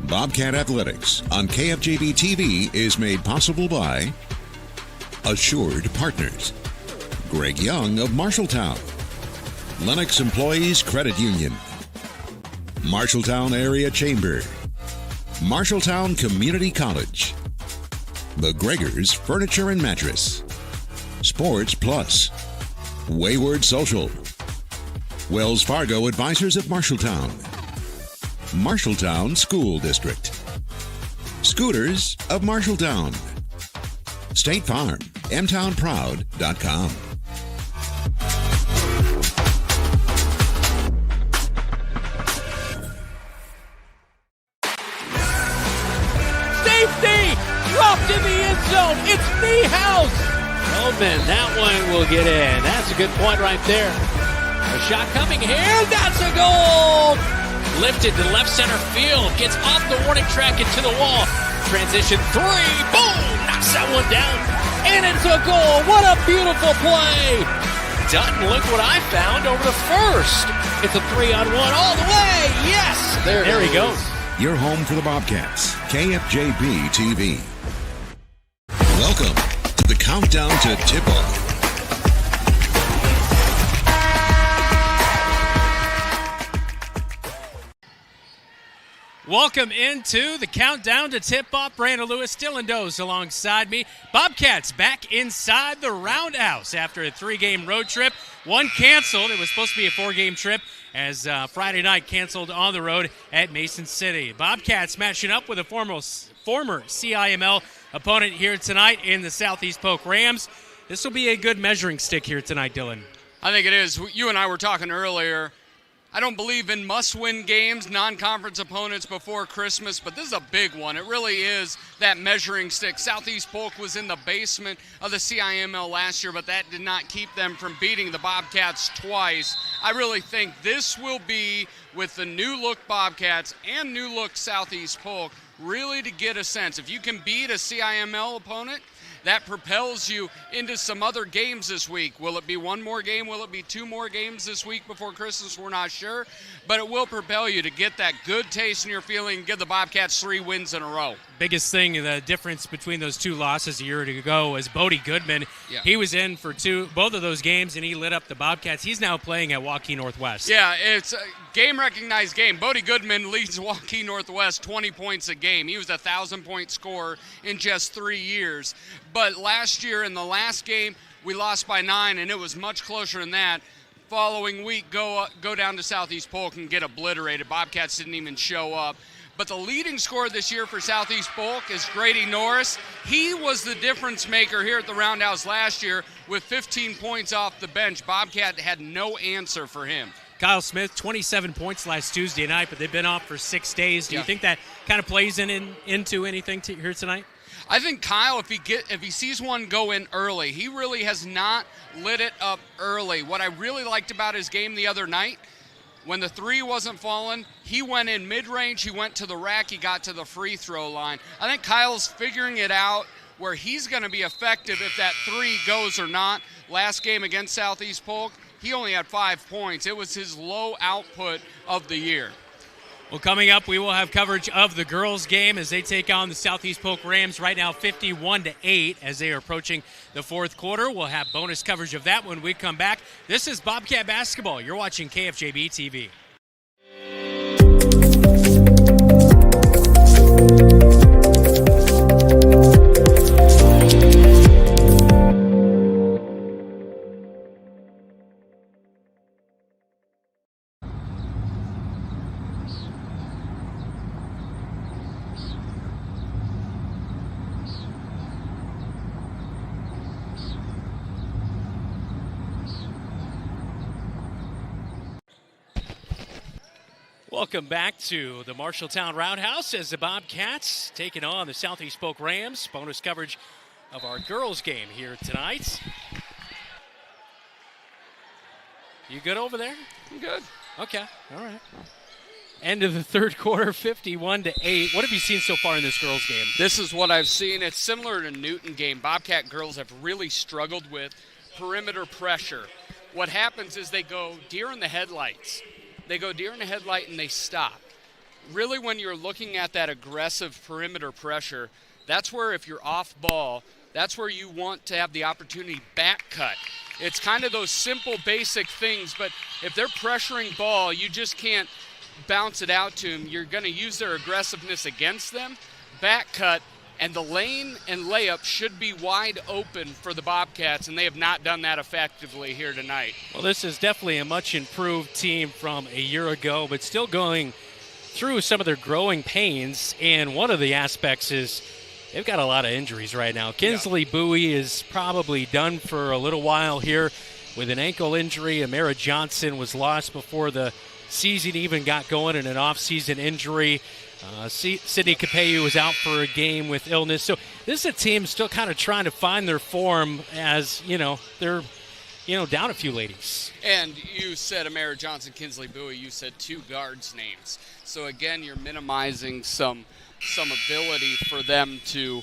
Bobcat Athletics on KFJB-TV is made possible by Assured Partners, Greg Young of Marshalltown, Lennox Employees Credit Union, Marshalltown Area Chamber, Marshalltown Community College, The Gregors Furniture and Mattress, Sports Plus, Wayward Social, Wells Fargo Advisors of Marshalltown, Marshalltown School District, Scooters of Marshalltown, State Farm, mtownproud.com. Safety! Dropped in the end zone. It's Niehaus. Feldman, that one will get in. That's a good point right there. A shot coming here. That's a goal. Lifted to left center field. Gets off the warning track into the wall. Transition three. Boom! Knocks that one down. And it's a goal. What a beautiful play. Dutton, look what I found over the first. It's a 3-on-1 all the way. Yes! There he goes. Your home for the Bobcats, KFJB-TV. Welcome to the Countdown to Tip-Off. Welcome into the Countdown to Tip-Off. Brandon Lewis, Dylan Doze alongside me. Bobcats back inside the Roundhouse after a 3-game road trip. One canceled. It was supposed to be a 4-game trip as Friday night canceled on the road at Mason City. Bobcats matching up with a former CIML opponent here tonight in the Southeast Polk Rams. This will be a good measuring stick here tonight, Dylan. I think it is. You and I were talking earlier. I don't believe in must-win games, non-conference opponents before Christmas, but this is a big one. It really is that measuring stick. Southeast Polk was in the basement of the CIML last year, but that did not keep them from beating the Bobcats twice. I really think this will be, with the new-look Bobcats and new-look Southeast Polk, really to get a sense. If you can beat a CIML opponent, that propels you into some other games this week. Will it be one more game? Will it be two more games this week before Christmas? We're not sure. But it will propel you to get that good taste in your feeling and give the Bobcats 3 wins in a row. Biggest thing, the difference between those two losses a year ago was Bodie Goodman. Yeah. He was in for both of those games, and he lit up the Bobcats. He's now playing at Waukee Northwest. Yeah, it's a game-recognized game. Bodie Goodman leads Waukee Northwest 20 points a game. He was a 1,000-point scorer in just 3 years. But last year in the last game, we lost by 9, and it was much closer than that. Following week, go down to Southeast Polk and get obliterated. Bobcats didn't even show up. But the leading scorer this year for Southeast Polk is Grady Norris. He was the difference maker here at the Roundhouse last year with 15 points off the bench. Bobcat had no answer for him. Kyle Smith, 27 points last Tuesday night, but they've been off for 6 days. Do you think that kind of plays into anything here tonight? I think Kyle, if he sees one go in early, he really has not lit it up early. What I really liked about his game the other night, when the 3 wasn't falling, he went in mid-range, he went to the rack, he got to the free throw line. I think Kyle's figuring it out where he's going to be effective if that 3 goes or not. Last game against Southeast Polk, he only had 5 points. It was his low output of the year. Well, coming up, we will have coverage of the girls' game as they take on the Southeast Polk Rams right now 51-8 as they are approaching the fourth quarter. We'll have bonus coverage of that when we come back. This is Bobcat Basketball. You're watching KFJB-TV. Welcome back to the Marshalltown Roundhouse as the Bobcats taking on the Southeast Polk Rams. Bonus coverage of our girls' game here tonight. You good over there? I'm good. Okay, all right. End of the third quarter, 51-8. What have you seen so far in this girls' game? This is what I've seen. It's similar to Newton game. Bobcat girls have really struggled with perimeter pressure. What happens is they go deer in the headlights. They go deer in the headlight and they stop. really when you're looking at that aggressive perimeter pressure, that's where if you're off ball, that's where you want to have the opportunity back cut. It's kind of those simple, basic things, but if they're pressuring ball, you just can't bounce it out to them. You're going to use their aggressiveness against them, back cut, and the lane and layup should be wide open for the Bobcats, and they have not done that effectively here tonight. Well, this is definitely a much improved team from a year ago, but still going through some of their growing pains, and one of the aspects is they've got a lot of injuries right now. Kinsley Bowie is probably done for a little while here with an ankle injury. Amara Johnson was lost before the season even got going in an off-season injury. Sydney Capeyu was out for a game with illness. So this is a team still kind of trying to find their form as, they're, down a few ladies. And you said Amara Johnson, Kinsley Bowie, you said two guards' names. So, again, you're minimizing some ability for them to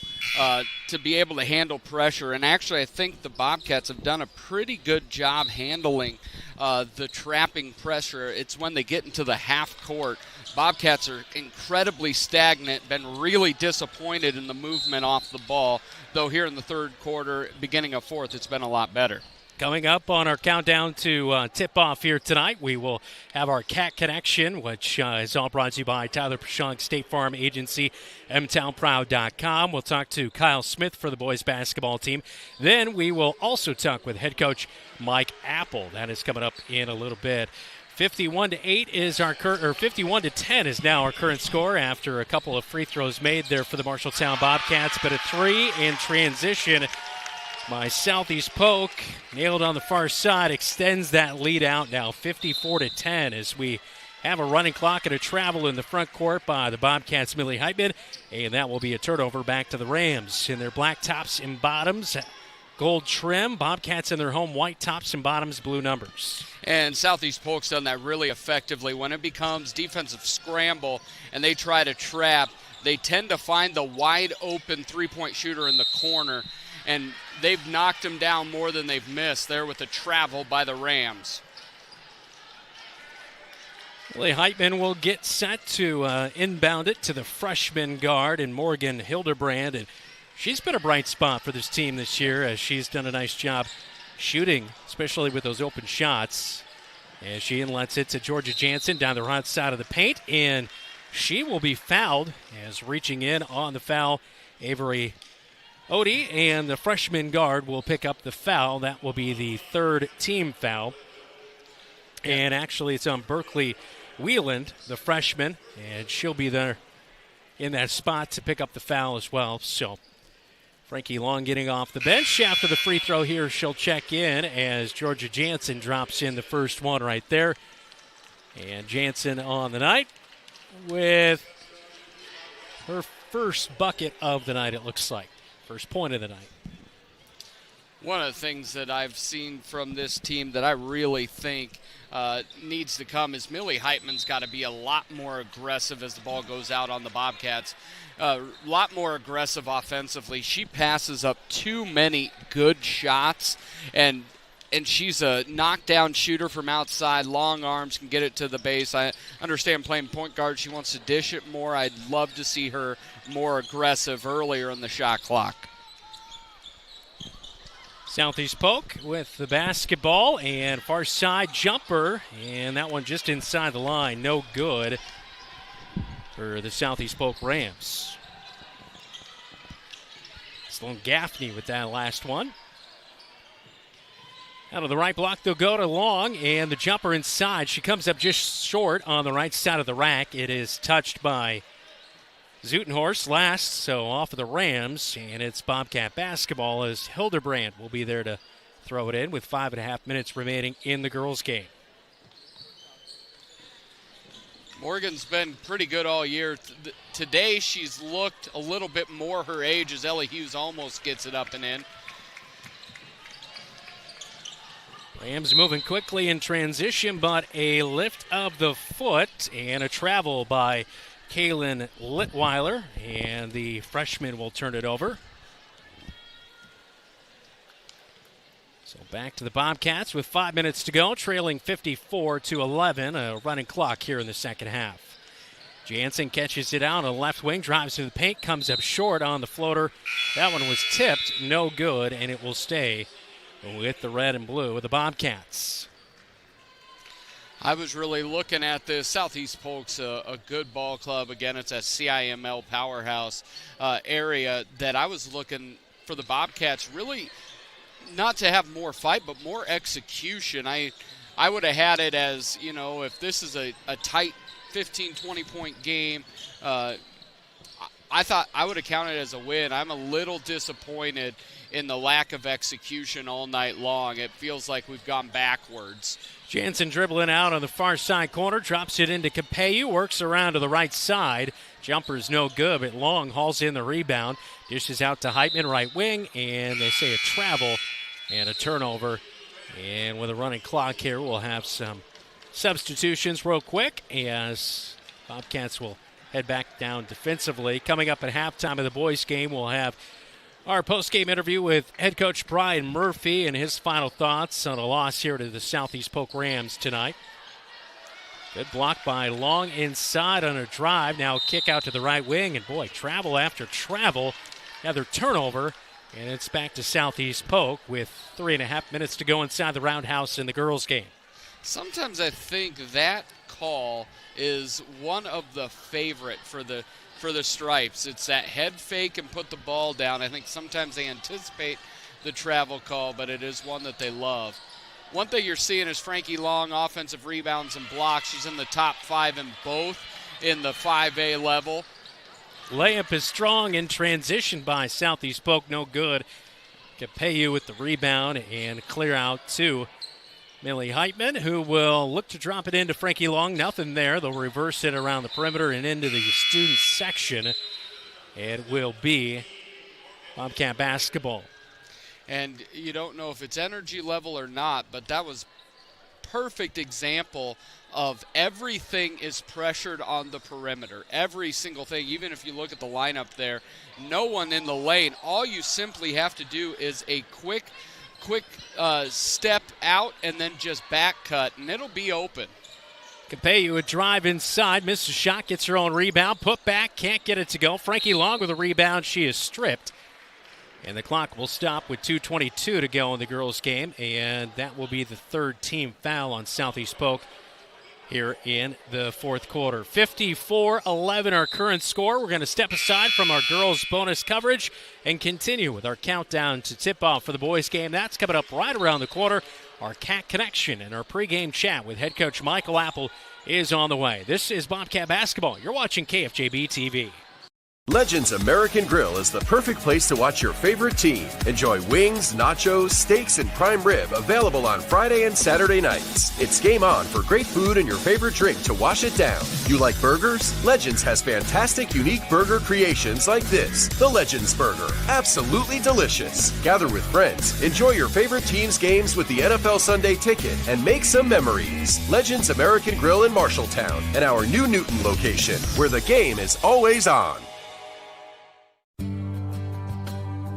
be able to handle pressure. And actually, I think the Bobcats have done a pretty good job handling the trapping pressure. It's when they get into the half court. Bobcats are incredibly stagnant, been really disappointed in the movement off the ball, though here in the third quarter, beginning of fourth, it's been a lot better. Coming up on our countdown to tip-off here tonight, we will have our Cat Connection, which is all brought to you by Tyler Prashong State Farm Agency, mtownproud.com. We'll talk to Kyle Smith for the boys basketball team. Then we will also talk with head coach Mike Apple. That is coming up in a little bit. 51-8 is our 51-10 is now our current score after a couple of free throws made there for the Marshalltown Bobcats, but a three in transition by Southeast Polk, nailed on the far side, extends that lead out now 54-10 as we have a running clock and a travel in the front court by the Bobcats' Millie Heitman, and that will be a turnover back to the Rams in their black tops and bottoms. Gold trim, Bobcats in their home white tops and bottoms, blue numbers. And Southeast Polk's done that really effectively. When it becomes defensive scramble and they try to trap, they tend to find the wide open three-point shooter in the corner, and they've knocked him down more than they've missed there with the travel by the Rams. Willie Heitman will get set to inbound it to the freshman guard and Morgan Hildebrand, and she's been a bright spot for this team this year as she's done a nice job shooting, especially with those open shots. As she inlets it to Georgia Jansen down the right side of the paint, and she will be fouled as reaching in on the foul, Avery Odie, and the freshman guard will pick up the foul. That will be the third team foul. And actually it's on Berkeley Wieland, the freshman, and she'll be there in that spot to pick up the foul as well. So Frankie Long getting off the bench after the free throw here. She'll check in as Georgia Jansen drops in the first one right there. And Jansen on the night with her first bucket of the night, it looks like. First point of the night. One of the things that I've seen from this team that I really think needs to come is Millie Heitman's got to be a lot more aggressive as the ball goes out on the Bobcats. A lot more aggressive offensively. She passes up too many good shots, and she's a knockdown shooter from outside, long arms, can get it to the base. I understand playing point guard, she wants to dish it more. I'd love to see her more aggressive earlier in the shot clock. Southeast Polk with the basketball and far side jumper, and that one just inside the line, no good for the Southeast Polk Rams. Sloan Gaffney with that last one. Out of the right block, they'll go to Long, and the jumper inside. She comes up just short on the right side of the rack. It is touched by Zutenhorst last, so off of the Rams, and it's Bobcat basketball as Hildebrand will be there to throw it in with 5.5 minutes remaining in the girls' game. Morgan's been pretty good all year. Today she's looked a little bit more her age as Ellie Hughes almost gets it up and in. Rams moving quickly in transition, but a lift of the foot and a travel by Kaylin Litweiler, and the freshman will turn it over. So back to the Bobcats with 5 minutes to go, trailing 54-11, a running clock here in the second half. Jansen catches it out on the left wing, drives to the paint, comes up short on the floater. That one was tipped, no good, and it will stay with the red and blue with the Bobcats. I was really looking at this. Southeast Polk's a good ball club. Again, it's a CIML powerhouse area that I was looking for the Bobcats really not to have more fight, but more execution. I would have had it as, if this is a tight 15, 20-point game, I thought I would have counted it as a win. I'm a little disappointed in the lack of execution all night long. It feels like we've gone backwards. Jansen dribbling out on the far side corner, drops it into Capeyu, works around to the right side. Jumper's no good, but Long hauls in the rebound. Dishes out to Heitman, right wing, and they say a travel and a turnover. And with a running clock here, we'll have some substitutions real quick as Bobcats will head back down defensively. Coming up at halftime of the boys' game, we'll have our post-game interview with head coach Brian Murphy and his final thoughts on a loss here to the Southeast Polk Rams tonight. Good block by Long inside on a drive. Now kick out to the right wing, and boy, travel after travel. Another turnover, and it's back to Southeast Polk with 3.5 minutes to go inside the Roundhouse in the girls' game. Sometimes I think that call is one of the favorite for the Stripes. It's that head fake and put the ball down. I think sometimes they anticipate the travel call, but it is one that they love. One thing you're seeing is Frankie Long, offensive rebounds and blocks. She's in the top 5 in both in the 5A level. Layup is strong in transition by Southeast Polk, no good. Capeyu with the rebound and clear out to Millie Heitman, who will look to drop it into Frankie Long. Nothing there. They'll reverse it around the perimeter and into the student section. It will be Bobcat basketball. And you don't know if it's energy level or not, but that was perfect example of everything is pressured on the perimeter. Every single thing, even if you look at the lineup there, no one in the lane. All you simply have to do is a quick step out and then just back cut, and it'll be open. Capeyu a drive inside, misses a shot, gets her own rebound, put back, can't get it to go. Frankie Long with a rebound, she is stripped. And the clock will stop with 2:22 to go in the girls' game, and that will be the third team foul on Southeast Polk here in the fourth quarter. 54-11 our current score. We're going to step aside from our girls' bonus coverage and continue with our countdown to tip-off for the boys' game. That's coming up right around the corner. Our Cat Connection and our pregame chat with head coach Michael Apple is on the way. This is Bobcat Basketball. You're watching KFJB-TV. Legends American Grill is the perfect place to watch your favorite team. Enjoy wings, nachos, steaks, and prime rib available on Friday and Saturday nights. It's game on for great food and your favorite drink to wash it down. You like burgers? Legends has fantastic, unique burger creations like this, the Legends Burger. Absolutely delicious. Gather with friends, enjoy your favorite team's games with the NFL Sunday Ticket, and make some memories. Legends American Grill in Marshalltown and our new Newton location, where the game is always on.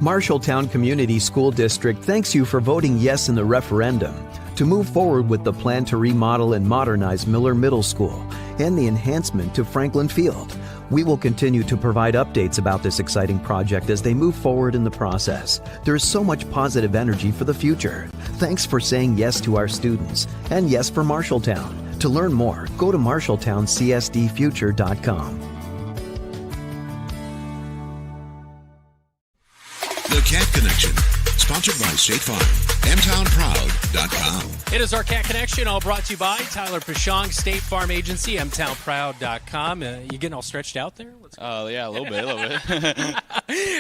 Marshalltown Community School District thanks you for voting yes in the referendum to move forward with the plan to remodel and modernize Miller Middle School and the enhancement to Franklin Field. We will continue to provide updates about this exciting project as they move forward in the process. There is so much positive energy for the future. Thanks for saying yes to our students and yes for Marshalltown. To learn more, go to marshalltowncsdfuture.com. The Cat Connection, sponsored by State Farm, mtownproud.com. It is our Cat Connection, all brought to you by Tyler Pashong, State Farm Agency, mtownproud.com. You getting all stretched out there? Yeah, a little bit.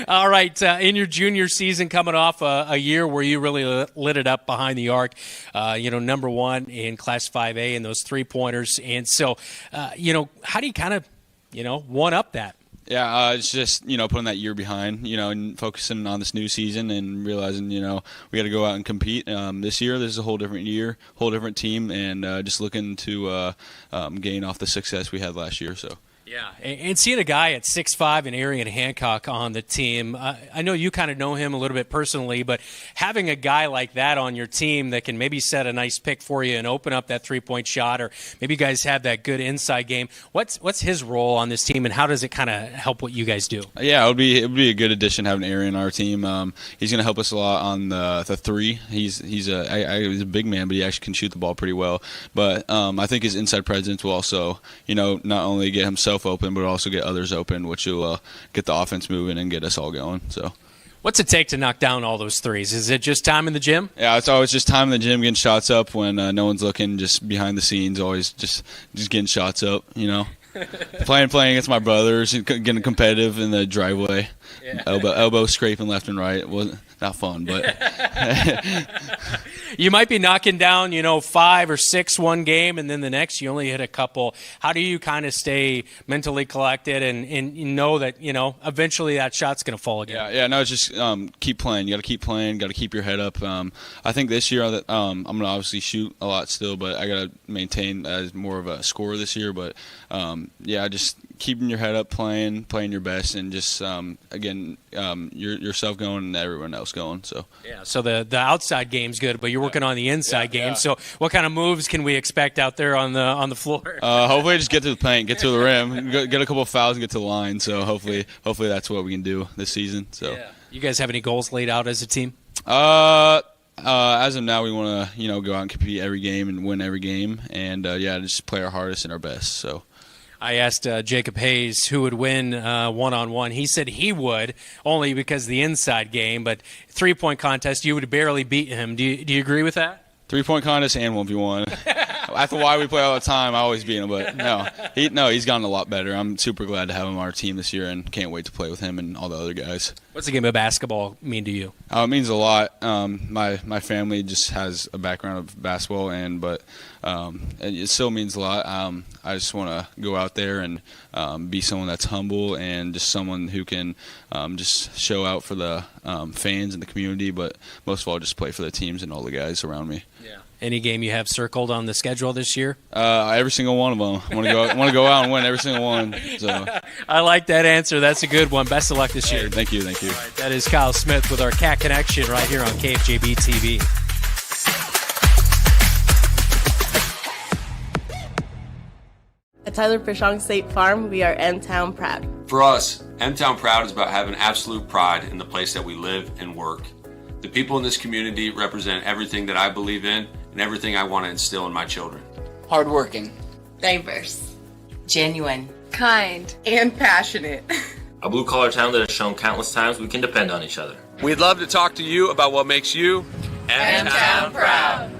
All right, in your junior season, coming off a year where you really lit it up behind the arc, number one in Class 5A and those three-pointers. And so, how do you kind of, one-up that? Yeah, it's just, putting that year behind, and focusing on this new season and realizing, we got to go out and compete. This year, this is a whole different year, whole different team, and just looking to gain off the success we had last year. So. Yeah, and seeing a guy at 6'5" and Arian Hancock on the team, I know you kind of know him a little bit personally, but having a guy like that on your team that can maybe set a nice pick for you and open up that three-point shot, or maybe you guys have that good inside game, what's his role on this team, and how does it kind of help what you guys do? Yeah, it would be a good addition having Arian on our team. He's going to help us a lot on the three. He's a big man, but he actually can shoot the ball pretty well. But I think his inside presence will also, not only get himself open, but also get others open, which will get the offense moving and get us all going. So, what's it take to knock down all those threes? Is it just time in the gym? Yeah, it's always just time in the gym, getting shots up when no one's looking, just behind the scenes, always just getting shots up. Playing against my brothers, getting competitive in the driveway, yeah. elbow scraping left and right. It wasn't not fun, but you might be knocking down, 5 or 6 one game, and then the next you only hit a couple. How do you kind of stay mentally collected and know that eventually that shot's going to fall again? Yeah. No, just keep playing. You got to keep playing. Got to keep your head up. I think this year that I'm going to obviously shoot a lot still, but I got to maintain as more of a scorer this year. But just keeping your head up, playing your best, and just yourself going and everyone else going. So the outside game's good, but you're working on the inside game. Yeah. So what kind of moves can we expect out there on the floor? Hopefully just get to the paint, get to the rim, get a couple of fouls, and get to the line. So hopefully that's what we can do this season. So you guys have any goals laid out as a team? As of now, we want to go out and compete every game and win every game, and just play our hardest and our best. So. I asked Jacob Hayes who would win one-on-one. He said he would, only because of the inside game. But three-point contest, you would barely beat him. Do you agree with that? Three-point contest and 1v1. After why we play all the time, I always beat him. But he's gotten a lot better. I'm super glad to have him on our team this year and can't wait to play with him and all the other guys. What's the game of basketball mean to you? It means a lot. My family just has a background of basketball, but it still means a lot. I just want to go out there and be someone that's humble and just someone who can just show out for the fans and the community, but most of all just play for the teams and all the guys around me. Yeah. Any game you have circled on the schedule this year? Every single one of them. I want to go out and win every single one. So. I like that answer. That's a good one. Best of luck this year. Thank you. All right, that is Kyle Smith with our Cat Connection right here on KFJB-TV. At Tyler Pershong State Farm, we are M-Town proud. For us, M-Town proud is about having absolute pride in the place that we live and work. The people in this community represent everything that I believe in and everything I want to instill in my children. Hardworking, diverse, genuine, kind, and passionate. A blue-collar town that has shown countless times we can depend on each other. We'd love to talk to you about what makes you M-Town proud.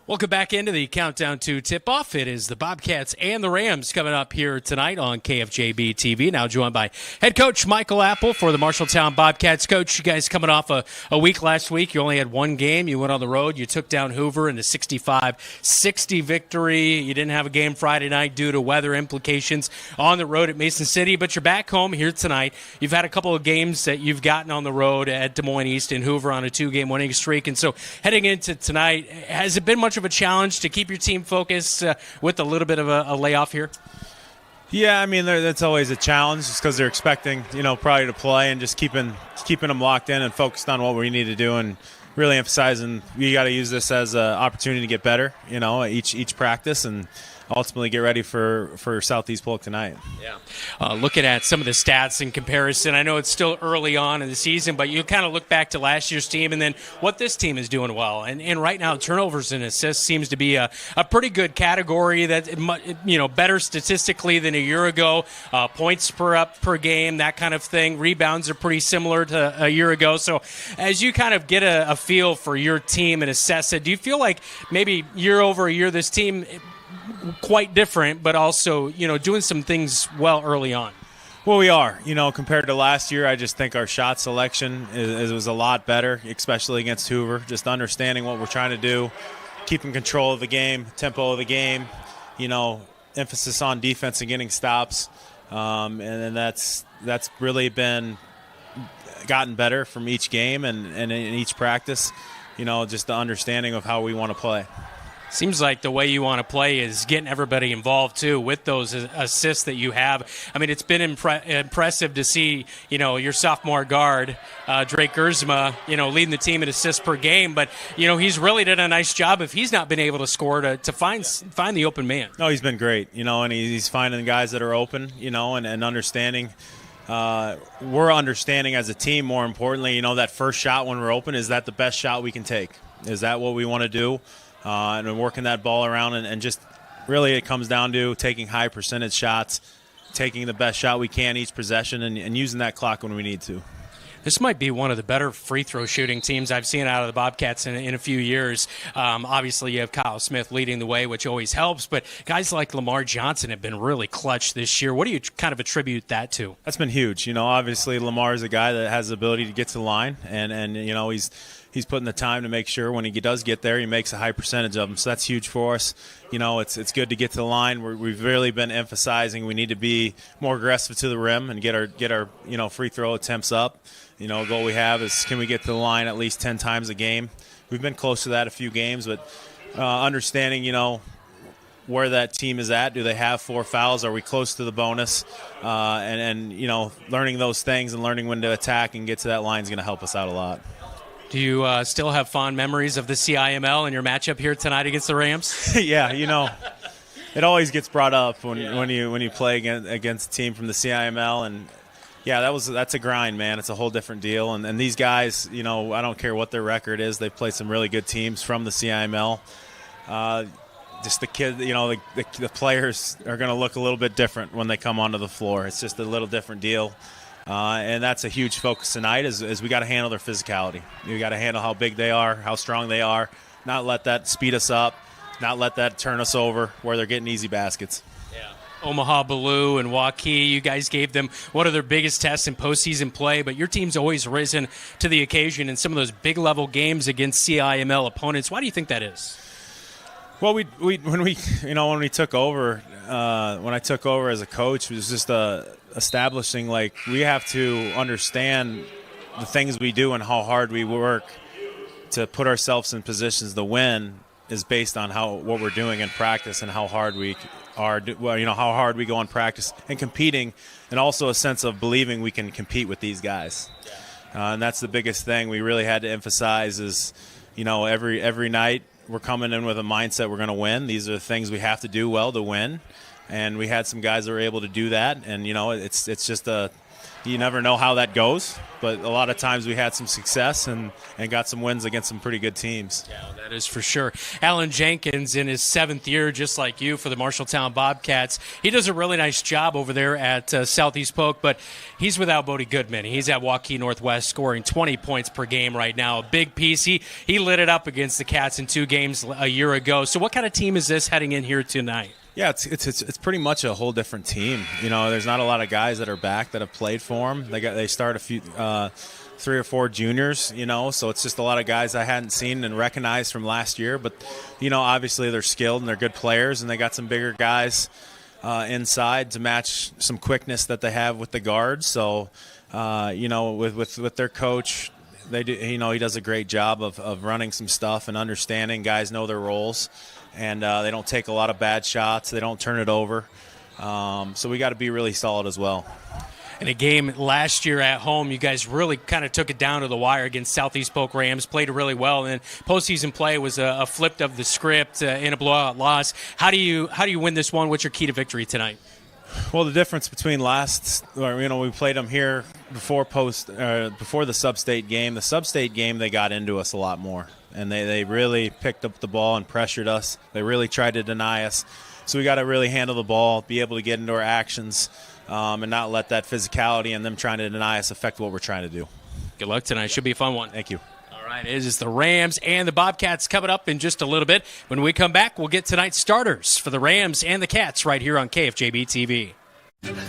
Welcome back into the countdown to tip-off. It is the Bobcats and the Rams coming up here tonight on KFJB-TV. Now joined by head coach Michael Apple for the Marshalltown Bobcats. Coach, you guys coming off a week last week. You only had one game. You went on the road. You took down Hoover in a 65-60 victory. You didn't have a game Friday night due to weather implications on the road at Mason City, but you're back home here tonight. You've had a couple of games that you've gotten on the road at Des Moines East and Hoover on a 2-game winning streak. And so heading into tonight, has it been much of a challenge to keep your team focused with a little bit of a layoff here? Yeah, I mean, that's always a challenge just because they're expecting, probably to play, and just keeping them locked in and focused on what we need to do, and really emphasizing we got to use this as an opportunity to get better, each practice, and ultimately get ready for Southeast Polk tonight. Yeah. Looking at some of the stats in comparison, I know it's still early on in the season, but you kind of look back to last year's team and then what this team is doing well. And right now, turnovers and assists seems to be a pretty good category that, better statistically than a year ago. Points per game, that kind of thing. Rebounds are pretty similar to a year ago. So as you kind of get a feel for your team and assess it, do you feel like maybe year over year this team quite different, but also, doing some things well early on? Well, we are. Compared to last year, I just think our shot selection was a lot better, especially against Hoover. Just understanding what we're trying to do, keeping control of the game, tempo of the game, emphasis on defense and getting stops. and that's really been gotten better from each game and in each practice. Just the understanding of how we want to play. Seems like the way you want to play is getting everybody involved, too, with those assists that you have. I mean, it's been impressive to see, your sophomore guard, Drake Gersma, leading the team in assists per game. But, he's really done a nice job if he's not been able to score to find the open man. No, he's been great, and he's finding guys that are open, and understanding. We're understanding as a team, more importantly, that first shot when we're open, is that the best shot we can take? Is that what we want to do? And working that ball around, and just really it comes down to taking high percentage shots, taking the best shot we can each possession, and using that clock when we need to. This might be one of the better free throw shooting teams I've seen out of the Bobcats in a few years. Obviously, you have Kyle Smith leading the way, which always helps, but guys like Lamar Johnson have been really clutch this year. What do you kind of attribute that to? That's been huge. Obviously Lamar is a guy that has the ability to get to the line, and he's putting the time to make sure when he does get there, he makes a high percentage of them. So that's huge for us. It's good to get to the line. We've really been emphasizing we need to be more aggressive to the rim and get our free throw attempts up. A goal we have is, can we get to the line at least 10 times a game? We've been close to that a few games, but understanding, where that team is at. Do they have 4 fouls? Are we close to the bonus? And learning those things and learning when to attack and get to that line is going to help us out a lot. Do you still have fond memories of the CIML and your matchup here tonight against the Rams? Yeah, it always gets brought up when you play against a team from the CIML, and yeah, that's a grind, man. It's a whole different deal, and these guys, I don't care what their record is. They've played some really good teams from the CIML. Just the kid, the players are going to look a little bit different when they come onto the floor. It's just a little different deal. And that's a huge focus tonight is we got to handle their physicality. We got to handle how big they are, how strong they are, not let that speed us up, not let that turn us over where they're getting easy baskets. Yeah. Omaha Ballou and Waukee, you guys gave them one of their biggest tests in postseason play, but your team's always risen to the occasion in some of those big-level games against CIML opponents. Why do you think that is? Well, when we took over, when I took over as a coach, it was just establishing, we have to understand the things we do and how hard we work to put ourselves in positions to win is based on what we're doing in practice and how hard we are, how hard we go in practice and competing, and also a sense of believing we can compete with these guys. And that's the biggest thing we really had to emphasize is, every night we're coming in with a mindset we're going to win. These are the things we have to do well to win. And we had some guys that were able to do that. And, it's just you never know how that goes. But a lot of times we had some success and got some wins against some pretty good teams. Yeah, that is for sure. Alan Jenkins in his 7th year, just like you, for the Marshalltown Bobcats. He does a really nice job over there at Southeast Polk, but he's without Bodie Goodman. He's at Waukee Northwest scoring 20 points per game right now. A big piece. He lit it up against the Cats in 2 games a year ago. So what kind of team is this heading in here tonight? Yeah, it's pretty much a whole different team. There's not a lot of guys that are back that have played for them. They start a few 3 or 4 juniors, so it's just a lot of guys I hadn't seen and recognized from last year. But obviously they're skilled and they're good players, and they got some bigger guys inside to match some quickness that they have with the guards. So with their coach, they do, he does a great job of running some stuff and understanding guys know their roles. And they don't take a lot of bad shots. They don't turn it over. So we got to be really solid as well. In a game last year at home, you guys really kind of took it down to the wire against Southeast Polk Rams, played really well, and postseason play was a flip of the script in a blowout loss. How do you win this one? What's your key to victory tonight? Well, the difference between we played them here before the sub-state game. The sub-state game, they got into us a lot more. And they really picked up the ball and pressured us. They really tried to deny us. So we got to really handle the ball, be able to get into our actions, and not let that physicality and them trying to deny us affect what we're trying to do. Good luck tonight. Should be a fun one. Thank you. All right, it is the Rams and the Bobcats coming up in just a little bit. When we come back, we'll get tonight's starters for the Rams and the Cats right here on KFJB-TV.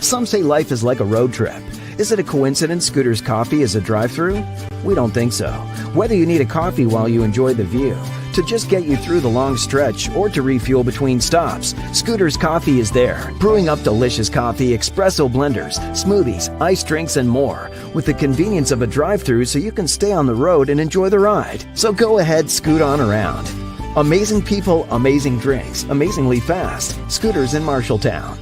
Some say life is like a road trip. Is it a coincidence Scooter's Coffee is a drive-thru? We don't think so. Whether you need a coffee while you enjoy the view, to just get you through the long stretch or to refuel between stops, Scooter's Coffee is there, brewing up delicious coffee, espresso blenders, smoothies, iced drinks, and more, with the convenience of a drive-thru so you can stay on the road and enjoy the ride. So go ahead, scoot on around. Amazing people, amazing drinks, amazingly fast. Scooters in Marshalltown.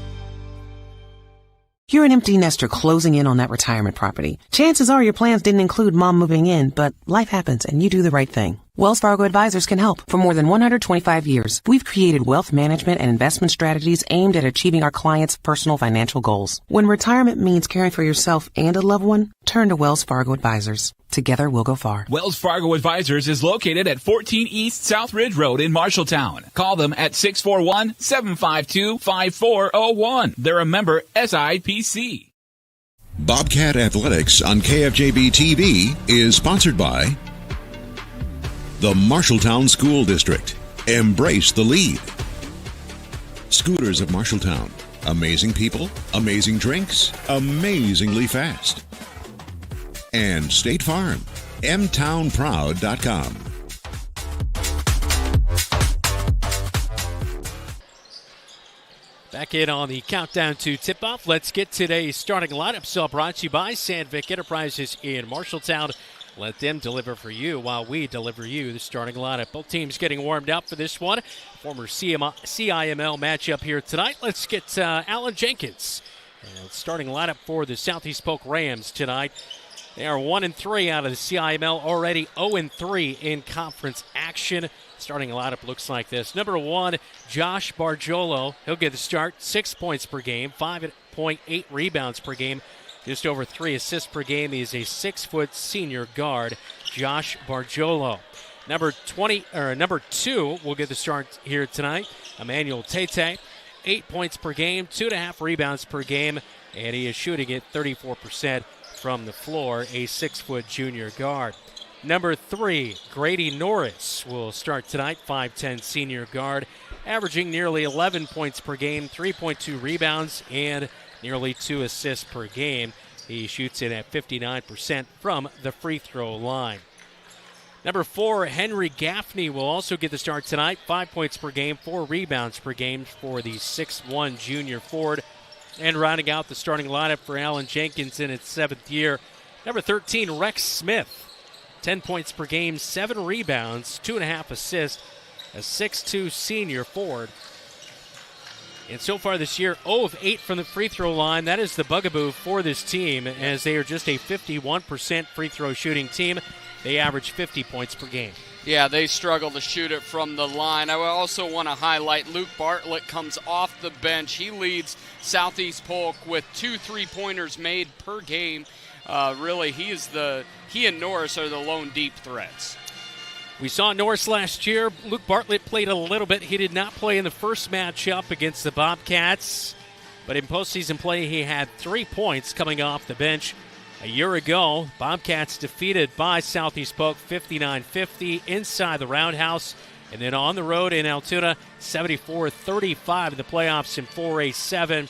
You're an empty nester closing in on that retirement property. Chances are your plans didn't include mom moving in, but life happens and you do the right thing. Wells Fargo Advisors can help. For more than 125 years, we've created wealth management and investment strategies aimed at achieving our clients' personal financial goals. When retirement means caring for yourself and a loved one, turn to Wells Fargo Advisors. Together we'll go far. Wells Fargo Advisors is located at 14 East South Ridge Road in Marshalltown. Call them at 641-752-5401. They're a member SIPC. Bobcat Athletics on KFJB-TV is sponsored by the Marshalltown School District. Embrace the lead. Scooters of Marshalltown. Amazing people, amazing drinks, amazingly fast. And State Farm. mtownproud.com. Back in on the countdown to tip-off. Let's get today's starting lineup. So brought to you by Sandvik Enterprises in Marshalltown. Let them deliver for you while we deliver you the starting lineup. Both teams getting warmed up for this one. Former CIML matchup here tonight. Let's get Alan Jenkins. Starting lineup for the Southeast Polk Rams tonight. They are 1-3 out of the CIML, already 0-3 in conference action. Starting lineup looks like this. Number 1, Josh Bargiolo. He'll get the start. 6 points per game, 5.8 rebounds per game, just over 3 assists per game. He is a 6-foot senior guard, Josh Bargiolo. Number 2 will get the start here tonight. Emmanuel Tete, 8 points per game, 2.5 rebounds per game, and he is shooting it 34% from the floor, a 6-foot junior guard. Number 3, Grady Norris will start tonight, 5'10 senior guard, averaging nearly 11 points per game, 3.2 rebounds, and nearly 2 assists per game. He shoots it at 59% from the free throw line. Number 4, Henry Gaffney will also get the start tonight, 5 points per game, 4 rebounds per game for the 6'1 junior forward. And rounding out the starting lineup for Alan Jenkins in its 7th year, number 13, Rex Smith. 10 points per game, 7 rebounds, 2.5 assists, a 6'2 senior forward. And so far this year, 0 of 8 from the free throw line. That is the bugaboo for this team, as they are just a 51% free throw shooting team. They average 50 points per game. Yeah, they struggle to shoot it from the line. I also want to highlight Luke Bartlett comes off the bench. He leads Southeast Polk with 2 3-pointers made per game. Really, he and Norris are the lone deep threats. We saw Norris last year. Luke Bartlett played a little bit. He did not play in the first matchup against the Bobcats, but in postseason play, he had 3 points coming off the bench. A year ago, Bobcats defeated by Southeast Polk 59-50 inside the Roundhouse, and then on the road in Altoona, 74-35 in the playoffs in 4A7.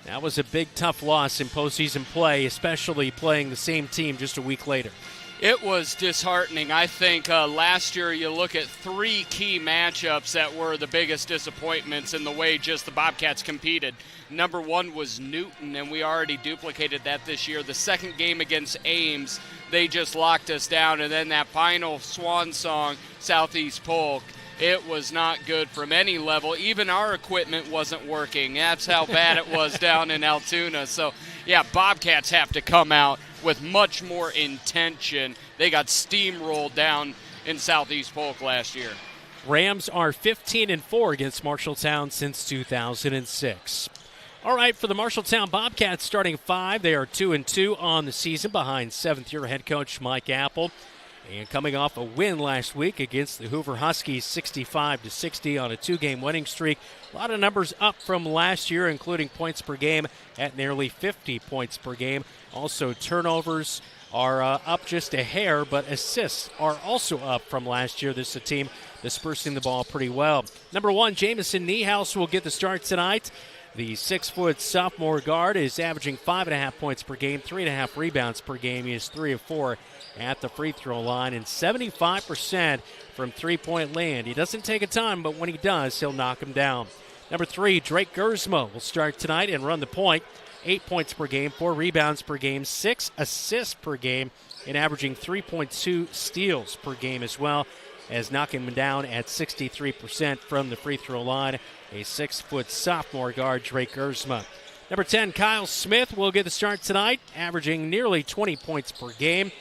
That was a big, tough loss in postseason play, especially playing the same team just a week later. It was disheartening. I think last year you look at 3 key matchups that were the biggest disappointments in the way just the Bobcats competed. Number 1 was Newton, and we already duplicated that this year. The second game against Ames, they just locked us down. And then that final swan song, Southeast Polk, it was not good from any level. Even our equipment wasn't working. That's how bad it was down in Altoona. So, yeah, Bobcats have to come out with much more intention. They got steamrolled down in Southeast Polk last year. Rams are 15-4 against Marshalltown since 2006. All right, for the Marshalltown Bobcats starting 5, they are 2-2 on the season behind 7th-year head coach Mike Apple. And coming off a win last week against the Hoover Huskies, 65-60 on a 2-game winning streak. A lot of numbers up from last year, including points per game at nearly 50 points per game. Also, turnovers are up just a hair, but assists are also up from last year. This is a team dispersing the ball pretty well. Number 1, Jamison Niehaus will get the start tonight. The 6-foot sophomore guard is averaging 5.5 points per game, 3.5 rebounds per game. He is 3 of 4 at the free throw line and 75% from three-point land. He doesn't take a ton, but when he does, he'll knock him down. Number 3, Drake Gersma will start tonight and run the point. 8 points per game, 4 rebounds per game, 6 assists per game, and averaging 3.2 steals per game as well, as knocking him down at 63% from the free throw line. A 6-foot sophomore guard, Drake Gersma. Number 10, Kyle Smith will get the start tonight, averaging nearly 20 points per game.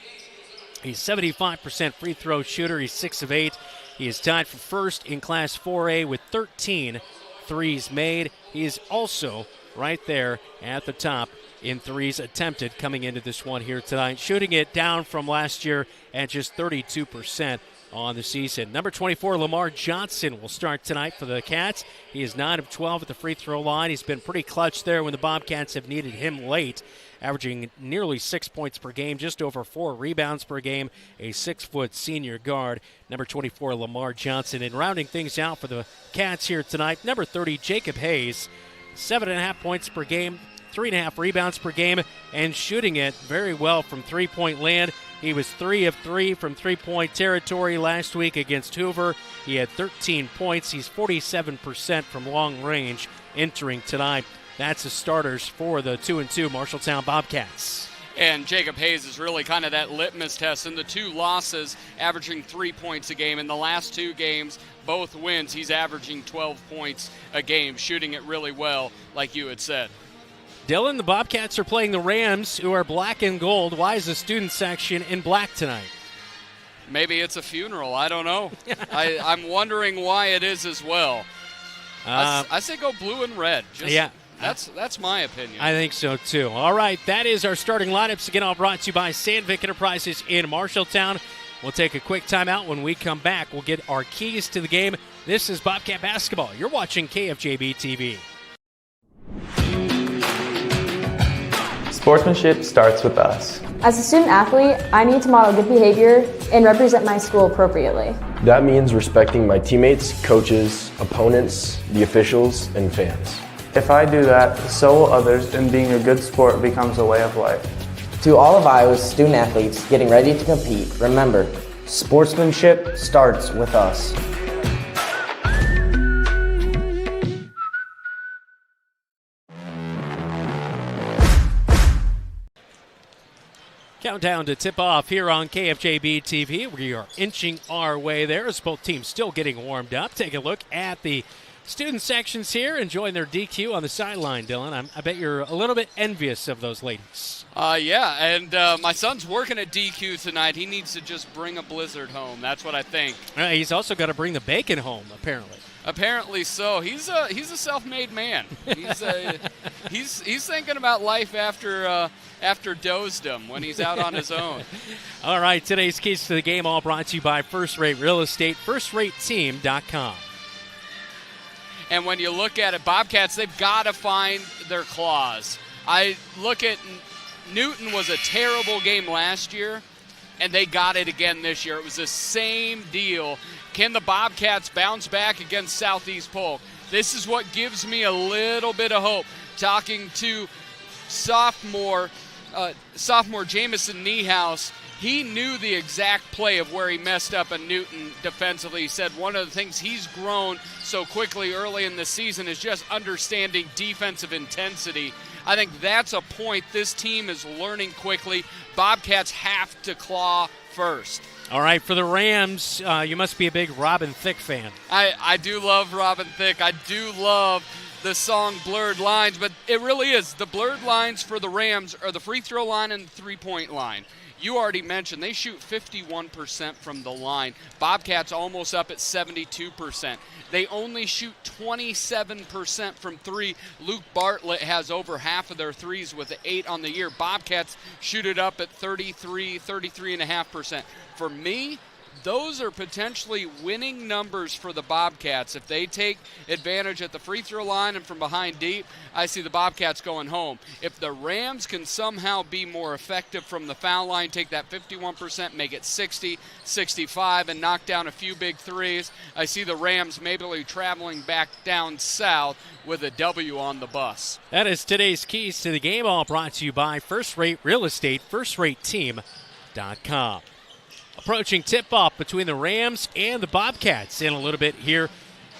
He's 75% free throw shooter. He's 6 of 8. He is tied for first in Class 4A with 13 threes made. He is also right there at the top in threes attempted coming into this one here tonight, shooting it down from last year at just 32% on the season. Number 24, Lamar Johnson will start tonight for the Cats. He is 9 of 12 at the free throw line. He's been pretty clutch there when the Bobcats have needed him late, averaging nearly 6 points per game, just over 4 rebounds per game, a 6-foot senior guard. Number 24, Lamar Johnson. And rounding things out for the Cats here tonight, number 30, Jacob Hayes, 7.5 points per game, 3.5 rebounds per game, and shooting it very well from three-point land. He was 3 of 3 from three-point territory last week against Hoover. He had 13 points. He's 47% from long range entering tonight. That's the starters for the 2-2 Marshalltown Bobcats. And Jacob Hayes is really kind of that litmus test. In the 2 losses, averaging 3 points a game. In the last 2 games, both wins, he's averaging 12 points a game, shooting it really well, like you had said. Dylan, the Bobcats are playing the Rams, who are black and gold. Why is the student section in black tonight? Maybe it's a funeral. I don't know. I'm wondering why it is as well. I say go blue and red. Yeah. That's my opinion. I think so, too. All right, that is our starting lineups. Again, all brought to you by Sandvik Enterprises in Marshalltown. We'll take a quick timeout. When we come back, we'll get our keys to the game. This is Bobcat Basketball. You're watching KFJB-TV. Sportsmanship starts with us. As a student athlete, I need to model good behavior and represent my school appropriately. That means respecting my teammates, coaches, opponents, the officials, and fans. If I do that, so will others, and being a good sport becomes a way of life. To all of Iowa's student athletes getting ready to compete, remember, sportsmanship starts with us. Countdown to tip-off here on KFJB-TV. We are inching our way there as both teams still getting warmed up. Take a look at the student sections here, enjoying their DQ on the sideline, Dylan. I bet you're a little bit envious of those ladies. Yeah, and my son's working at DQ tonight. He needs to just bring a blizzard home. That's what I think. He's also got to bring the bacon home, apparently. Apparently so. He's a self-made man. He's thinking about life after dosedom when he's out on his own. All right, today's keys to the game all brought to you by First Rate Real Estate, FirstRateTeam.com. And when you look at it, Bobcats, they've got to find their claws. I look at Newton was a terrible game last year, and they got it again this year. It was the same deal. Can the Bobcats bounce back against Southeast Polk? This is what gives me a little bit of hope. Talking to sophomore Jamison Niehaus, he knew the exact play of where he messed up in Newton defensively. He said one of the things he's grown so quickly early in the season is just understanding defensive intensity. I think that's a point this team is learning quickly. Bobcats have to claw first. All right, for the Rams, you must be a big Robin Thicke fan. I do love Robin Thicke. I do love the song Blurred Lines, but it really is. The blurred lines for the Rams are the free throw line and the three-point line. You already mentioned they shoot 51% from the line. Bobcats almost up at 72%. They only shoot 27% from three. Luke Bartlett has over half of their threes with 8 on the year. Bobcats shoot it up at 33.5%. For me, those are potentially winning numbers for the Bobcats. If they take advantage at the free throw line and from behind deep, I see the Bobcats going home. If the Rams can somehow be more effective from the foul line, take that 51%, make it 60, 65, and knock down a few big threes, I see the Rams maybe traveling back down south with a W on the bus. That is today's Keys to the Game, all brought to you by First Rate Real Estate, FirstRateTeam.com. Approaching tip-off between the Rams and the Bobcats in a little bit here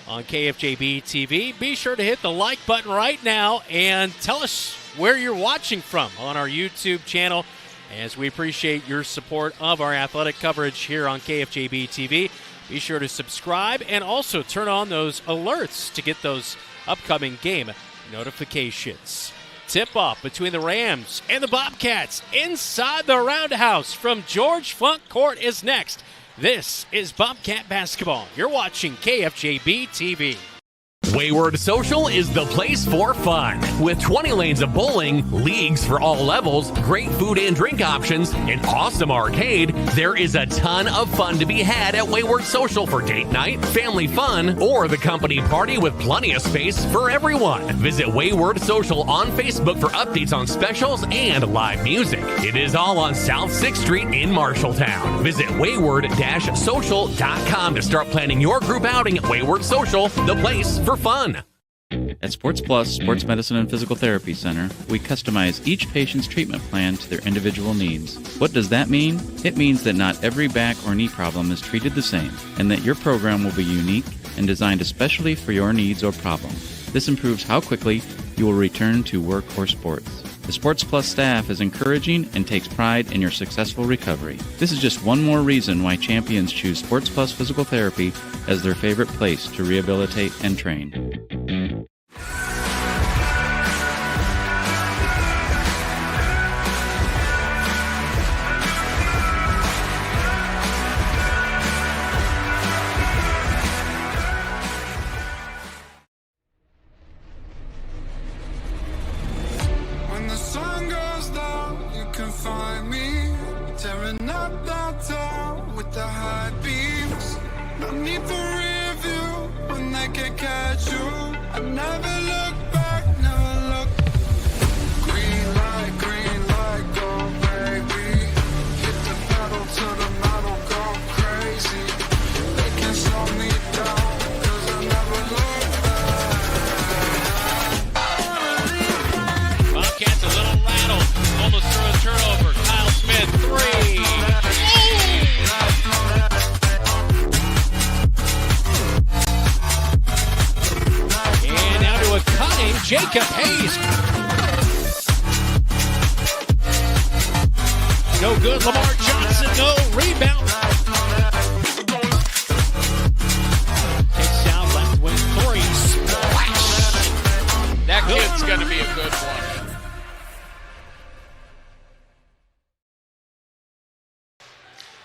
on KFJB-TV. Be sure to hit the like button right now and tell us where you're watching from on our YouTube channel, as we appreciate your support of our athletic coverage here on KFJB-TV. Be sure to subscribe and also turn on those alerts to get those upcoming game notifications. Tip-off between the Rams and the Bobcats inside the Roundhouse from George Funk Court is next. This is Bobcat Basketball. You're watching KFJB-TV. Wayward Social is the place for fun. With 20 lanes of bowling, leagues for all levels, great food and drink options, an awesome arcade, there is a ton of fun to be had at Wayward Social for date night, family fun, or the company party with plenty of space for everyone. Visit Wayward Social on Facebook for updates on specials and live music. It is all on South 6th Street in Marshalltown. Visit wayward-social.com to start planning your group outing at Wayward Social, the place for fun. At Sports Plus Sports Medicine and Physical Therapy Center, we customize each patient's treatment plan to their individual needs. What does that mean? It means that not every back or knee problem is treated the same, and that your program will be unique and designed especially for your needs or problem. This improves how quickly you will return to work or sports. The Sports Plus staff is encouraging and takes pride in your successful recovery. This is just one more reason why champions choose Sports Plus Physical Therapy as their favorite place to rehabilitate and train. Jacob Hayes. No good. Lamar Johnson, no rebound. Takes down left wing three. Splash. That kid's going to be a good one.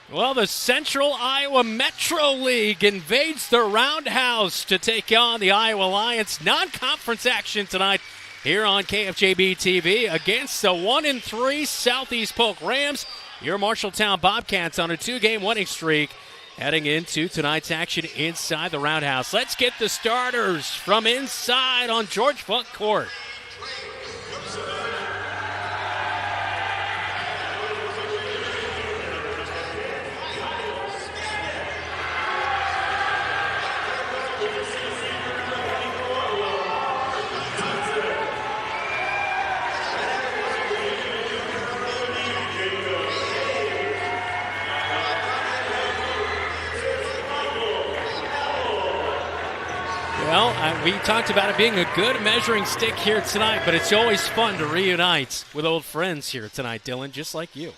Well, the Central Iowa Metro League invades the Roundhouse to take on the Iowa Lions. Non-conference action tonight here on KFJB-TV against the 1-3 Southeast Polk Rams. Your Marshalltown Bobcats on a 2-game winning streak heading into tonight's action inside the Roundhouse. Let's get the starters from inside on George Funk Court. Well, we talked about it being a good measuring stick here tonight, but it's always fun to reunite with old friends here tonight, Dylan, just like you.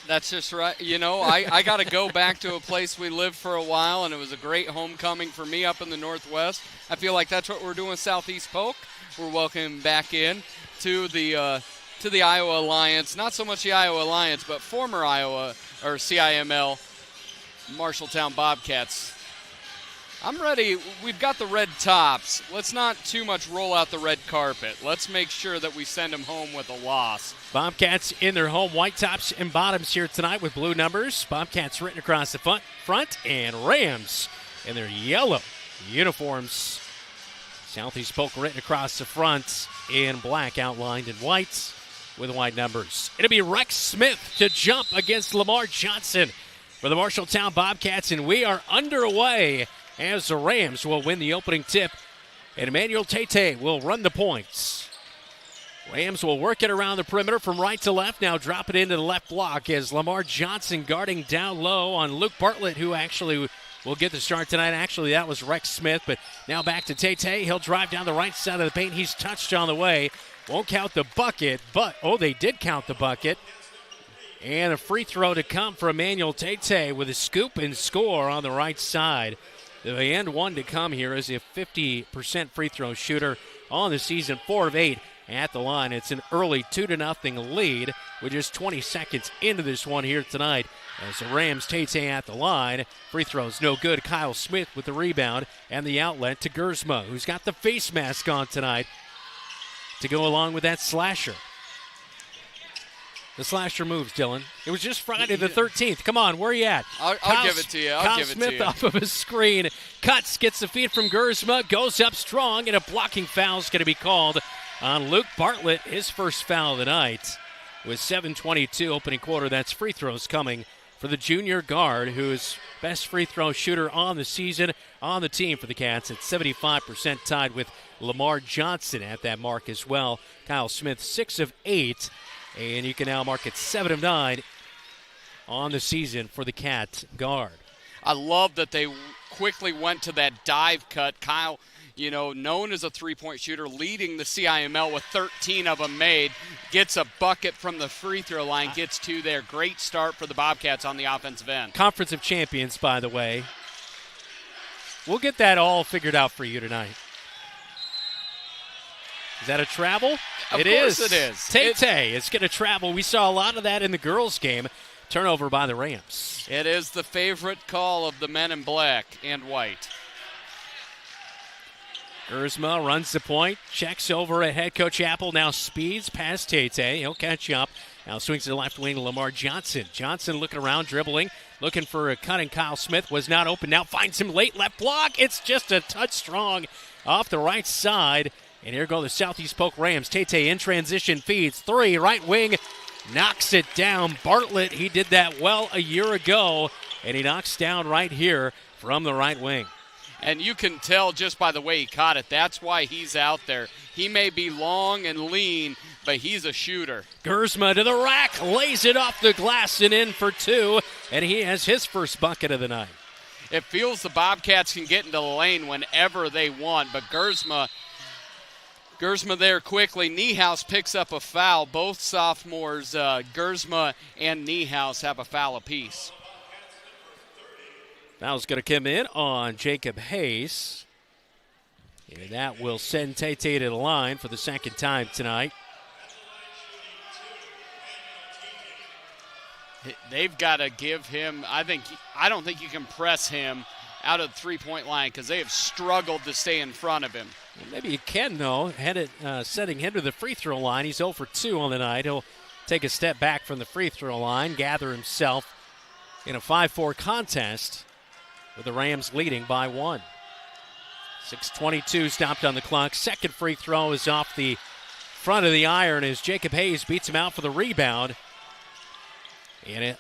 That's just right. You know, I got to go back to a place we lived for a while, and it was a great homecoming for me up in the Northwest. I feel like that's what we're doing with Southeast Polk. We're welcoming back in to the Iowa Alliance. Not so much the Iowa Alliance, but former Iowa, or CIML, Marshalltown Bobcats. I'm ready. We've got the red tops. Let's not too much roll out the red carpet. Let's make sure that we send them home with a loss. Bobcats in their home white tops and bottoms here tonight with blue numbers. Bobcats written across the front, and Rams in their yellow uniforms. Southeast Polk written across the front in black, outlined in white with white numbers. It'll be Rex Smith to jump against Lamar Johnson for the Marshalltown Bobcats, and we are underway as the Rams will win the opening tip, and Emmanuel Tate will run the points. Rams will work it around the perimeter from right to left, now drop it into the left block as Lamar Johnson guarding down low on Luke Bartlett, who actually will get the start tonight. Actually, that was Rex Smith, but now back to Tate. He'll drive down the right side of the paint. He's touched on the way. Won't count the bucket, but, they did count the bucket. And a free throw to come for Emmanuel Tate with a scoop and score on the right side. The and one to come here is a 50% free throw shooter on the season, 4 of 8 at the line. It's an early 2-0 lead with just 20 seconds into this one here tonight. As the Rams, Tate at the line. Free throws no good. Kyle Smith with the rebound and the outlet to Gersma, who's got the face mask on tonight to go along with that slasher. The slasher moves, Dylan. It was just Friday the 13th. Come on, where are you at? I'll give it to you. Kyle Smith off of a screen. Cuts, gets the feed from Gersma, goes up strong, and a blocking foul is going to be called on Luke Bartlett, his first foul of the night. With 7:22 opening quarter, that's free throws coming for the junior guard, who is best free throw shooter on the season, on the team for the Cats at 75%, tied with Lamar Johnson at that mark as well. Kyle Smith, 6 of 8. And you can now mark it 7 of 9 on the season for the Cat guard. I love that they quickly went to that dive cut. Kyle, known as a three-point shooter, leading the CIML with 13 of them made, gets a bucket from the free throw line, gets 2 there. Great start for the Bobcats on the offensive end. Conference of Champions, by the way. We'll get that all figured out for you tonight. Is that a travel? Of course it is. Tate is going to travel. We saw a lot of that in the girls' game. Turnover by the Rams. It is the favorite call of the men in black and white. Gersma runs the point, checks over at head coach Apple, now speeds past Tate. He'll catch up. Now swings to the left wing, Lamar Johnson. Johnson looking around, dribbling, looking for a cut, and Kyle Smith was not open. Now finds him late, left block. It's just a touch strong off the right side. And here go the Southeast Polk Rams. Tate in transition, feeds 3, right wing, knocks it down. Bartlett, he did that well a year ago, and he knocks down right here from the right wing. And you can tell just by the way he caught it, that's why he's out there. He may be long and lean, but he's a shooter. Gersma to the rack, lays it off the glass and in for 2, and he has his first bucket of the night. It feels the Bobcats can get into the lane whenever they want, but Gersma there quickly. Niehaus picks up a foul. Both sophomores, Gersma and Niehaus, have a foul apiece. Foul's going to come in on Jacob Hayes. And that will send Tate to the line for the second time tonight. They've got to give him, I don't think you can press him out of the three-point line because they have struggled to stay in front of him. Well, maybe you can, though. Setting him to the free throw line. He's 0 for 2 on the night. He'll take a step back from the free throw line, gather himself in a 5-4 contest with the Rams leading by 1. 6:22 stopped on the clock. Second free throw is off the front of the iron as Jacob Hayes beats him out for the rebound. And it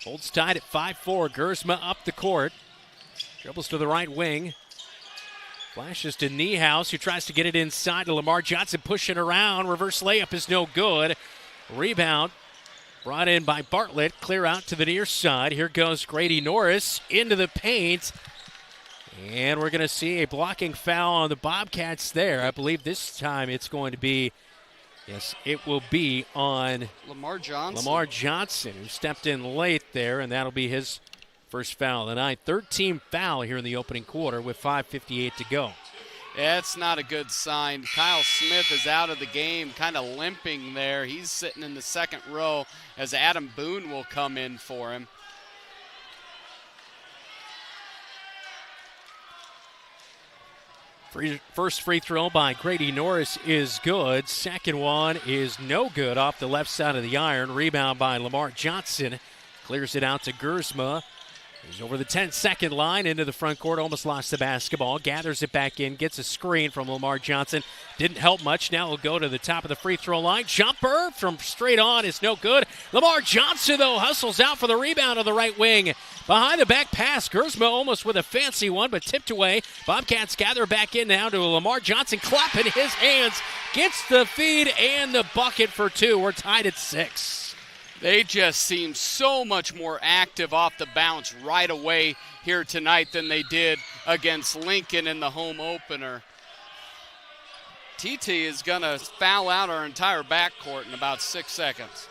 holds tight at 5-4. Gersma up the court. Dribbles to the right wing. Flashes to Niehaus, who tries to get it inside to Lamar Johnson, pushing around. Reverse layup is no good. Rebound brought in by Bartlett. Clear out to the near side. Here goes Grady Norris into the paint. And we're going to see a blocking foul on the Bobcats there. I believe this time it's going to be, yes, it will be on Lamar Johnson, who stepped in late there, and that'll be his first foul of the night. 13th foul here in the opening quarter with 5:58 to go. That's not a good sign. Kyle Smith is out of the game, kind of limping there. He's sitting in the second row as Adam Boone will come in for him. First free throw by Grady Norris is good. Second one is no good off the left side of the iron. Rebound by Lamar Johnson. Clears it out to Gersma. He's over the 10-second line into the front court. Almost lost the basketball. Gathers it back in. Gets a screen from Lamar Johnson. Didn't help much. Now he'll go to the top of the free throw line. Jumper from straight on is no good. Lamar Johnson, though, hustles out for the rebound on the right wing. Behind the back pass. Gersma almost with a fancy one, but tipped away. Bobcats gather back in now to Lamar Johnson. Clap in his hands. Gets the feed and the bucket for two. We're tied at 6. They just seem so much more active off the bounce right away here tonight than they did against Lincoln in the home opener. TT is going to foul out our entire backcourt in about 6 seconds.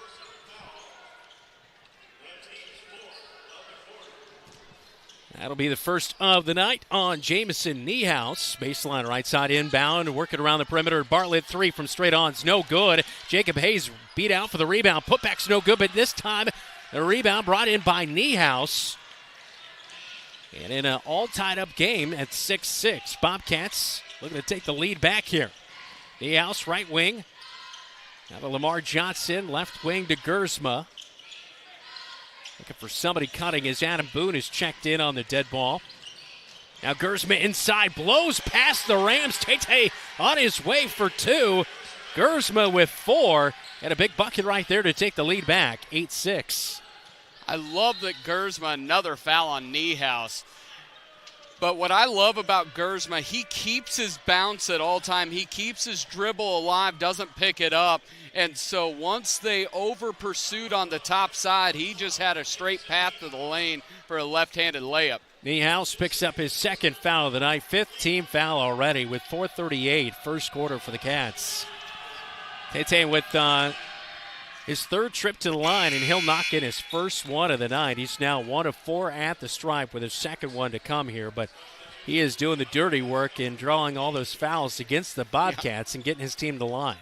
That'll be the first of the night on Jamison Niehaus. Baseline right side inbound, working around the perimeter. Bartlett three from straight on's no good. Jacob Hayes beat out for the rebound. Putback's no good, but this time the rebound brought in by Niehaus. And in an all tied up game at 6-6, Bobcats looking to take the lead back here. Niehaus right wing. Now to Lamar Johnson, left wing to Gersma. Looking for somebody cutting as Adam Boone is checked in on the dead ball. Now Gersma inside, blows past the Rams. Tate on his way for two. Gersma with 4, and a big bucket right there to take the lead back, 8-6. I love that Gersma, another foul on Niehaus. But what I love about Gersma, he keeps his bounce at all time. He keeps his dribble alive, doesn't pick it up. And so once they over-pursued on the top side, he just had a straight path to the lane for a left-handed layup. Niehaus picks up his second foul of the night, 5th team foul already with 4:38, first quarter for the Cats. Tate with his third trip to the line, and he'll knock in his first one of the night. He's now 1 of 4 at the stripe with his second one to come here, but he is doing the dirty work in drawing all those fouls against the Bobcats and getting his team to the line.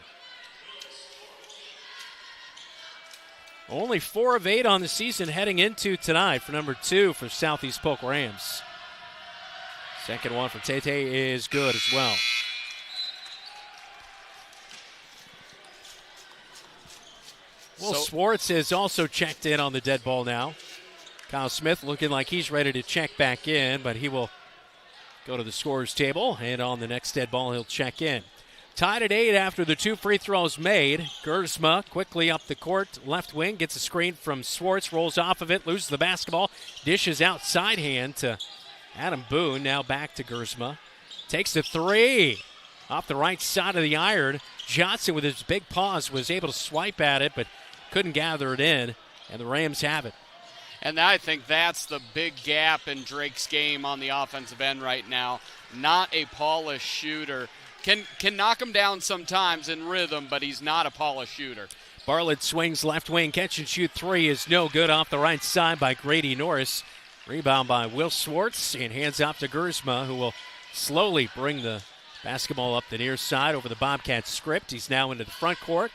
Only 4 of 8 on the season heading into tonight for number 2 for Southeast Polk Rams. Second one for Tate is good as well. Will Swartz is also checked in on the dead ball now. Kyle Smith looking like he's ready to check back in, but he will go to the scorer's table, and on the next dead ball he'll check in. Tied at 8 after the 2 free throws made. Gersma quickly up the court, left wing, gets a screen from Swartz, rolls off of it, loses the basketball, dishes outside hand to Adam Boone, now back to Gersma. Takes the 3 off the right side of the iron. Johnson with his big paws was able to swipe at it, but couldn't gather it in, and the Rams have it. And I think that's the big gap in Drake's game on the offensive end right now. Not a polished shooter. Can knock him down sometimes in rhythm, but he's not a polished shooter. Bartlett swings left wing, catch and shoot 3 is no good off the right side by Grady Norris. Rebound by Will Swartz, and hands off to Gersma, who will slowly bring the basketball up the near side over the Bobcats script. He's now into the front court.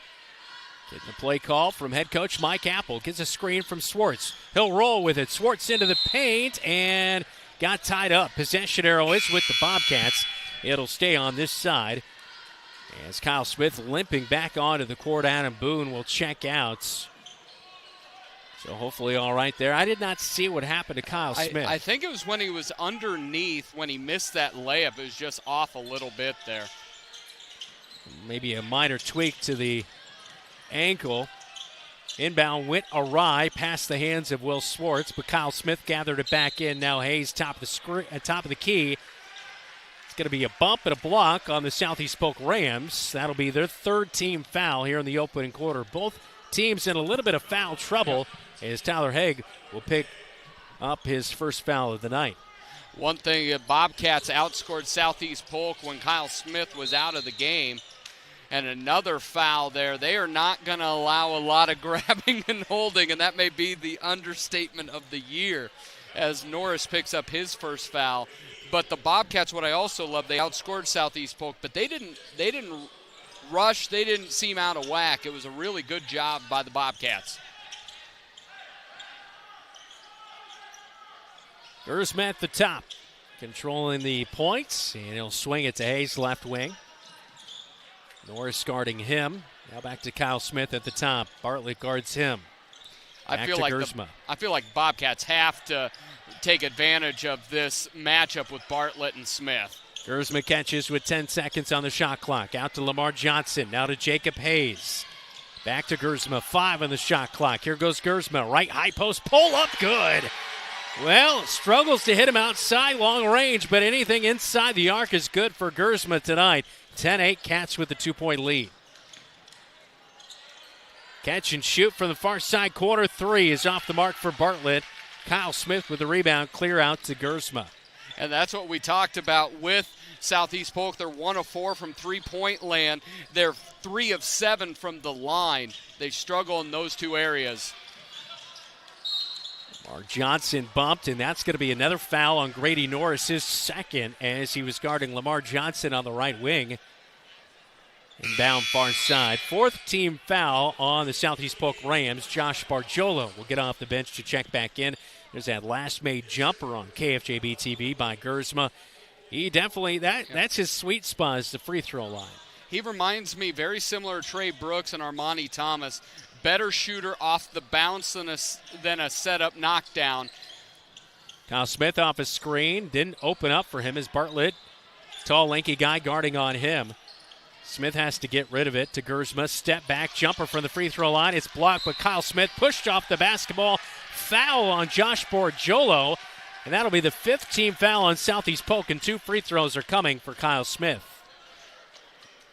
Getting a play call from head coach Mike Apple. Gets a screen from Swartz. He'll roll with it. Swartz into the paint and got tied up. Possession arrow is with the Bobcats. It'll stay on this side. As Kyle Smith limping back onto the court, Adam Boone will check out. So hopefully all right there. I did not see what happened to Kyle Smith. I think it was when he was underneath, when he missed that layup. It was just off a little bit there. Maybe a minor tweak to the ankle. Inbound went awry past the hands of Will Swartz, but Kyle Smith gathered it back in. Now Hayes top of the key. It's going to be a bump and a block on the Southeast Polk Rams. That'll be their 3rd team foul here in the opening quarter. Both teams in a little bit of foul trouble as Tyler Haig will pick up his first foul of the night. One thing, Bobcats outscored Southeast Polk when Kyle Smith was out of the game. And another foul there. They are not going to allow a lot of grabbing and holding, and that may be the understatement of the year as Norris picks up his first foul. But the Bobcats, what I also love, they outscored Southeast Polk, but they didn't rush. They didn't seem out of whack. It was a really good job by the Bobcats. Gersma at the top. controlling the points, and he'll swing it to Hayes, left wing. Norris guarding him. Now back to Kyle Smith at the top. Bartlett guards him. I feel like Bobcats have to take advantage of this matchup with Bartlett and Smith. Gersma catches with 10 seconds on the shot clock. Out to Lamar Johnson. Now to Jacob Hayes. Back to Gersma. 5 on the shot clock. Here goes Gersma. Right high post. Pull up. Good. Well, struggles to hit him outside long range, but anything inside the arc is good for Gersma tonight. 10-8 Cats with the 2-point lead. Catch and shoot from the far side corner. 3 is off the mark for Bartlett. Kyle Smith with the rebound. Clear out to Gersma. And that's what we talked about with Southeast Polk. They're 1 of 4 from three-point land. They're 3 of 7 from the line. They struggle in those two areas. Mark Johnson bumped, and that's going to be another foul on Grady Norris, his second, as he was guarding Lamar Johnson on the right wing. Inbound far side. 4th team foul on the Southeast Polk Rams. Josh Bargiolo will get off the bench to check back in. There's that last made jumper on KFJB-TV by Gersma. He definitely, that's his sweet spot, is the free throw line. He reminds me very similar to Trey Brooks and Armani Thomas. Better shooter off the bounce than a setup knockdown. Kyle Smith off a screen. Didn't open up for him as Bartlett, tall, lanky guy guarding on him. Smith has to get rid of it to Gersma. Step back, jumper from the free throw line. It's blocked, but Kyle Smith pushed off the basketball. Foul on Josh Borgiolo, and that'll be the 5th team foul on Southeast Polk, and 2 free throws are coming for Kyle Smith.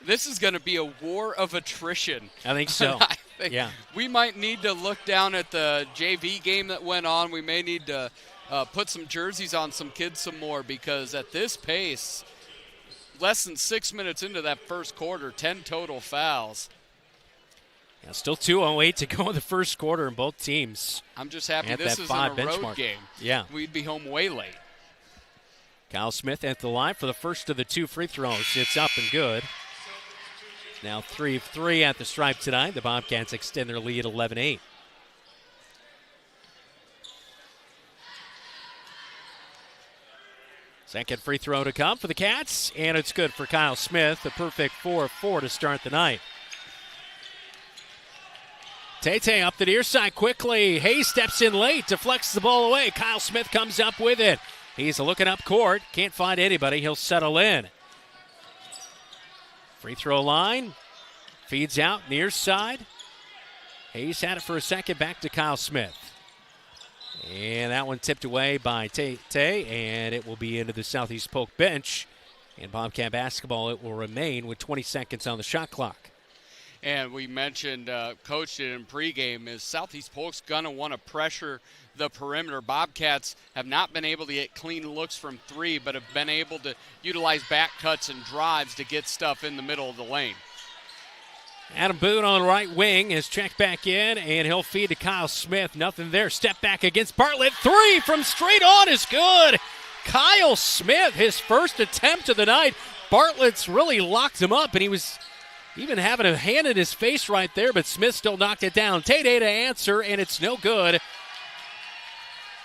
This is going to be a war of attrition. I think so. I think we might need to look down at the JV game that went on. We may need to put some jerseys on some kids some more, because at this pace, less than 6 minutes into that first quarter, 10 total fouls. Yeah, still 2:08 to go in the first quarter in both teams. I'm just happy this isn't a road game. Yeah. We'd be home way late. Kyle Smith at the line for the first of the 2 free throws. It's up and good. Now 3 of 3 at the stripe tonight. The Bobcats extend their lead 11-8. Second free throw to come for the Cats, and it's good for Kyle Smith. A perfect 4 of 4 to start the night. Tate up the near side quickly. Hayes steps in late, deflects the ball away. Kyle Smith comes up with it. He's looking up court. Can't find anybody. He'll settle in. Free throw line. Feeds out near side. Hayes had it for a second. Back to Kyle Smith. And that one tipped away by Tate, and it will be into the Southeast Polk bench. And Bobcat basketball, it will remain with 20 seconds on the shot clock. And we mentioned, Coach did in pregame, is Southeast Polk's going to want to pressure the perimeter. Bobcats have not been able to get clean looks from 3, but have been able to utilize back cuts and drives to get stuff in the middle of the lane. Adam Boone on the right wing is checked back in, and he'll feed to Kyle Smith. Nothing there. Step back against Bartlett. 3 from straight on is good. Kyle Smith, his first attempt of the night. Bartlett's really locked him up, and he was even having a hand in his face right there, but Smith still knocked it down. Tate to answer, and it's no good.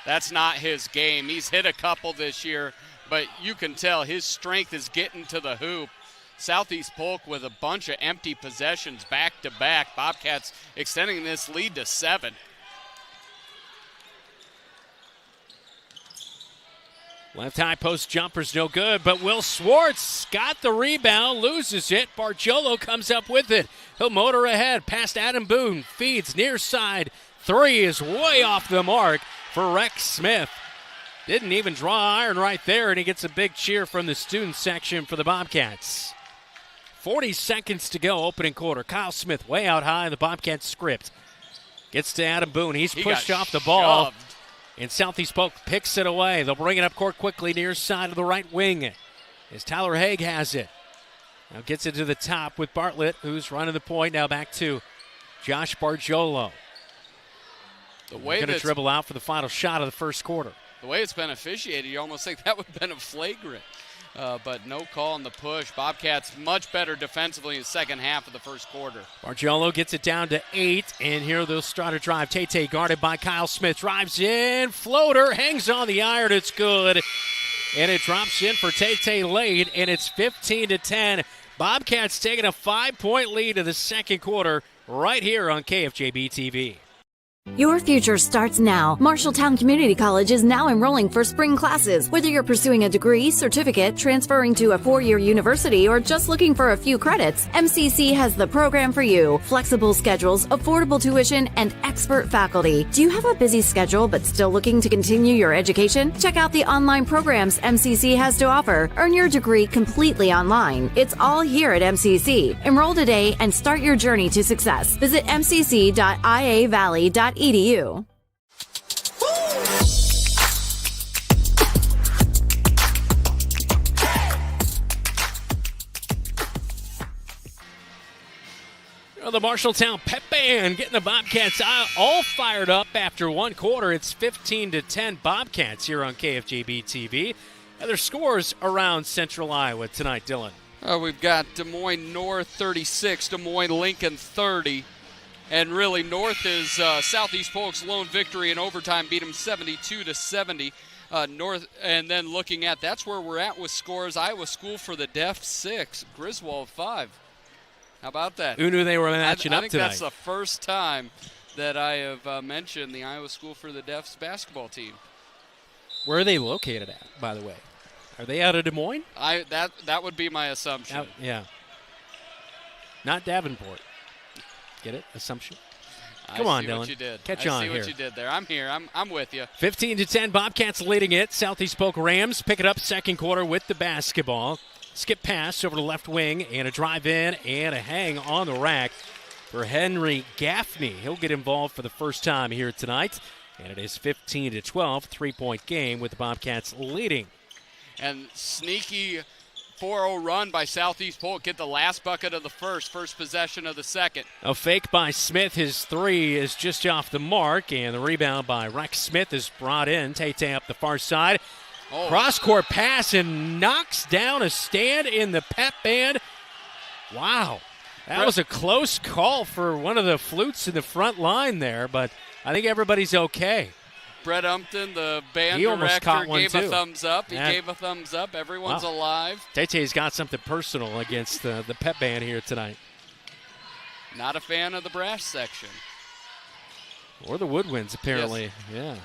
That's not his game. He's hit a couple this year, but you can tell his strength is getting to the hoop. Southeast Polk with a bunch of empty possessions back-to-back. Bobcats extending this lead to 7. Left high post jumper's no good, but Will Swartz got the rebound, loses it. Bargiolo comes up with it. He'll motor ahead past Adam Boone. Feeds near side. 3 is way off the mark for Rex Smith. Didn't even draw iron right there, and he gets a big cheer from the student section for the Bobcats. 40 seconds to go, opening quarter. Kyle Smith way out high in the Bobcats script. Gets to Adam Boone. He's pushed off the ball. Shoved. And Southeast Polk picks it away. They'll bring it up court quickly near side of the right wing as Tyler Haig has it. Now gets it to the top with Bartlett, who's running the point. Now back to Josh Bargiolo. Going to dribble out for the final shot of the first quarter. The way it's been officiated, you almost think that would have been a flagrant. But no call on the push. Bobcats much better defensively in the second half of the first quarter. Bargiolo gets it down to 8, and here they'll start a drive. Tate guarded by Kyle Smith. Drives in, floater, hangs on the iron. It's good. and it drops in for Tay late, and it's 15-10. Bobcats taking a 5-point lead to the second quarter right here on KFJB-TV. Your future starts now. Marshalltown Community College is now enrolling for spring classes. Whether you're pursuing a degree, certificate, transferring to a 4-year university, or just looking for a few credits, MCC has the program for you. Flexible schedules, affordable tuition, and expert faculty. Do you have a busy schedule but still looking to continue your education? Check out the online programs MCC has to offer. Earn your degree completely online. It's all here at MCC. Enroll today and start your journey to success. Visit mcc.iavalley.edu. The Marshalltown Pep Band getting the Bobcats all fired up after one quarter. It's 15-10 Bobcats here on KFJB-TV. Other scores around Central Iowa tonight, Dylan. We've got Des Moines North 36, Des Moines Lincoln 30. And really, North is Southeast Polk's lone victory in overtime, beat them 72-70. North, and then looking at, that's where we're at with scores. Iowa School for the Deaf 6, Griswold 5. How about that? Who knew they were matching up tonight? I think that's the first time that I have mentioned the Iowa School for the Deaf's basketball team. Where are they located at, by the way? Are they out of Des Moines? That would be my assumption. Yeah. Not Davenport. Get it? Assumption. Come on, Dylan. What you did. Catch on here. I see what you did there. I'm here. I'm with you. 15-10. Bobcats leading it. Southeast Polk Rams pick it up second quarter with the basketball. Skip pass over the left wing and a drive in and a hang on the rack for Henry Gaffney. He'll get involved for the first time here tonight. And it is 15-12, 3-point game with the Bobcats leading. And sneaky 4-0 run by Southeast Polk. Get the last bucket of the first possession of the second. A fake by Smith. His three is just off the mark, and the rebound by Rex Smith is brought in. Tay up the far side. Cross-court pass and knocks down a stand in the Pep Band. Wow. That was a close call for one of the flutes in the front line there, but I think everybody's okay. Brett Umpton, the band director, gave a thumbs up. He gave a thumbs up. Everyone's alive. Tay-Tay's got something personal against the Pep Band here tonight. Not a fan of the brass section. Or the woodwinds, apparently. Yes. Yeah.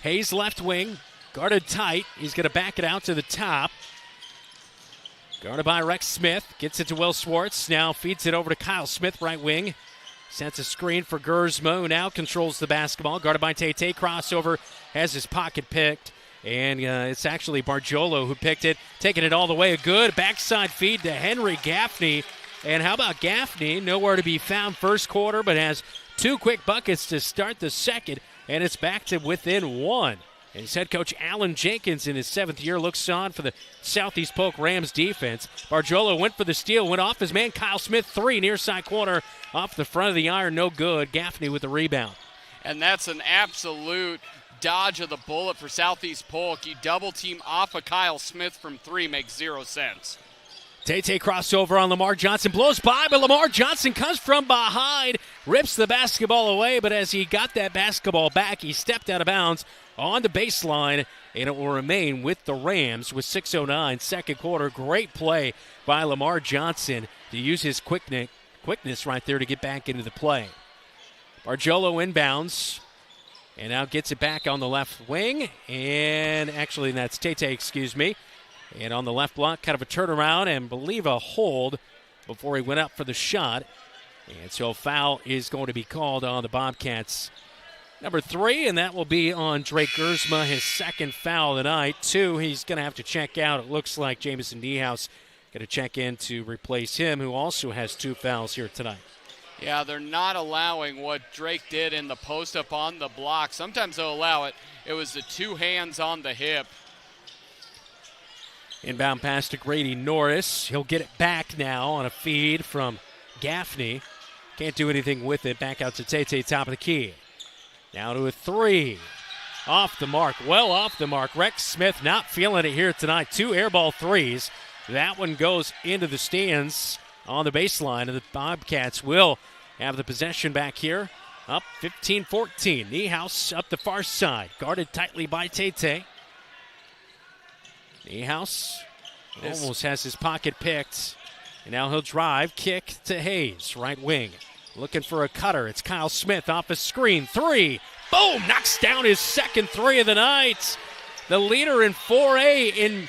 Hayes left wing, guarded tight. He's going to back it out to the top. Guarded by Rex Smith. Gets it to Will Swartz. Now feeds it over to Kyle Smith, right wing. Sets a screen for Gersma, who now controls the basketball. Guarded by Tay-Tay. Crossover, has his pocket picked. And it's actually Bargiolo who picked it. Taking it all the way. A good backside feed to Henry Gaffney. And how about Gaffney? Nowhere to be found first quarter, but has two quick buckets to start the second. And it's back to within one. And his head coach Alan Jenkins in his 7th year looks on for the Southeast Polk Rams defense. Bargiolo went for the steal, went off his man Kyle Smith, three near side corner, off the front of the iron, no good. Gaffney with the rebound. And that's an absolute dodge of the bullet for Southeast Polk. You double team off of Kyle Smith from three, makes 0 sense. Tay-Tay crossover on Lamar Johnson, blows by, but Lamar Johnson comes from behind, rips the basketball away, but as he got that basketball back, he stepped out of bounds on the baseline, and it will remain with the Rams with 6:09 second quarter. Great play by Lamar Johnson to use his quickness right there to get back into the play. Bargiolo inbounds, and now gets it back on the left wing, and actually that's Tay-Tay, excuse me. And on the left block, kind of a turnaround and believe a hold before he went up for the shot. And so a foul is going to be called on the Bobcats. Number 3, and that will be on Drake Gersma, his second foul of the night. 2, he's going to have to check out. It looks like Jamison Niehaus going to check in to replace him, who also has 2 fouls here tonight. Yeah, they're not allowing what Drake did in the post-up on the block. Sometimes they'll allow it. It was the 2 hands on the hip. Inbound pass to Grady Norris. He'll get it back now on a feed from Gaffney. Can't do anything with it. Back out to Tay-Tay, top of the key. Now to a 3. Off the mark. Well off the mark. Rex Smith not feeling it here tonight. 2 airball threes. That one goes into the stands on the baseline, and the Bobcats will have the possession back here. Up 15-14. Niehaus up the far side. Guarded tightly by Tay-Tay. Niehaus almost has his pocket picked. And now he'll drive, kick to Hayes, right wing. Looking for a cutter. It's Kyle Smith off a screen. 3. Boom! Knocks down his second 3 of the night. The leader in 4A in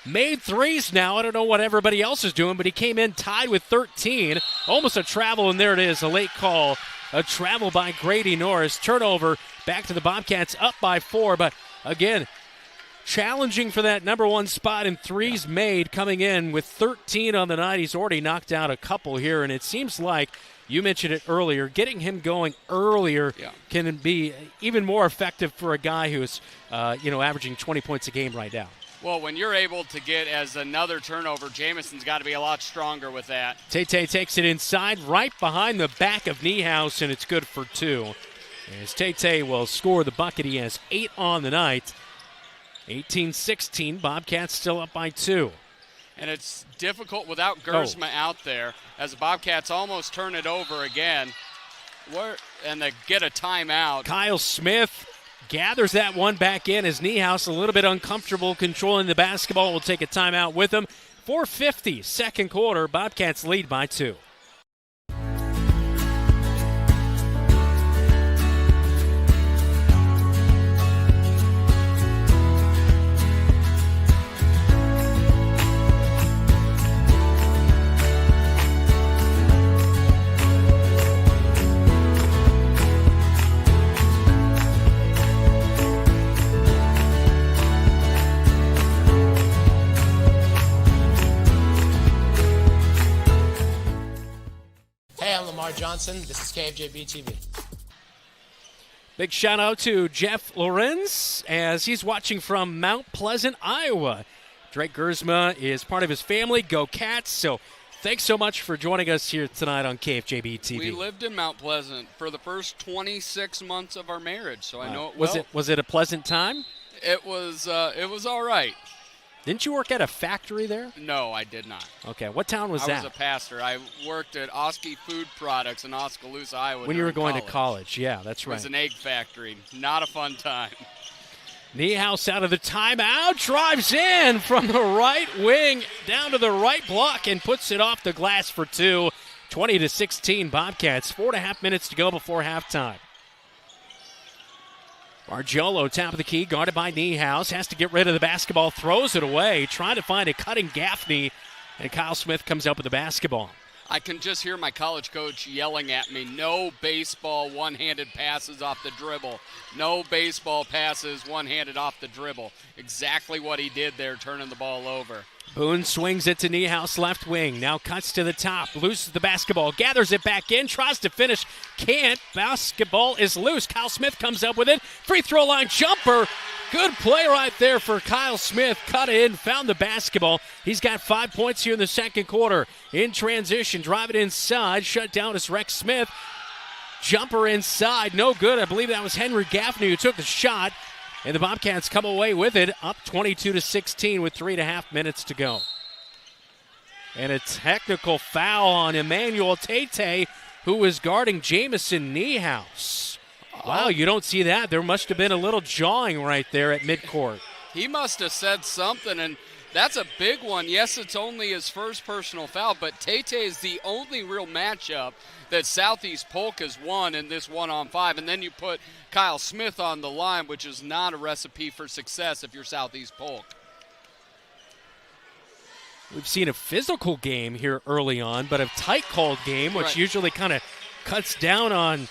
made threes now. I don't know what everybody else is doing, but he came in tied with 13. Almost a travel, and there it is, a late call. A travel by Grady Norris. Turnover back to the Bobcats, up by 4. But again, challenging for that number 1 spot in threes made, coming in with 13 on the night. He's already knocked out a couple here, and it seems like, you mentioned it earlier, getting him going earlier can be even more effective for a guy who's averaging 20 points a game right now. Well, when you're able to get as another turnover, Jamison's got to be a lot stronger with that. Tate takes it inside, right behind the back of Niehaus, and it's good for 2. As Tate will score the bucket, he has 8 on the night. 18-16, Bobcats still up by 2. And it's difficult without Gersma out there, as the Bobcats almost turn it over again. And they get a timeout. Kyle Smith gathers that one back in as Niehaus, a little bit uncomfortable controlling the basketball, will take a timeout with him. 4:50, second quarter, Bobcats lead by 2. Johnson. This is KFJB-TV. Big shout out to Jeff Lorenz as he's watching from Mount Pleasant, Iowa. Drake Gersma is part of his family. Go Cats. So thanks so much for joining us here tonight on KFJB-TV. We lived in Mount Pleasant for the first 26 months of our marriage, so I know it well. Was it a pleasant time? It was all right. Didn't you work at a factory there? No, I did not. Okay, what town was that? I was a pastor. I worked at Oskey Food Products in Oskaloosa, Iowa. When you were going to college, yeah, that's right. It was an egg factory. Not a fun time. Niehaus out of the timeout, drives in from the right wing down to the right block and puts it off the glass for 2. 20-16 Bobcats. 4.5 minutes to go before halftime. Bargiolo, top of the key, guarded by Niehaus, has to get rid of the basketball, throws it away, trying to find a cutting Gaffney, and Kyle Smith comes up with the basketball. I can just hear my college coach yelling at me, no baseball one-handed passes off the dribble. No baseball passes one-handed off the dribble. Exactly what he did there, turning the ball over. Boone swings it to Niehaus, left wing. Now cuts to the top, loses the basketball, gathers it back in, tries to finish, can't. Basketball is loose. Kyle Smith comes up with it. Free throw line jumper. Good play right there for Kyle Smith. Cut in, found the basketball. He's got 5 points here in the second quarter. In transition, drive it inside. Shut down is Rex Smith. Jumper inside, no good. I believe that was Henry Gaffney who took the shot. And the Bobcats come away with it, up 22-16 with 3.5 minutes to go. And a technical foul on Emmanuel Tate, who was guarding Jamison Niehaus. Wow, you don't see that. There must have been a little jawing right there at midcourt. He must have said something, and that's a big one. Yes, it's only his first personal foul, but Tate is the only real matchup that Southeast Polk has won in this 1-on-5. And then you put Kyle Smith on the line, which is not a recipe for success if you're Southeast Polk. We've seen a physical game here early on, but a tight-called game, which usually kind of cuts down on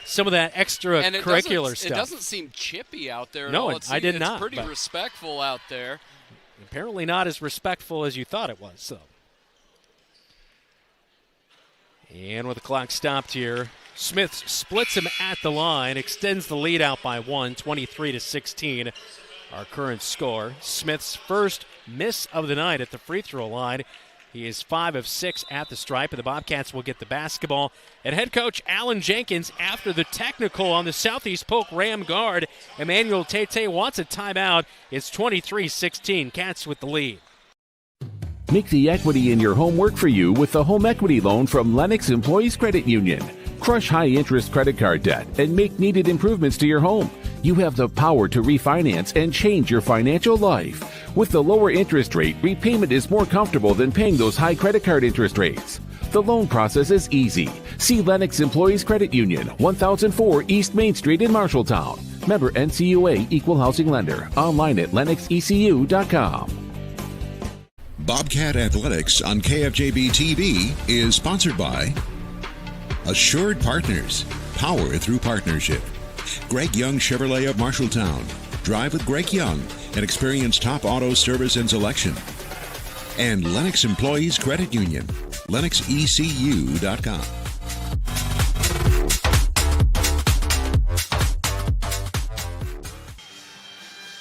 some of that extracurricular stuff. It doesn't seem chippy out there at all. No, I did not. It's pretty respectful out there. Apparently not as respectful as you thought it was, though. And with the clock stopped here, Smith splits him at the line, extends the lead out by 1, 23-16. Our current score. Smith's first miss of the night at the free throw line. He is 5 of 6 at the stripe, and the Bobcats will get the basketball. And head coach Alan Jenkins, after the technical on the Southeast Polk Ram guard, Emmanuel Tate wants a timeout. It's 23-16. Cats with the lead. Make the equity in your home work for you with the home equity loan from Lennox Employees Credit Union. Crush high-interest credit card debt and make needed improvements to your home. You have the power to refinance and change your financial life. With the lower interest rate, repayment is more comfortable than paying those high credit card interest rates. The loan process is easy. See Lennox Employees Credit Union, 1004 East Main Street in Marshalltown. Member NCUA Equal Housing Lender. Online at lennoxecu.com. Bobcat Athletics on KFJB-TV is sponsored by Assured Partners, power through partnership. Greg Young Chevrolet of Marshalltown. Drive with Greg Young and experience top auto service and selection. And Lennox Employees Credit Union, lennoxecu.com.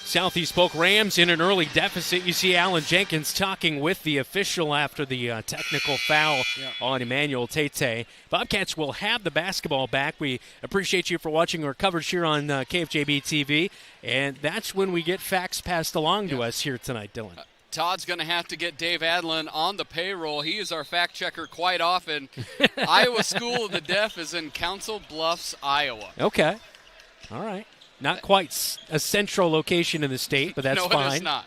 Southeast Polk Rams in an early deficit. You see Alan Jenkins talking with the official after the technical foul on Emmanuel Tate. Bobcats will have the basketball back. We appreciate you for watching our coverage here on KFJB-TV. And that's when we get facts passed along to us here tonight, Dylan. Todd's going to have to get Dave Adlin on the payroll. He is our fact checker quite often. Iowa School of the Deaf is in Council Bluffs, Iowa. Okay. All right. Not quite a central location in the state, but that's fine. No, it is not.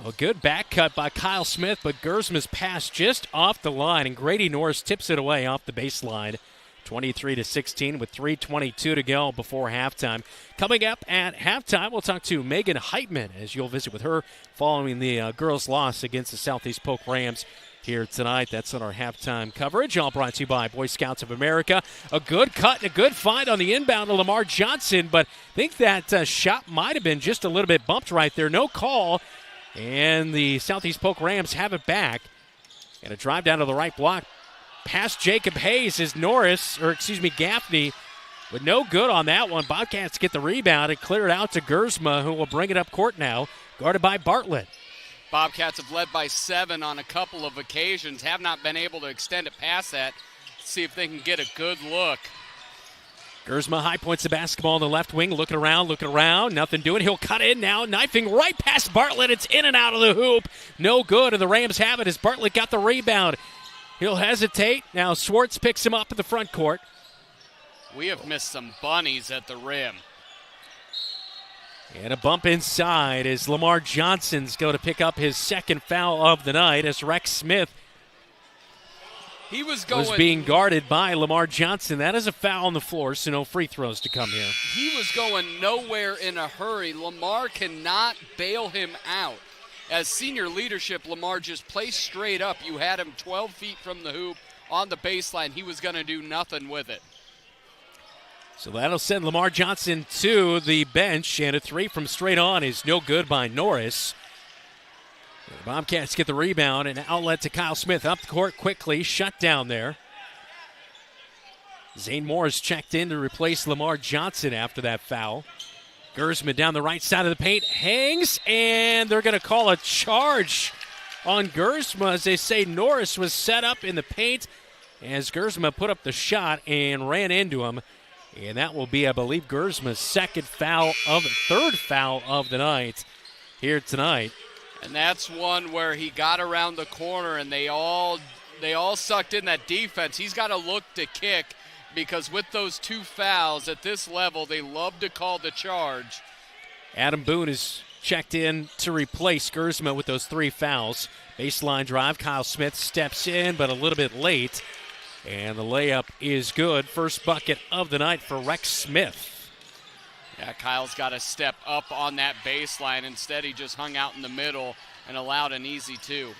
A good back cut by Kyle Smith, but Gersma's pass just off the line, and Grady Norris tips it away off the baseline. 23-16 with 3:22 to go before halftime. Coming up at halftime, we'll talk to Megan Heitman as you'll visit with her following the girls' loss against the Southeast Polk Rams here tonight. That's on our halftime coverage. All brought to you by Boy Scouts of America. A good cut and a good find on the inbound of Lamar Johnson, but I think that shot might have been just a little bit bumped right there. No call, and the Southeast Polk Rams have it back. And a drive down to the right block. Past Jacob Hayes is Gaffney, but no good on that one. Bobcats get the rebound and clear it out to Gersma, who will bring it up court now, guarded by Bartlett. Bobcats have led by 7 on a couple of occasions, have not been able to extend it past that. See if they can get a good look. Gersma high points the basketball on the left wing, looking around, nothing doing. He'll cut in now, knifing right past Bartlett. It's in and out of the hoop. No good, and the Rams have it as Bartlett got the rebound. He'll hesitate. Now Schwartz picks him up at the front court. We have missed some bunnies at the rim. And a bump inside as Lamar Johnson's going to pick up his second foul of the night as Rex Smith was being guarded by Lamar Johnson. That is a foul on the floor, so no free throws to come here. He was going nowhere in a hurry. Lamar cannot bail him out. As senior leadership, Lamar just placed straight up. You had him 12 feet from the hoop on the baseline. He was going to do nothing with it. So that'll send Lamar Johnson to the bench, and a three from straight on is no good by Norris. The Bobcats get the rebound, and outlet to Kyle Smith. Up the court quickly, shut down there. Zane Moore's checked in to replace Lamar Johnson after that foul. Gersma down the right side of the paint, hangs, and they're going to call a charge on Gersma as they say Norris was set up in the paint as Gersma put up the shot and ran into him. And that will be, I believe, Gersma's third foul of the night here tonight. And that's one where he got around the corner and they all sucked in that defense. He's got to look to kick, because with those 2 fouls at this level, they love to call the charge. Adam Boone is checked in to replace Gersma with those 3 fouls. Baseline drive, Kyle Smith steps in, but a little bit late. And the layup is good. First bucket of the night for Rex Smith. Yeah, Kyle's got to step up on that baseline. Instead, he just hung out in the middle and allowed an easy 2.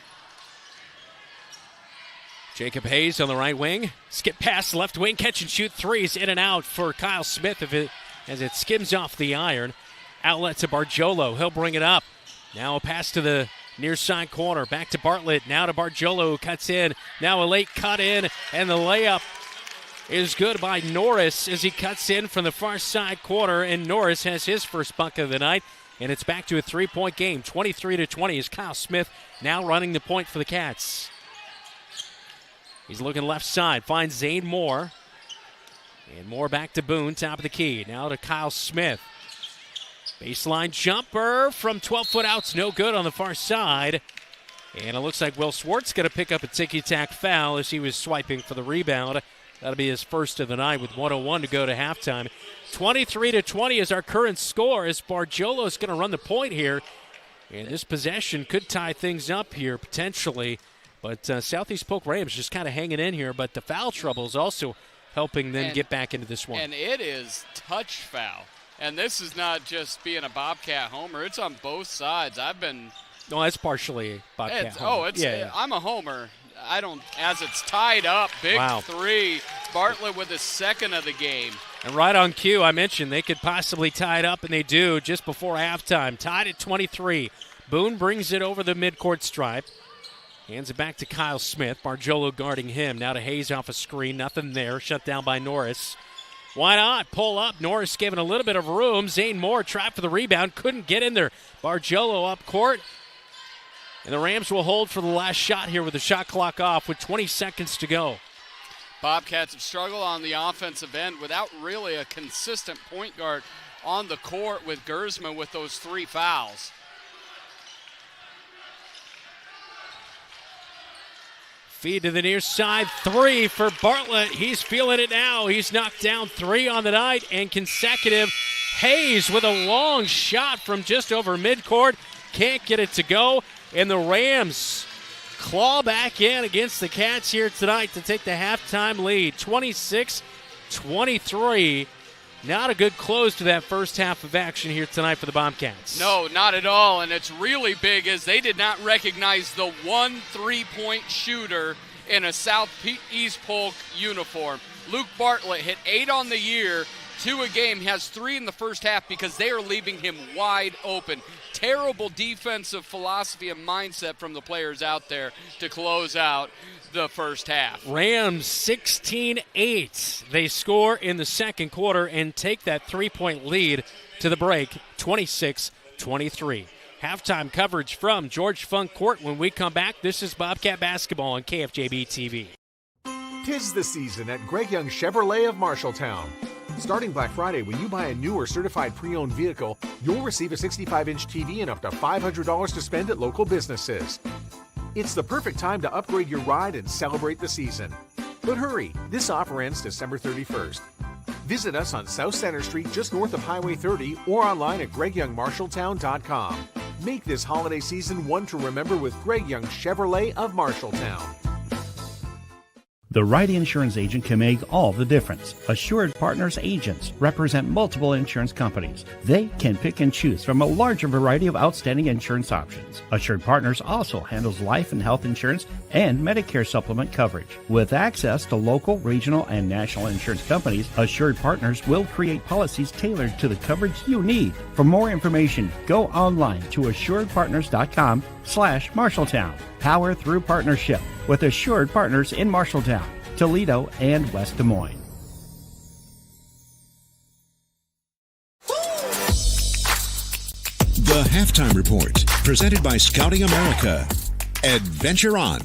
Jacob Hayes on the right wing. Skip pass left wing, catch and shoot threes in and out for Kyle Smith as it skims off the iron. Outlet to Bargiolo. He'll bring it up. Now a pass to the near side corner. Back to Bartlett. Now to Bargiolo, who cuts in. Now a late cut in, and the layup is good by Norris as he cuts in from the far side corner, and Norris has his first bucket of the night, and it's back to a 3-point game. 23-20 is Kyle Smith now running the point for the Cats. He's looking left side, finds Zane Moore. And Moore back to Boone, top of the key. Now to Kyle Smith. Baseline jumper from 12-foot out's no good on the far side. And it looks like Will Swartz going to pick up a ticky-tack foul as he was swiping for the rebound. That'll be his first of the night with 1:01 to go to halftime. 23-20 is our current score as Bargiolo is going to run the point here. And this possession could tie things up here potentially. But Southeast Polk Rams just kind of hanging in here. But the foul trouble is also helping them get back into this one. And it is touch foul. And this is not just being a Bobcat homer. It's on both sides. No, that's partially Bobcat homer. I'm a homer. As it's tied up, big three. Bartlett with his second of the game. And right on cue, I mentioned they could possibly tie it up, and they do just before halftime. Tied at 23. Boone brings it over the midcourt stripe. Hands it back to Kyle Smith. Bargiolo guarding him. Now to Hayes off a screen. Nothing there. Shut down by Norris. Why not? Pull up. Norris given a little bit of room. Zane Moore tried for the rebound. Couldn't get in there. Bargiolo up court. And the Rams will hold for the last shot here with the shot clock off with 20 seconds to go. Bobcats have struggled on the offensive end without really a consistent point guard on the court with Gersman with those 3 fouls. Feed to the near side. 3 for Bartlett. He's feeling it now. He's knocked down 3 on the night and consecutive. Hayes with a long shot from just over midcourt. Can't get it to go. And the Rams claw back in against the Cats here tonight to take the halftime lead. 26-23. Not a good close to that first half of action here tonight for the Bobcats. No, not at all. And it's really big as they did not recognize the 1 3-point shooter in a Southeast Polk uniform. Luke Bartlett hit 8 on the year, 2 a game. He has 3 in the first half because they are leaving him wide open. Terrible defensive philosophy and mindset from the players out there to close out the first half. Rams 16-8. They score in the second quarter and take that 3-point lead to the break, 26-23. Halftime coverage from George Funk Court. When we come back, this is Bobcat Basketball on KFJB-TV. 'Tis the season at Greg Young Chevrolet of Marshalltown. Starting Black Friday, when you buy a new or certified pre-owned vehicle, you'll receive a 65-inch TV and up to $500 to spend at local businesses. It's the perfect time to upgrade your ride and celebrate the season. But hurry, this offer ends December 31st. Visit us on South Center Street just north of Highway 30 or online at GregYoungMarshalltown.com. Make this holiday season one to remember with Greg Young Chevrolet of Marshalltown. The right insurance agent can make all the difference. Assured Partners agents represent multiple insurance companies. They can pick and choose from a larger variety of outstanding insurance options. Assured Partners also handles life and health insurance and Medicare supplement coverage. With access to local, regional, and national insurance companies, Assured Partners will create policies tailored to the coverage you need. For more information, go online to assuredpartners.com/Marshalltown. Power through partnership with Assured Partners in Marshalltown, Toledo, and West Des Moines. The Halftime Report, presented by Scouting America. Adventure on.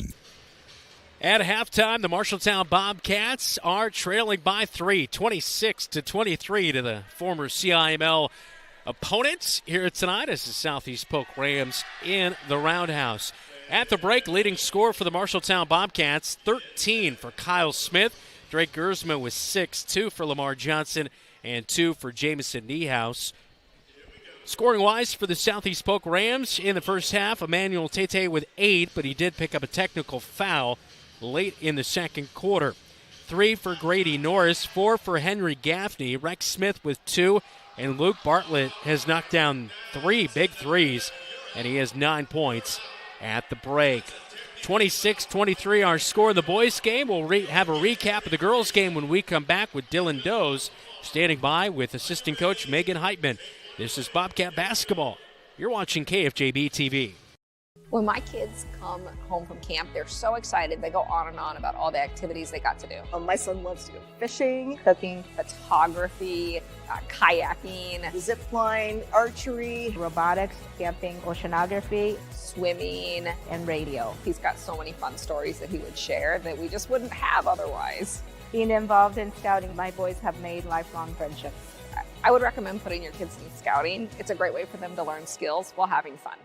At halftime, the Marshalltown Bobcats are trailing by 3, 26-23 to the former CIML opponents here tonight as the Southeast Polk Rams in the Roundhouse. At the break, leading scorer for the Marshalltown Bobcats, 13 for Kyle Smith. Drake Gersman with 6, 2 for Lamar Johnson, and 2 for Jamison Niehaus. Scoring-wise for the Southeast Polk Rams in the first half, Emmanuel Tete with 8, but he did pick up a technical foul late in the second quarter. 3 for Grady Norris, 4 for Henry Gaffney, Rex Smith with 2, and Luke Bartlett has knocked down 3 big threes, and he has 9 points at the break. 26-23 our score in the boys game. We'll have a recap of the girls game when we come back with Dylan Doze standing by with assistant coach Megan Heitman. This is Bobcat Basketball. You're watching KFJB-TV. When my kids come home from camp, they're so excited. They go on and on about all the activities they got to do. My son loves to go fishing, Cooking, photography, kayaking, zip line, archery, robotics, camping, oceanography, swimming, and radio. He's got so many fun stories that he would share that we just wouldn't have otherwise. Being involved in scouting, my boys have made lifelong friendships. I would recommend putting your kids in scouting. It's a great way for them to learn skills while having fun.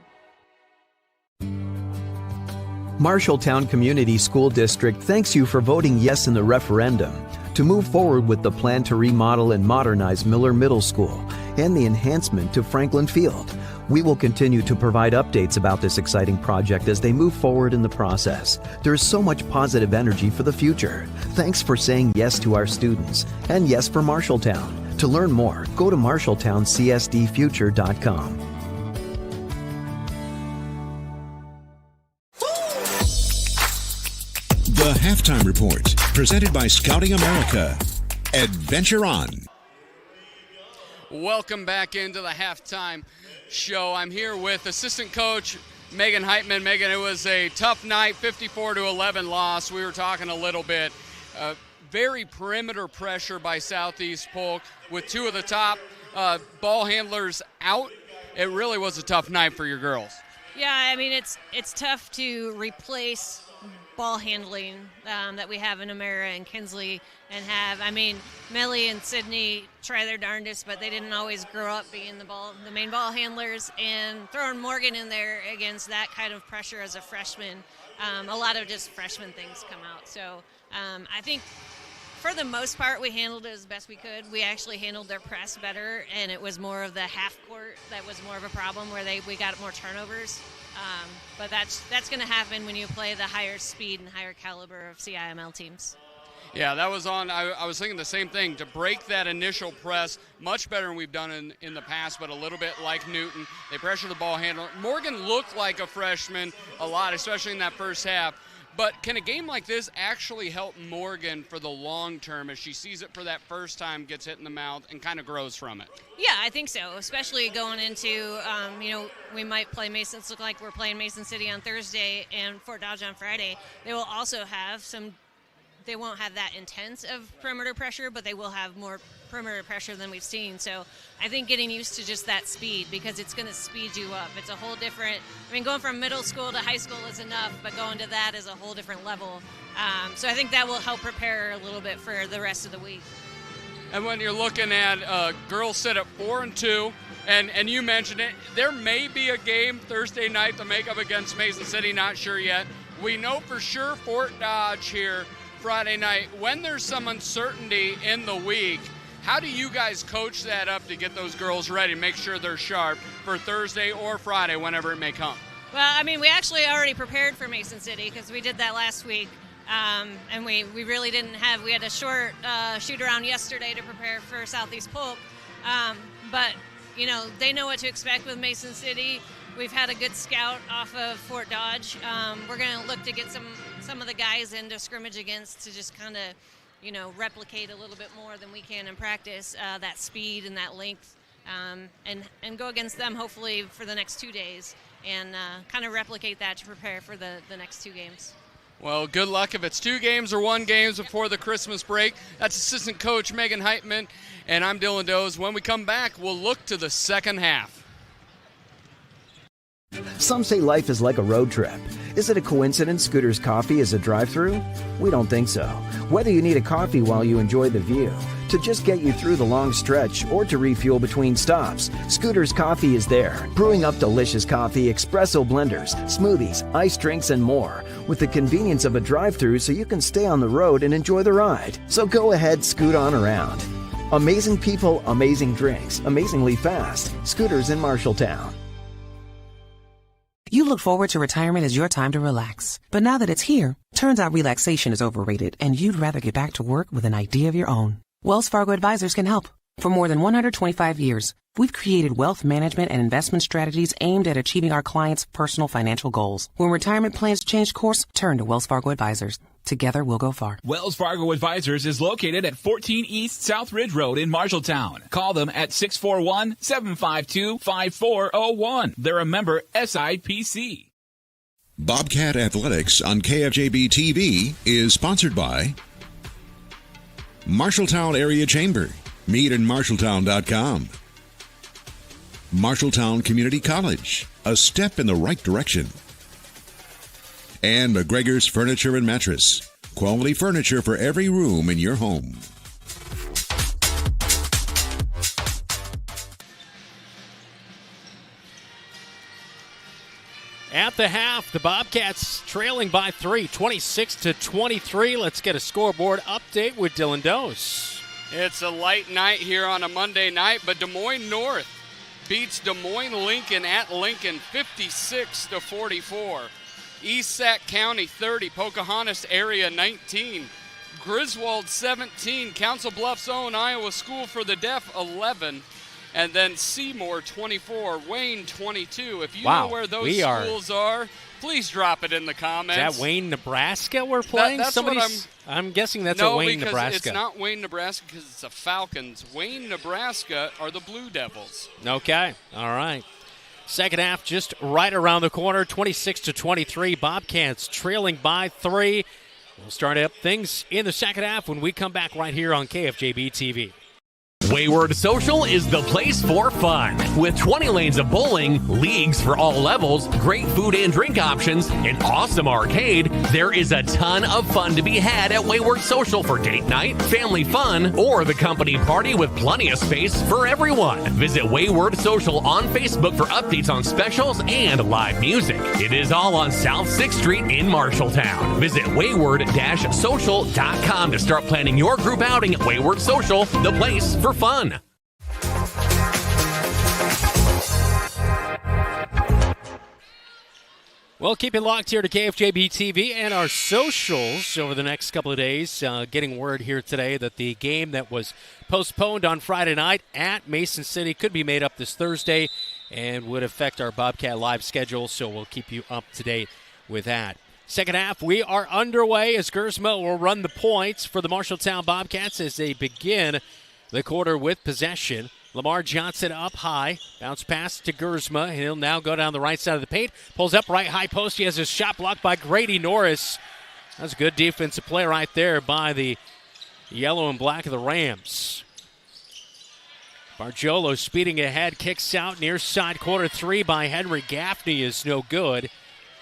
Marshalltown Community School District thanks you for voting yes in the referendum. to move forward with the plan to remodel and modernize Miller Middle School and the enhancement to Franklin Field. We will continue to provide updates about this exciting project as they move forward in the process. There is so much positive energy for the future. Thanks for saying yes to our students and yes for Marshalltown. To learn more, go to marshalltowncsdfuture.com. The Halftime Report, presented by Scouting America. Adventure on. Welcome back into the halftime show. I'm here with assistant coach Megan Heitman. Megan, it was a tough night, 54-11 loss. We were talking a little bit. Very perimeter pressure by Southeast Polk with two of the top ball handlers out. It really was a tough night for your girls. Yeah, I mean, it's tough to replace ball handling that we have in Amara and Kinsley and Melly and Sydney try their darndest, but they didn't always grow up being the main ball handlers, and throwing Morgan in there against that kind of pressure as a freshman, a lot of just freshman things come out. So I think for the most part, we handled it as best we could. We actually handled their press better, and it was more of the half court that was more of a problem where we got more turnovers. But that's going to happen when you play the higher speed and higher caliber of CIML teams. Yeah, that was on. I was thinking the same thing. To break that initial press, much better than we've done in the past, but a little bit like Newton. They pressure the ball handler. Morgan looked like a freshman a lot, especially in that first half. But can a game like this actually help Morgan for the long term as she sees it for that first time, gets hit in the mouth, and kind of grows from it? Yeah, I think so, especially going into, we might play Masons. Look like we're playing Mason City on Thursday and Fort Dodge on Friday. They will also have they won't have that intense of perimeter pressure, but they will have more perimeter pressure than we've seen. So I think getting used to just that speed, because it's going to speed you up. It's a whole different, going from middle school to high school is enough, but going to that is a whole different level. So I think that will help prepare a little bit for the rest of the week. And when you're looking at girls sit at 4-2, and you mentioned it, there may be a game Thursday night to make up against Mason City, not sure yet. We know for sure Fort Dodge here Friday night. When there's some uncertainty in the week, how do you guys coach that up to get those girls ready, make sure they're sharp for Thursday or Friday, whenever it may come? Well, we actually already prepared for Mason City because we did that last week. And we really didn't we had a short shoot around yesterday to prepare for Southeast Polk. But, they know what to expect with Mason City. We've had a good scout off of Fort Dodge. We're going to look to get some of the guys into scrimmage against to just kind of, replicate a little bit more than we can in practice, that speed and that length, and go against them hopefully for the next 2 days and kind of replicate that to prepare for the next 2 games. Well, good luck if it's 2 games or 1 game before the Christmas break. That's assistant coach Megan Heitman, and I'm Dylan Doze. When we come back, we'll look to the second half. Some say life is like a road trip. Is it a coincidence Scooter's Coffee is a drive-thru? We don't think so. Whether you need a coffee while you enjoy the view, to just get you through the long stretch, or to refuel between stops, Scooter's Coffee is there, brewing up delicious coffee, espresso blenders, smoothies, iced drinks, and more, with the convenience of a drive-thru so you can stay on the road and enjoy the ride. So go ahead, scoot on around. Amazing people, amazing drinks, amazingly fast. Scooters in Marshalltown. You look forward to retirement as your time to relax. But now that it's here, turns out relaxation is overrated and you'd rather get back to work with an idea of your own. Wells Fargo Advisors can help. For more than 125 years, we've created wealth management and investment strategies aimed at achieving our clients' personal financial goals. When retirement plans change course, turn to Wells Fargo Advisors. Together, we'll go far. Wells Fargo Advisors is located at 14 East South Ridge Road in Marshalltown. Call them at 641-752-5401. They're a member SIPC. Bobcat Athletics on KFJB-TV is sponsored by Marshalltown Area Chamber. Meet in Marshalltown.com. Marshalltown Community College, a step in the right direction. And McGregor's Furniture and Mattress, quality furniture for every room in your home. At the half, the Bobcats trailing by 3, 26-23. Let's get a scoreboard update with Dylan Dose. It's a light night here on a Monday night, but Des Moines North beats Des Moines Lincoln at Lincoln 56-44. East Sac County 30, Pocahontas area 19, Griswold 17, Council Bluffs own Iowa School for the Deaf 11. And then Seymour 24, Wayne 22. If you know where those schools are, please drop it in the comments. Is that Wayne, Nebraska we're playing? That's what I'm guessing that's a Wayne, Nebraska. No, it's not Wayne, Nebraska because it's the Falcons. Wayne, Nebraska are the Blue Devils. Okay, all right. Second half just right around the corner, 26-23. Bobcats trailing by 3. We'll start up things in the second half when we come back right here on KFJB-TV. Wayward Social is the place for fun. With 20 lanes of bowling, leagues for all levels, great food and drink options, an awesome arcade, there is a ton of fun to be had at Wayward Social for date night, family fun, or the company party with plenty of space for everyone. Visit Wayward Social on Facebook for updates on specials and live music. It is all on South 6th Street in Marshalltown. Visit wayward-social.com to start planning your group outing at Wayward Social, the place for fun. Well, keep it locked here to KFJB-TV and our socials over the next couple of days. Getting word here today that the game that was postponed on Friday night at Mason City could be made up this Thursday and would affect our Bobcat Live schedule, so we'll keep you up to date with that. Second half, we are underway as Gersma will run the points for the Marshalltown Bobcats as they begin the quarter with possession. Lamar Johnson up high. Bounce pass to Gersma. He'll now go down the right side of the paint. Pulls up right high post. He has his shot blocked by Grady Norris. That's a good defensive play right there by the yellow and black of the Rams. Bargiolo speeding ahead. Kicks out near side. Quarter 3 by Henry Gaffney is no good.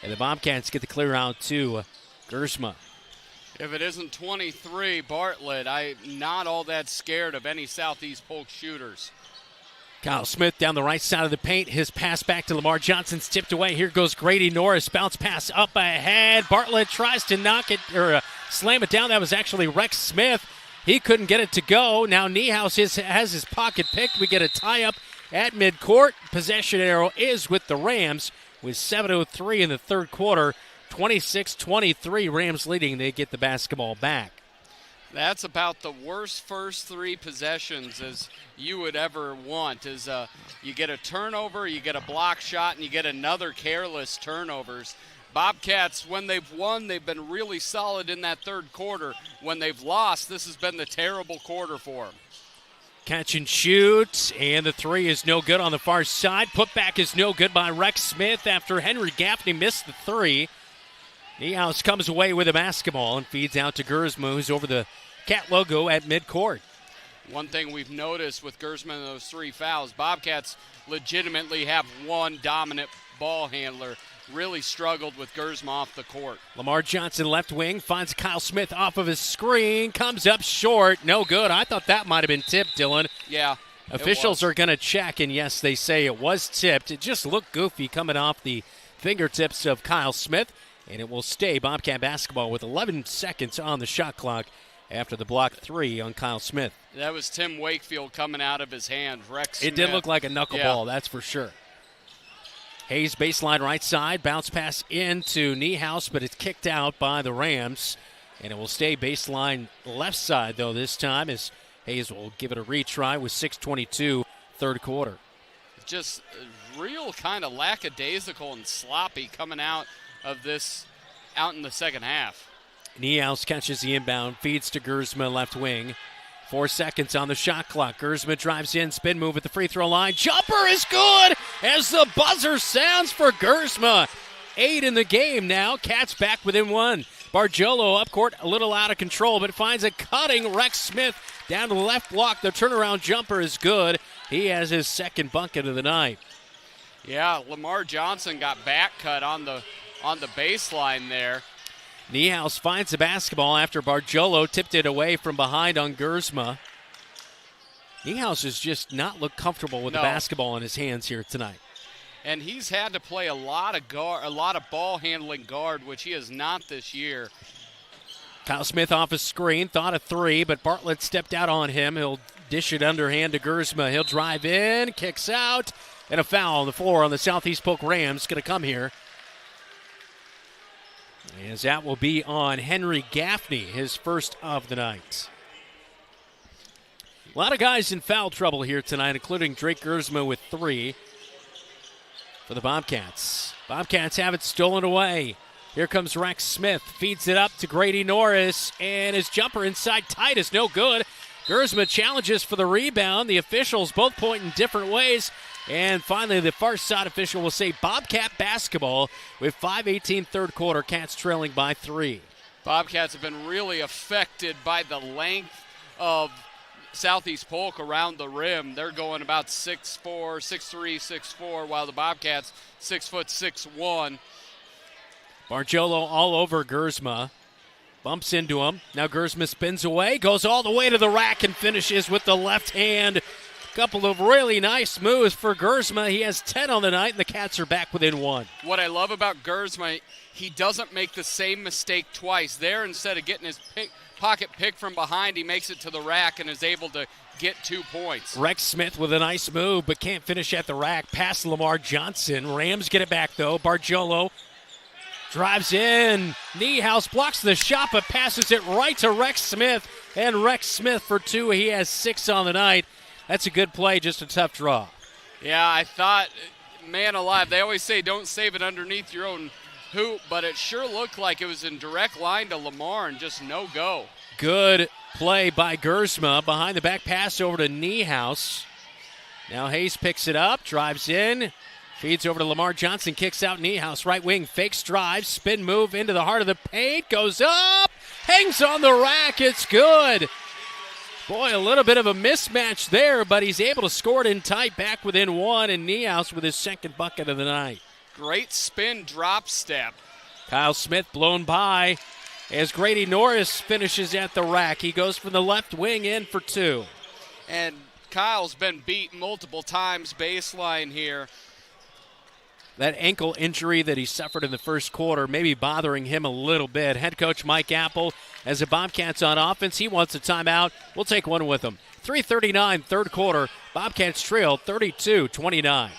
And the Bobcats get the clear out to Gersma. If it isn't 23, Bartlett, I'm not all that scared of any Southeast Polk shooters. Kyle Smith down the right side of the paint. His pass back to Lamar Johnson's tipped away. Here goes Grady Norris. Bounce pass up ahead. Bartlett tries to knock it or slam it down. That was actually Rex Smith. He couldn't get it to go. Now Niehaus has his pocket picked. We get a tie-up at midcourt. Possession arrow is with the Rams with 7:03 in the third quarter. 26-23, Rams leading. They get the basketball back. That's about the worst first 3 possessions as you would ever want. Is you get a turnover, you get a block shot, and you get another careless turnovers. Bobcats, when they've won, they've been really solid in that third quarter. When they've lost, this has been the terrible quarter for them. Catch and shoot, and the 3 is no good on the far side. Putback is no good by Rex Smith after Henry Gaffney missed the 3. Niehaus comes away with a basketball and feeds out to Gersma, who's over the Cat logo at midcourt. One thing we've noticed with Gersma and those 3 fouls, Bobcats legitimately have one dominant ball handler. Really struggled with Gersma off the court. Lamar Johnson left wing, finds Kyle Smith off of his screen, comes up short, no good. I thought that might have been tipped, Dylan. Yeah. Officials are going to check, and yes, they say it was tipped. It just looked goofy coming off the fingertips of Kyle Smith. And it will stay Bobcat basketball with 11 seconds on the shot clock after the block 3 on Kyle Smith. That was Tim Wakefield coming out of his hand. Rex Smith. It did look like a knuckleball, that's for sure. Hayes baseline right side. Bounce pass into Niehaus, but it's kicked out by the Rams. And it will stay baseline left side, though, this time as Hayes will give it a retry with 6:22 third quarter. Just real kind of lackadaisical and sloppy coming out of this out in the second half. Niehaus catches the inbound, feeds to Gersma left wing. 4 seconds on the shot clock. Gersma drives in, spin move at the free throw line. Jumper is good as the buzzer sounds for Gersma. 8 in the game now. Cats back within 1. Bargiolo up court, a little out of control, but finds a cutting Rex Smith down to the left block. The turnaround jumper is good. He has his second bucket of the night. Yeah, Lamar Johnson got back cut on the baseline there. Niehaus finds the basketball after Bargiolo tipped it away from behind on Gersma. Niehaus has just not looked comfortable with the basketball in his hands here tonight. And he's had to play a lot of ball handling guard, which he has not this year. Kyle Smith off a screen, thought a three, but Bartlett stepped out on him. He'll dish it underhand to Gersma. He'll drive in, kicks out, and a foul on the floor on the Southeast Polk Rams. Going to come here. As that will be on Henry Gaffney, his first of the night. A lot of guys in foul trouble here tonight, including Drake Gersma with 3 for the Bobcats. Bobcats have it stolen away. Here comes Rex Smith, feeds it up to Grady Norris, and his jumper inside tight is no good. Gersma challenges for the rebound. The officials both point in different ways. And finally, the far side official will say Bobcat basketball with 5:18 third quarter. Cats trailing by 3. Bobcats have been really affected by the length of Southeast Polk around the rim. They're going about 6'4", 6'3", 6'4", while the Bobcats 6', 6'1". Bargiolo all over Gersma. Bumps into him. Now Gersma spins away, goes all the way to the rack and finishes with the left hand. Couple of really nice moves for Gersma. He has 10 on the night, and the Cats are back within 1. What I love about Gersma, he doesn't make the same mistake twice. There, instead of getting his pocket pick from behind, he makes it to the rack and is able to get 2 points. Rex Smith with a nice move, but can't finish at the rack. Past Lamar Johnson. Rams get it back, though. Bargiolo drives in. Niehaus blocks the shot, but passes it right to Rex Smith. And Rex Smith for 2. He has 6 on the night. That's a good play, just a tough draw. Yeah, I thought, man alive, they always say don't save it underneath your own hoop, but it sure looked like it was in direct line to Lamar and just no go. Good play by Gersma. Behind the back pass over to Niehaus. Now Hayes picks it up, drives in, feeds over to Lamar Johnson, kicks out Niehaus. Right wing, fakes drive, spin move into the heart of the paint, goes up, hangs on the rack, it's good. Boy, a little bit of a mismatch there, but he's able to score it in tight, back within 1, and Niehaus with his second bucket of the night. Great spin drop step. Kyle Smith blown by as Grady Norris finishes at the rack. He goes from the left wing in for 2. And Kyle's been beat multiple times baseline here. That ankle injury that he suffered in the first quarter may be bothering him a little bit. Head coach Mike Apple, as the Bobcats on offense, he wants a timeout. We'll take one with him. 3:39 third quarter. Bobcats trail 32-29.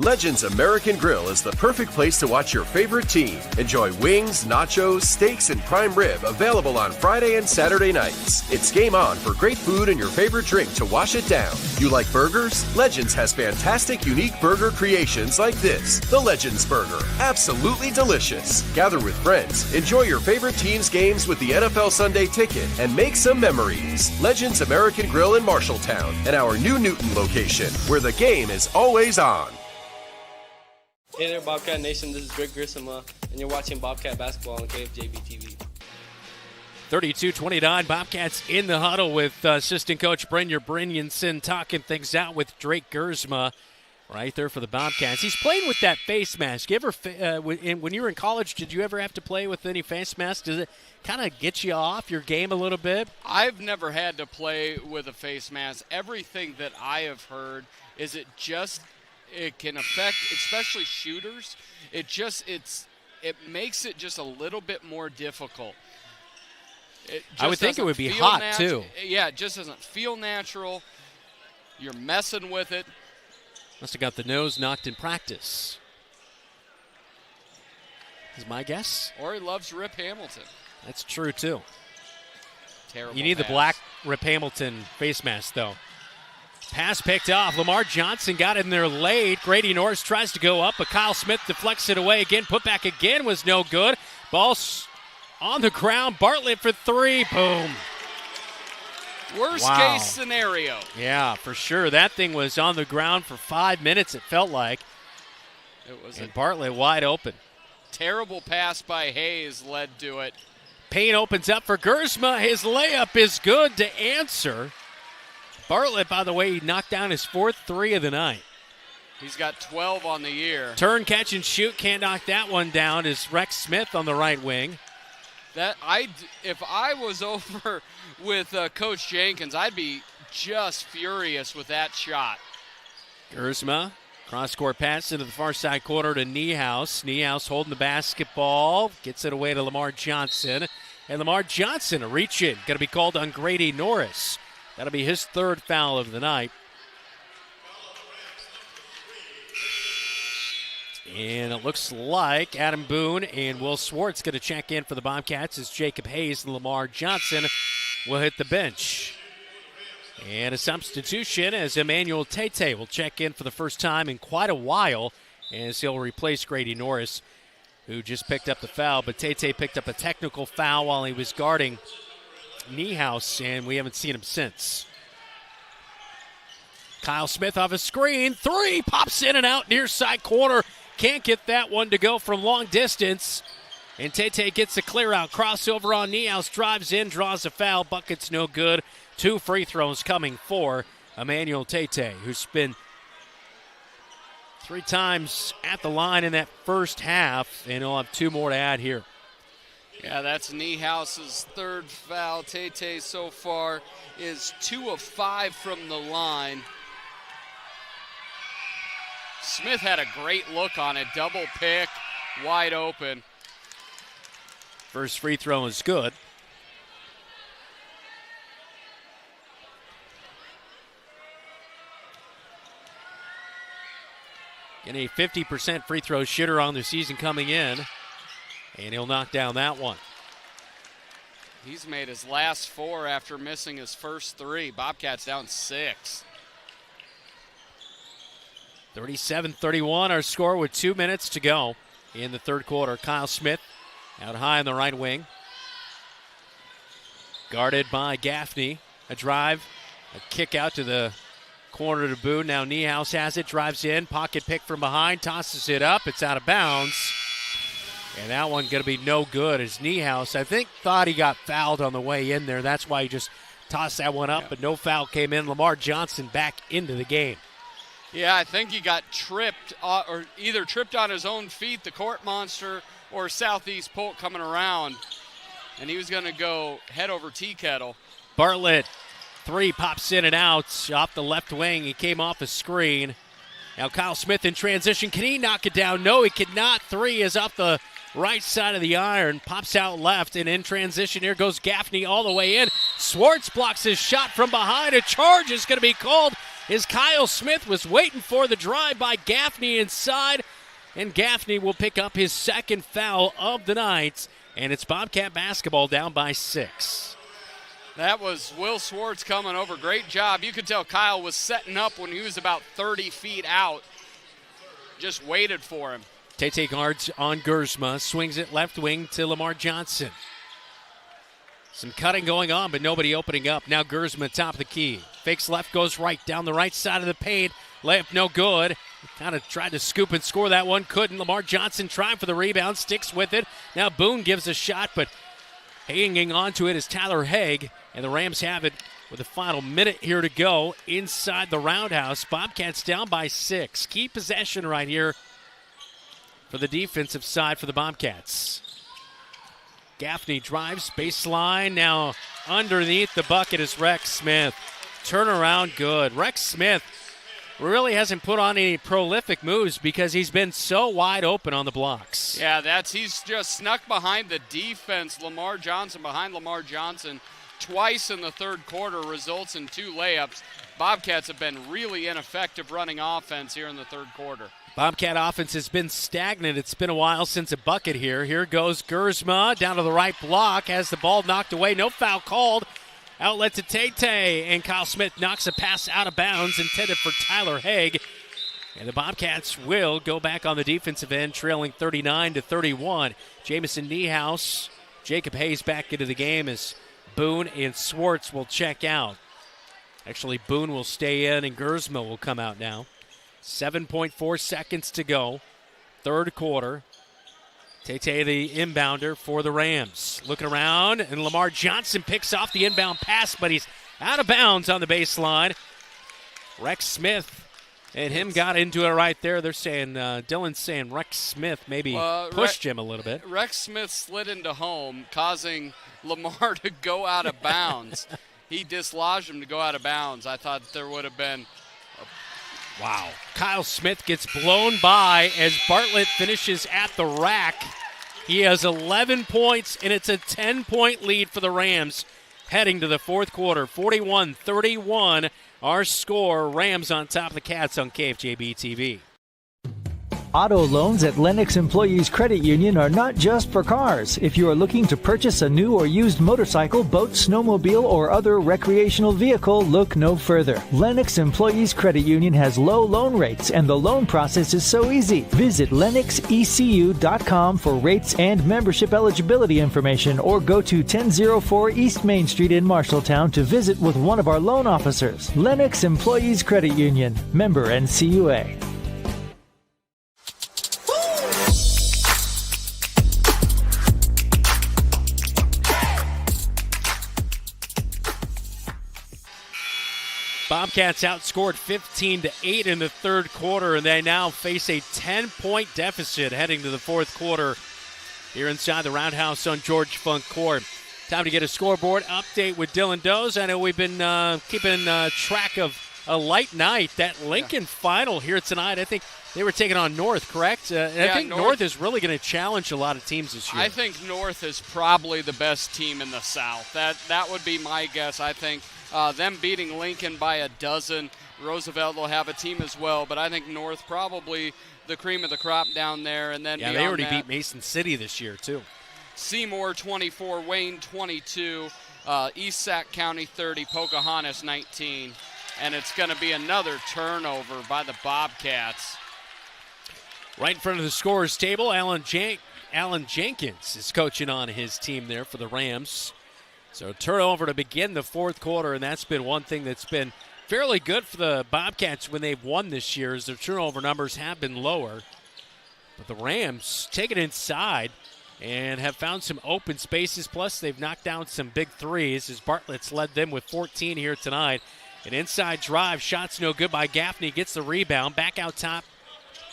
Legends American Grill is the perfect place to watch your favorite team. Enjoy wings, nachos, steaks, and prime rib available on Friday and Saturday nights. It's game on for great food and your favorite drink to wash it down. You like burgers? Legends has fantastic, unique burger creations like this. The Legends Burger. Absolutely delicious. Gather with friends, enjoy your favorite team's games with the NFL Sunday Ticket, and make some memories. Legends American Grill in Marshalltown and our new Newton location, where the game is always on. Hey there, Bobcat Nation. This is Drake Gersma, and you're watching Bobcat Basketball on KFJB-TV. 32-29, Bobcats in the huddle with assistant coach Brynjar Brynjolfsson talking things out with Drake Gersma right there for the Bobcats. He's playing with that face mask. You ever, when you were in college, did you ever have to play with any face mask? Does it kind of get you off your game a little bit? I've never had to play with a face mask. Everything that I have heard is it can affect, especially shooters. It makes it just a little bit more difficult. I would think it would be hot too. Yeah, it just doesn't feel natural. You're messing with it. Must have got the nose knocked in practice, is my guess. Or he loves Rip Hamilton. That's true too. Terrible. You need the black Rip Hamilton face mask though. Pass picked off. Lamar Johnson got in there late. Grady Norris tries to go up, but Kyle Smith deflects it away again. Put back again was no good. Ball's on the ground. Bartlett for 3. Boom. Worst case scenario. Yeah, for sure. That thing was on the ground for 5 minutes, it felt like. And Bartlett wide open. Terrible pass by Hayes led to it. Payne opens up for Gersma. His layup is good to answer. Bartlett, by the way, he knocked down his 4th 3 of the night. He's got 12 on the year. Turn, catch, and shoot. Can't knock that one down. Is Rex Smith on the right wing. If I was over with Coach Jenkins, I'd be just furious with that shot. Gersma Cross-court pass into the far side corner to Niehaus. Niehaus holding the basketball. Gets it away to Lamar Johnson. And Lamar Johnson, a reach-in. Going to be called on Grady Norris. That'll be his third foul of the night. And it looks like Adam Boone and Will Swartz going to check in for the Bobcats as Jacob Hayes and Lamar Johnson will hit the bench. And a substitution as Emmanuel Tete will check in for the first time in quite a while as he'll replace Grady Norris, who just picked up the foul. But Tete picked up a technical foul while he was guarding Niehaus, and we haven't seen him since. Kyle Smith off a screen. Three pops in and out near side corner. Can't get that one to go from long distance. And Tete gets the clear out. Crossover on Niehaus. Drives in, draws a foul. Bucket's no good. 2 free throws coming for Emmanuel Tete, who's been 3 times at the line in that first half. And he'll have 2 more to add here. Yeah, that's Niehaus's third foul. Tete so far is 2 of 5 from the line. Smith had a great look on it. Double pick, wide open. First free throw is good. And a 50% free throw shooter on the season coming in. And he'll knock down that one. He's made his last 4 after missing his first 3. Bobcats down 6. 37-31 our score with 2 minutes to go in the third quarter. Kyle Smith out high on the right wing. Guarded by Gaffney. A drive, a kick out to the corner to Boone. Now Niehaus has it, drives in, pocket pick from behind, tosses it up. It's out of bounds. And that one going to be no good as Niehaus, I think, thought he got fouled on the way in there. That's why he just tossed that one up, but no foul came in. Lamar Johnson back into the game. Yeah, I think he got tripped, or either tripped on his own feet, the court monster, or Southeast Polk coming around. And he was going to go head over tea kettle. Bartlett, 3 pops in and out off the left wing. He came off a screen. Now Kyle Smith in transition. Can he knock it down? No, he cannot. 3 is off the right side of the iron. Pops out left, and in transition here goes Gaffney all the way in. Swartz blocks his shot from behind. A charge is going to be called as Kyle Smith was waiting for the drive by Gaffney inside. And Gaffney will pick up his second foul of the night. And it's Bobcat basketball down by 6. That was Will Swartz coming over. Great job. You could tell Kyle was setting up when he was about 30 feet out. Just waited for him. Tate guards on Gersma. Swings it left wing to Lamar Johnson. Some cutting going on, but nobody opening up. Now Gersma top of the key. Fakes left, goes right down the right side of the paint. Layup no good. Kind of tried to scoop and score that one. Couldn't. Lamar Johnson trying for the rebound. Sticks with it. Now Boone gives a shot, but hanging on to it is Tyler Haig. And the Rams have it with a final minute here to go inside the Roundhouse. Bobcats down by 6. Key possession right here for the defensive side for the Bobcats. Gaffney drives, baseline. Now underneath the bucket is Rex Smith. Turnaround good. Rex Smith really hasn't put on any prolific moves because he's been so wide open on the blocks. Yeah, he's just snuck behind the defense. Lamar Johnson behind Lamar Johnson twice in the third quarter results in 2 layups. Bobcats have been really ineffective running offense here in the third quarter. Bobcat offense has been stagnant. It's been a while since a bucket here. Here goes Gersma down to the right block. Has the ball knocked away. No foul called. Outlet to Tate. And Kyle Smith knocks a pass out of bounds intended for Tyler Haig. And the Bobcats will go back on the defensive end, trailing 39-31. Jamison Niehaus, Jacob Hayes back into the game as Boone and Swartz will check out. Actually, Boone will stay in and Gersma will come out now. 7.4 seconds to go. Third quarter. Tate, the inbounder for the Rams. Looking around, and Lamar Johnson picks off the inbound pass, but he's out of bounds on the baseline. Rex Smith and him got into it right there. They're saying, Dylan's saying Rex Smith maybe pushed him a little bit. Rex Smith slid into home, causing Lamar to go out of bounds. He dislodged him to go out of bounds. I thought there would have been Wow. Kyle Smith gets blown by as Bartlett finishes at the rack. He has 11 points, and it's a 10-point lead for the Rams heading to the fourth quarter. 41-31, our score. Rams on top of the Cats on KFJB-TV. Auto loans at Lennox Employees Credit Union are not just for cars. If you are looking to purchase a new or used motorcycle, boat, snowmobile, or other recreational vehicle, look no further. Lennox Employees Credit Union has low loan rates, and the loan process is so easy. Visit lennoxecu.com for rates and membership eligibility information, or go to 1004 East Main Street in Marshalltown to visit with one of our loan officers. Lennox Employees Credit Union, member NCUA. Bobcats outscored 15-8 in the third quarter, and they now face a 10-point deficit heading to the fourth quarter here inside the Roundhouse on George Funk Court. Time to get a scoreboard update with Dylan Doze. I know we've been keeping track of a light night. That Lincoln final here tonight, I think they were taking on North, correct? I think North is really going to challenge a lot of teams this year. I think North is probably the best team in the South. That would be my guess. I think them beating Lincoln by a dozen. Roosevelt will have a team as well, but I think North probably the cream of the crop down there. And then they already beat Mason City this year too. Seymour 24, Wayne 22, East Sac County 30, Pocahontas 19, and it's going to be another turnover by the Bobcats. Right in front of the scorer's table, Alan Jenkins is coaching on his team there for the Rams. So turnover to begin the fourth quarter, and that's been one thing that's been fairly good for the Bobcats when they've won this year, is their turnover numbers have been lower. But the Rams take it inside and have found some open spaces, plus they've knocked down some big threes as Bartlett's led them with 14 here tonight. An inside drive, shot's no good by Gaffney, gets the rebound, back out top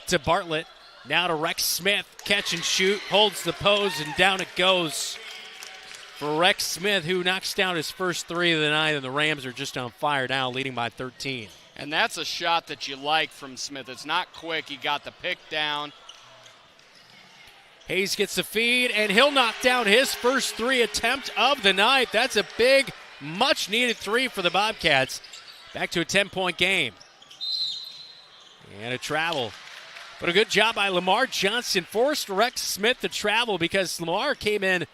to Bartlett. Now to Rex Smith, catch and shoot, holds the pose, and down it goes for Rex Smith, who knocks down his first three of the night, and the Rams are just on fire now, leading by 13. And that's a shot that you like from Smith. It's not quick. He got the pick down. Hayes gets the feed, and he'll knock down his first three attempt of the night. That's a big, much-needed three for the Bobcats. Back to a 10-point game. And a travel. But a good job by Lamar Johnson. Forced Rex Smith to travel because Lamar came in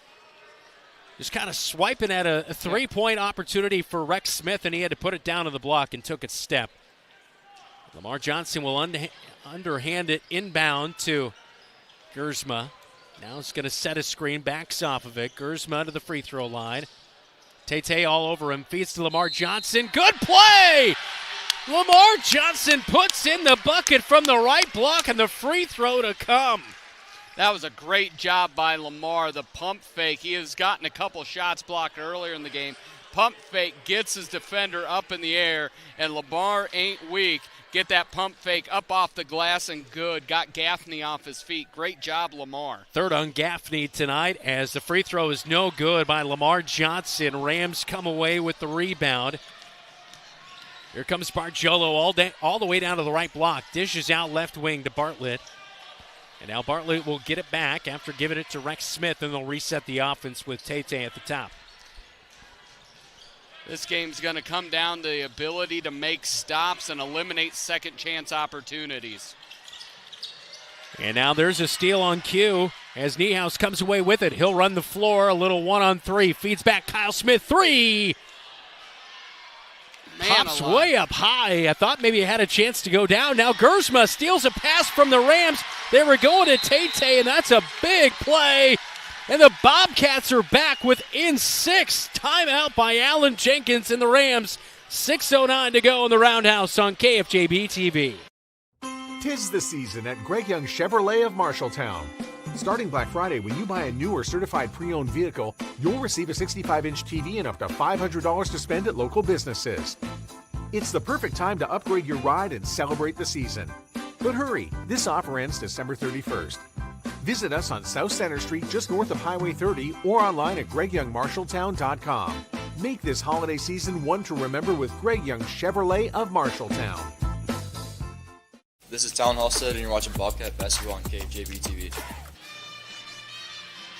just kind of swiping at a three-point opportunity for Rex Smith, and he had to put it down to the block and took a step. Lamar Johnson will underhand it inbound to Gersma. Now it's going to set a screen, backs off of it. Gersma to the free throw line. Tate all over him, feeds to Lamar Johnson. Good play! Lamar Johnson puts in the bucket from the right block, and the free throw to come. That was a great job by Lamar, the pump fake. He has gotten a couple shots blocked earlier in the game. Pump fake gets his defender up in the air, and Lamar ain't weak. Get that pump fake up off the glass and good. Got Gaffney off his feet. Great job, Lamar. Third on Gaffney tonight as the free throw is no good by Lamar Johnson. Rams come away with the rebound. Here comes Bargiolo all the way down to the right block. Dishes out left wing to Bartlett. And now Bartlett will get it back after giving it to Rex Smith, and they'll reset the offense with Tate at the top. This game's going to come down to the ability to make stops and eliminate second chance opportunities. And now there's a steal on cue as Niehaus comes away with it. He'll run the floor, a little 1-on-3. Feeds back Kyle Smith, three. Pops way up high. I thought maybe it had a chance to go down. Now Gersma steals a pass from the Rams. They were going to Tate, and that's a big play. And the Bobcats are back within 6. Timeout by Alan Jenkins and the Rams. 6:09 to go in the Roundhouse on KFJB-TV. Tis the season at Greg Young Chevrolet of Marshalltown. Starting Black Friday, when you buy a new or certified pre-owned vehicle, you'll receive a 65-inch TV and up to $500 to spend at local businesses. It's the perfect time to upgrade your ride and celebrate the season. But hurry, this offer ends December 31st. Visit us on South Center Street just north of Highway 30 or online at GregYoungMarshalltown.com. Make this holiday season one to remember with Greg Young Chevrolet of Marshalltown. This is Talon Halstead, and you're watching Bobcat Basketball on KFJB-TV.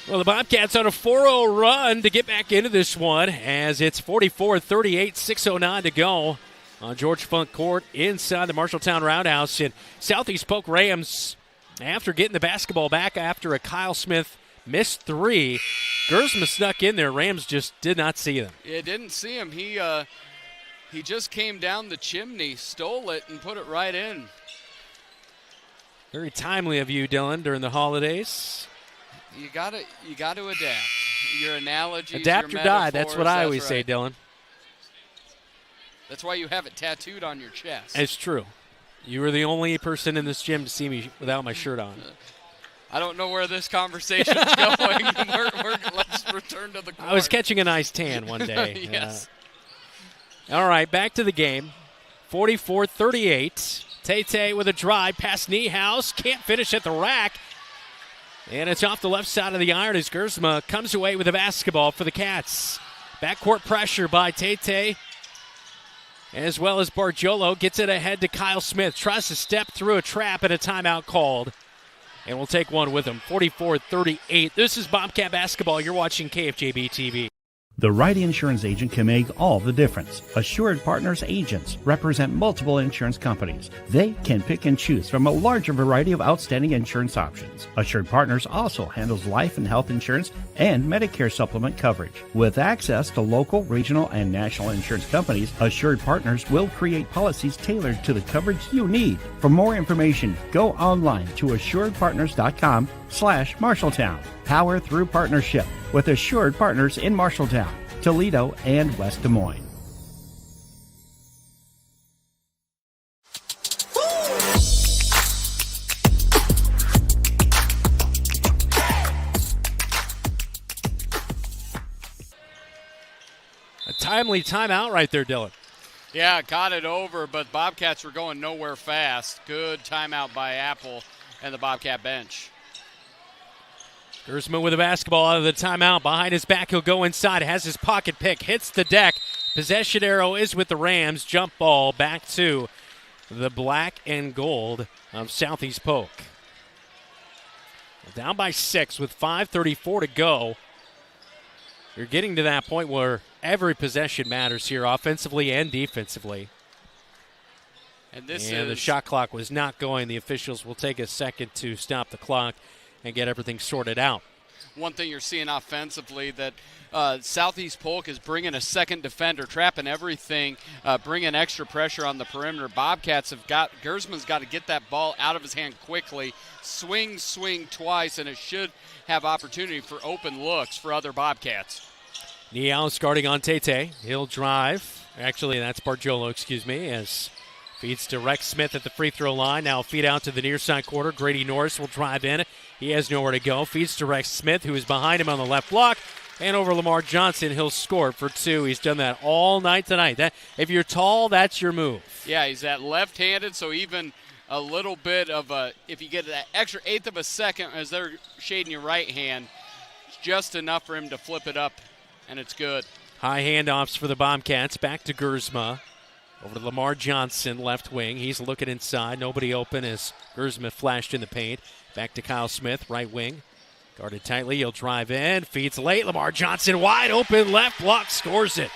Well, the Bobcats on a 4-0 run to get back into this one as it's 44-38, 6:09 to go on George Funk Court inside the Marshalltown Roundhouse. And Southeast Polk Rams, after getting the basketball back after a Kyle Smith missed three, Gersma snuck in there. Rams just did not see them. Yeah, didn't see him. He just came down the chimney, stole it, and put it right in. Very timely of you, Dylan, during the holidays. You gotta adapt. Your analogies, adapt your or die. That's what I always say, Dylan. That's why you have it tattooed on your chest. It's true. You were the only person in this gym to see me without my shirt on. I don't know where this conversation's going. Let's return to the court. I was catching a nice tan one day. Yes. All right, back to the game. 44-38. Tay with a drive past Niehaus. Can't finish at the rack. And it's off the left side of the iron as Gersma comes away with a basketball for the Cats. Backcourt pressure by Tay, as well as Bargiolo. Gets it ahead to Kyle Smith. Tries to step through a trap and a timeout called. And we'll take one with him. 44-38. This is Bobcat Basketball. You're watching KFJB-TV. The right insurance agent can make all the difference. Assured Partners agents represent multiple insurance companies. They can pick and choose from a larger variety of outstanding insurance options. Assured Partners also handles life and health insurance and Medicare supplement coverage. With access to local, regional, and national insurance companies, Assured Partners will create policies tailored to the coverage you need. For more information, go online to assuredpartners.com/Marshalltown. Power through partnership with Assured Partners in Marshalltown, Toledo, and West Des Moines. A timely timeout right there, Dylan. Yeah, got it over, but Bobcats were going nowhere fast. Good timeout by Apple and the Bobcat bench. Gersma with a basketball out of the timeout. Behind his back, he'll go inside. Has his pocket pick. Hits the deck. Possession arrow is with the Rams. Jump ball back to the black and gold of Southeast Polk. Down by 6 with 5:34 to go. You're getting to that point where every possession matters here, offensively and defensively. And the shot clock was not going. The officials will take a second to stop the clock and get everything sorted out. One thing you're seeing offensively that Southeast Polk is bringing a second defender, trapping everything, bringing extra pressure on the perimeter. Bobcats Gersman's got to get that ball out of his hand quickly, swing twice, and it should have opportunity for open looks for other Bobcats. Niehaus guarding on Tay. He'll drive. Actually, that's Bargiolo, as feeds to Rex Smith at the free throw line. Now feed out to the near side quarter. Grady Norris will drive in. He has nowhere to go. Feeds to Rex Smith, who is behind him on the left block. And over Lamar Johnson, he'll score for 2. He's done that all night tonight. If you're tall, that's your move. Yeah, he's that left-handed, so even a little bit of if you get that extra eighth of a second as they're shading your right hand, it's just enough for him to flip it up, and it's good. High handoffs for the Bobcats. Back to Gersma. Over to Lamar Johnson, left wing. He's looking inside. Nobody open as Gersma flashed in the paint. Back to Kyle Smith, right wing. Guarded tightly. He'll drive in. Feeds late. Lamar Johnson wide open. Left block. Scores it.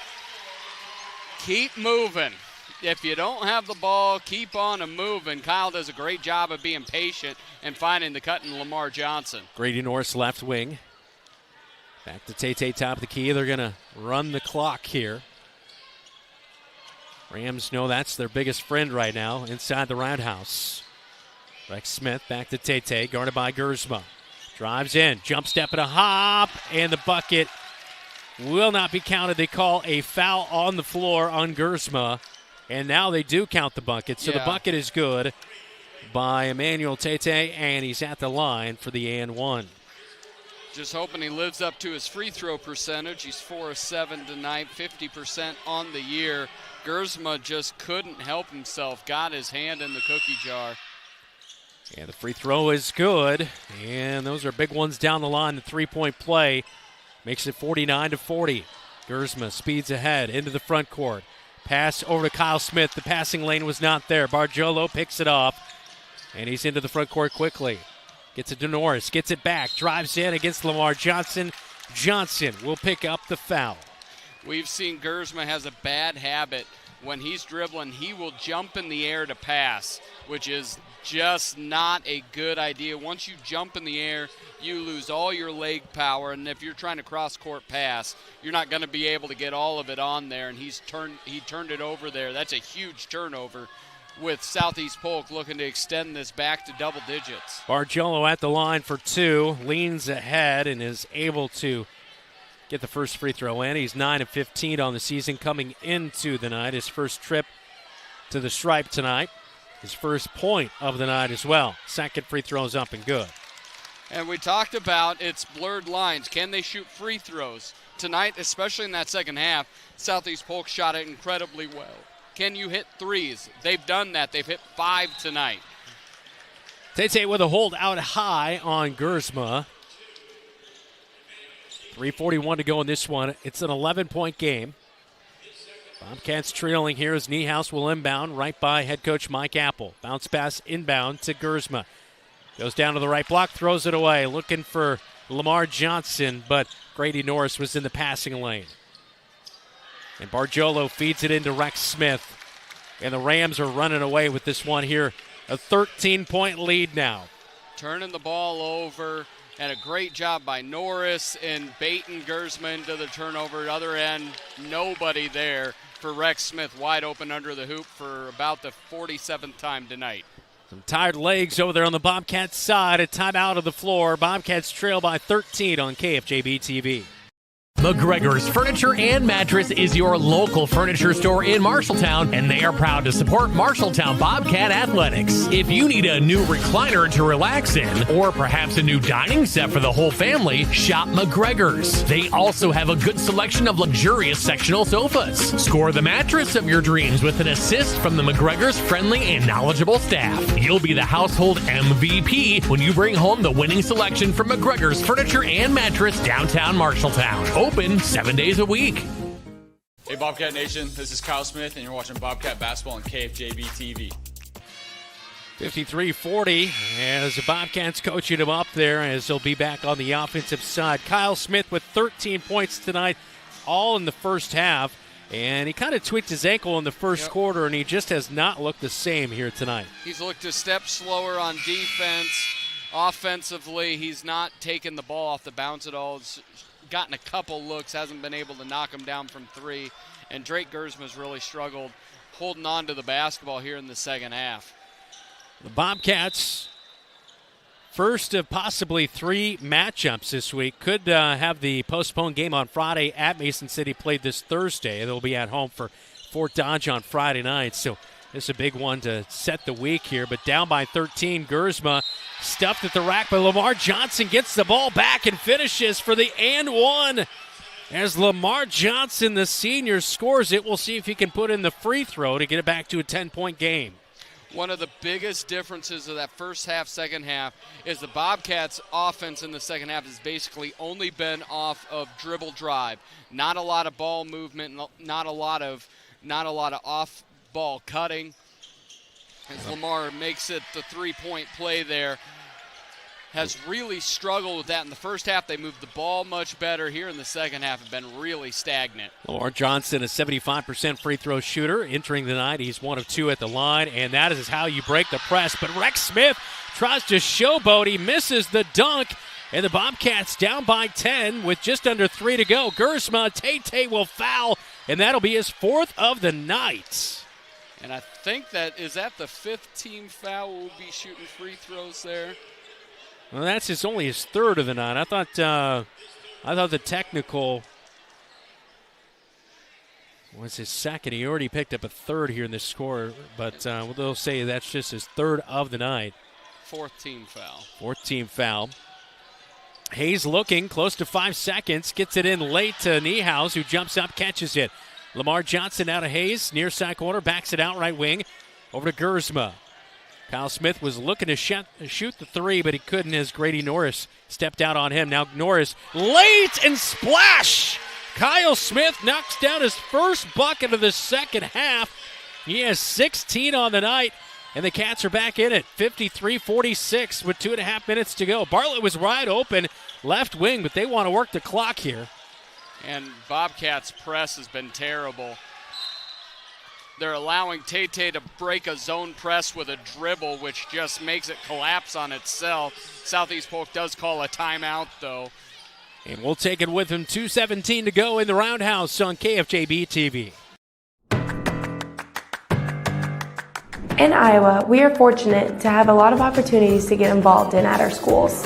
Keep moving. If you don't have the ball, keep on moving. Kyle does a great job of being patient and finding the cut in Lamar Johnson. Grady Norris, left wing. Back to Tay, top of the key. They're going to run the clock here. Rams know that's their biggest friend right now inside the Roundhouse. Rex Smith back to Tay, guarded by Gersma. Drives in, jump step and a hop, and the bucket will not be counted. They call a foul on the floor on Gersma, and now they do count the bucket. So the bucket is good by Emmanuel Tay, and he's at the line for the and one. Just hoping he lives up to his free throw percentage. He's 4 of 7 tonight, 50% on the year. Gersma just couldn't help himself, got his hand in the cookie jar. And the free throw is good, and those are big ones down the line. The three-point play makes it 49-40. Gersma speeds ahead into the front court. Pass over to Kyle Smith. The passing lane was not there. Bargiolo picks it off. And he's into the front court quickly. Gets it to Norris, gets it back, drives in against Lamar Johnson. Johnson will pick up the foul. We've seen Gersma has a bad habit. When he's dribbling, he will jump in the air to pass, which is just not a good idea. Once you jump in the air, you lose all your leg power, and if you're trying to cross-court pass, you're not going to be able to get all of it on there, and he turned it over there. That's a huge turnover with Southeast Polk looking to extend this back to double digits. Bargiello at the line for two, leans ahead and is able to get the first free throw in. He's 9 of 15 on the season coming into the night. His first trip to the stripe tonight. His first point of the night as well. Second free throw's up and good. And we talked about its blurred lines. Can they shoot free throws? Tonight, especially in that second half, Southeast Polk shot it incredibly well. Can you hit threes? They've done that. They've hit 5 tonight. Tate with a hold out high on Gersma. 3:41 to go in this one. It's an 11-point game. Bobcats trailing here as Niehaus will inbound right by head coach Mike Apple. Bounce pass inbound to Gersma. Goes down to the right block, throws it away. Looking for Lamar Johnson, but Grady Norris was in the passing lane. And Bargiello feeds it into Rex Smith. And the Rams are running away with this one here. A 13-point lead now. Turning the ball over, and a great job by Norris and baiting Gersma into the turnover. Other end, nobody there for Rex Smith, wide open under the hoop for about the 47th time tonight. Some tired legs over there on the Bobcats side. A timeout of the floor. Bobcats trail by 13 on KFJB-TV. McGregor's Furniture and Mattress is your local furniture store in Marshalltown, and they are proud to support Marshalltown Bobcat Athletics. If you need a new recliner to relax in, or perhaps a new dining set for the whole family, shop McGregor's. They also have a good selection of luxurious sectional sofas. Score the mattress of your dreams with an assist from the McGregor's friendly and knowledgeable staff. You'll be the household MVP when you bring home the winning selection from McGregor's Furniture and Mattress downtown Marshalltown. Open 7 days a week. Hey Bobcat Nation, this is Kyle Smith and you're watching Bobcat Basketball on KFJB-TV. 53-40 as the Bobcats coaching him up there as he'll be back on the offensive side. Kyle Smith with 13 points tonight, all in the first half. And he kind of tweaked his ankle in the first quarter, and he just has not looked the same here tonight. He's looked a step slower on defense. Offensively, he's not taken the ball off the bounce at all. It's gotten a couple looks, hasn't been able to knock him down from three. And Drake Gersma's really struggled holding on to the basketball here in the second half. The Bobcats, first of possibly 3 matchups this week, could have the postponed game on Friday at Mason City played this Thursday. They'll be at home for Fort Dodge on Friday night. So this is a big one to set the week here. But down by 13, Gersma stuffed at the rack, but Lamar Johnson gets the ball back and finishes for the and one. As Lamar Johnson, the senior, scores it, we'll see if he can put in the free throw to get it back to a 10-point game. One of the biggest differences of that first half, second half, is the Bobcats' offense in the second half has basically only been off of dribble drive. Not a lot of ball movement, not a lot of off-ball cutting. As Lamar makes it the three-point play there, has really struggled with that. In the first half, they moved the ball much better. Here in the second half, have been really stagnant. Lamar Johnson, a 75% free throw shooter. Entering the night, he's 1 of 2 at the line, and that is how you break the press. But Rex Smith tries to showboat. He misses the dunk, and the Bobcats down by 10 with just under 3 to go. Gersma, Tate will foul, and that'll be his 4th of the night. And I think that is that the 5th team foul. Will be shooting free throws there. Well, that's only his 3rd of the night. I thought the technical was his 2nd. He already picked up a 3rd here in this score, but they'll say that's just his 3rd of the night. 4th team foul. 4th team foul. Hayes looking close to 5 seconds, gets it in late to Niehaus, who jumps up, catches it. Lamar Johnson out of Hayes, near side corner, backs it out right wing, over to Gersma. Kyle Smith was looking to shoot the 3, but he couldn't as Grady Norris stepped out on him. Now Norris late and splash! Kyle Smith knocks down his first bucket of the second half. He has 16 on the night. And the Cats are back in it, 53-46 with 2.5 minutes to go. Bartlett was wide open, left wing, but they want to work the clock here. And Bobcats' press has been terrible. They're allowing Tate to break a zone press with a dribble, which just makes it collapse on itself. Southeast Polk does call a timeout, though. And we'll take it with him. 2:17 to go in the Roundhouse on KFJB-TV. In Iowa, we are fortunate to have a lot of opportunities to get involved in at our schools.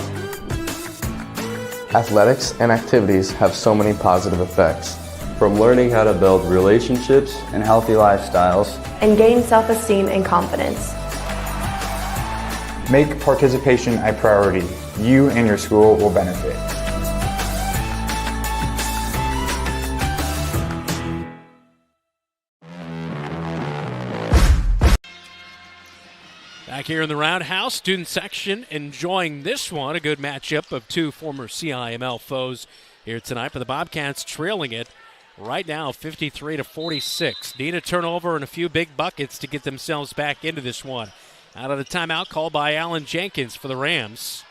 Athletics and activities have so many positive effects, from learning how to build relationships and healthy lifestyles, and gain self-esteem and confidence. Make participation a priority. You and your school will benefit. Back here in the Roundhouse, student section enjoying this one. A good matchup of two former CIML foes here tonight. But the Bobcats trailing it right now 53-46. Need a turnover and a few big buckets to get themselves back into this one. Out of the timeout called by Alan Jenkins for the Rams.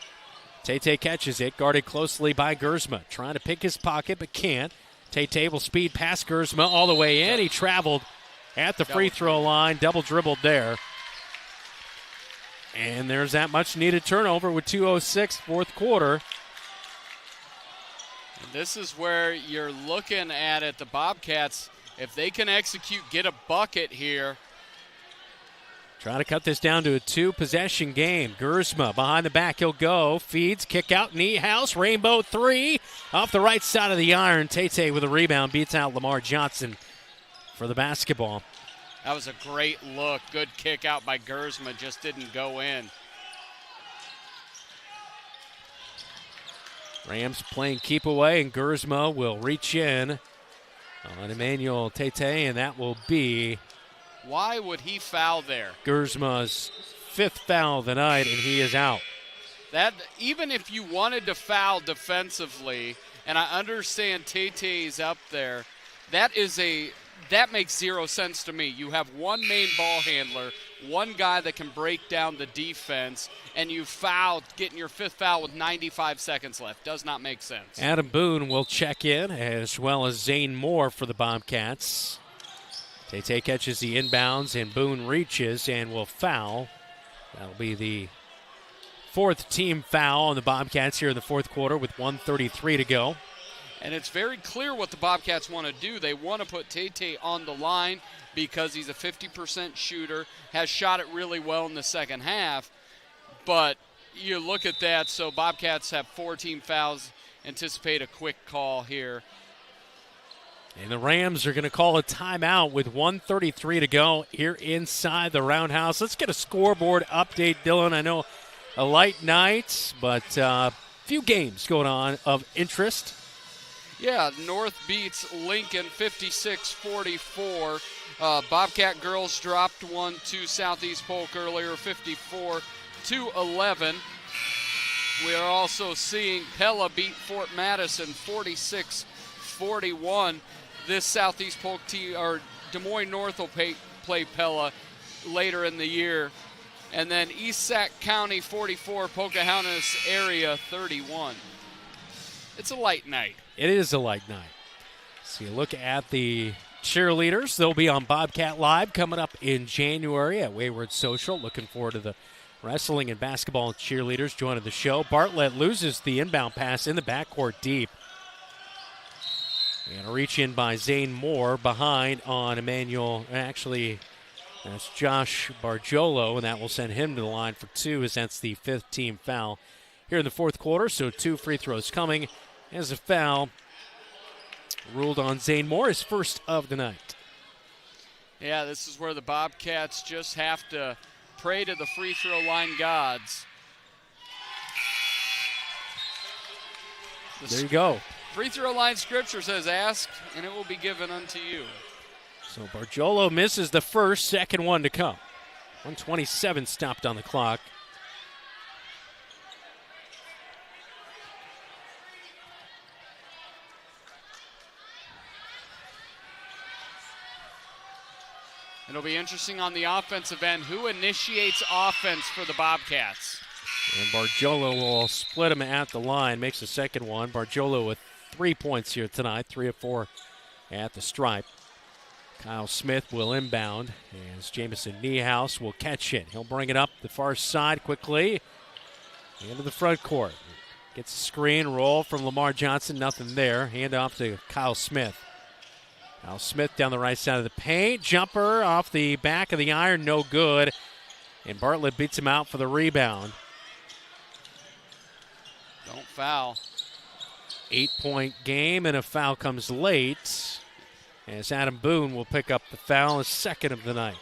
Tate catches it, guarded closely by Gersma. Trying to pick his pocket but can't. Tate will speed past Gersma all the way in. He traveled at the free throw line, double dribbled there. And there's that much-needed turnover with 2:06 fourth quarter. This is where you're looking at it. The Bobcats, if they can execute, get a bucket here. Trying to cut this down to a two-possession game. Gersma behind the back, he'll go. Feeds, kick out, Niehaus, rainbow three. Off the right side of the iron. Tate with a rebound, beats out Lamar Johnson for the basketball. That was a great look. Good kick out by Gersma, just didn't go in. Rams playing keep away, and Gersma will reach in on Emmanuel Tate, and that will be... Why would he foul there? Gersma's fifth foul of the night, and he is out. That, even if you wanted to foul defensively, and I understand Tate's up there, that makes zero sense to me. You have one main ball handler, one guy that can break down the defense, and you fouled, getting your fifth foul with 95 seconds left. Does not make sense. Adam Boone will check in, as well as Zane Moore for the Bobcats. Tate catches the inbounds, and Boone reaches and will foul. That'll be the fourth team foul on the Bobcats here in the fourth quarter with 1:33 to go. And it's very clear what the Bobcats want to do. They want to put Tate on the line because he's a 50% shooter, has shot it really well in the second half. But you look at that, so Bobcats have 14 fouls. Anticipate a quick call here. And the Rams are going to call a timeout with 1:33 to go here inside the Roundhouse. Let's get a scoreboard update, Dylan. I know a light night, but a few games going on of interest. Yeah, North beats Lincoln 56-44. Bobcat girls dropped one to Southeast Polk earlier, 54-11. We are also seeing Pella beat Fort Madison 46-41. This Southeast Polk team, or Des Moines North, will play Pella later in the year. And then East Sac County 44, Pocahontas area 31. It's a light night. It is a light night. So you look at the cheerleaders. They'll be on Bobcat Live coming up in January at Wayward Social. Looking forward to the wrestling and basketball cheerleaders joining the show. Bartlett loses the inbound pass in the backcourt deep. And a reach in by Zane Moore behind on Emmanuel. Actually, that's Josh Bargiolo, and that will send him to the line for two, as that's the fifth team foul here in the fourth quarter. So two free throws coming as a foul ruled on Zane Moore, his first of the night. Yeah, this is where the Bobcats just have to pray to the free throw line gods. There you go. Free throw line scripture says, ask, and it will be given unto you. So Bargiolo misses the first, second one to come. 1:27 stopped on the clock. It'll be interesting on the offensive end who initiates offense for the Bobcats. And Bargiolo will split him at the line, makes the second one. Bargiolo with 3 points here tonight, 3 of 4 at the stripe. Kyle Smith will inbound as Jamison Niehaus will catch it. He'll bring it up the far side quickly into the front court. Gets a screen, roll from Lamar Johnson, nothing there. Hand off to Kyle Smith. Kyle Smith down the right side of the paint. Jumper off the back of the iron, no good. And Bartlett beats him out for the rebound. Don't foul. 8-point game, and a foul comes late as Adam Boone will pick up the foul, his second of the night.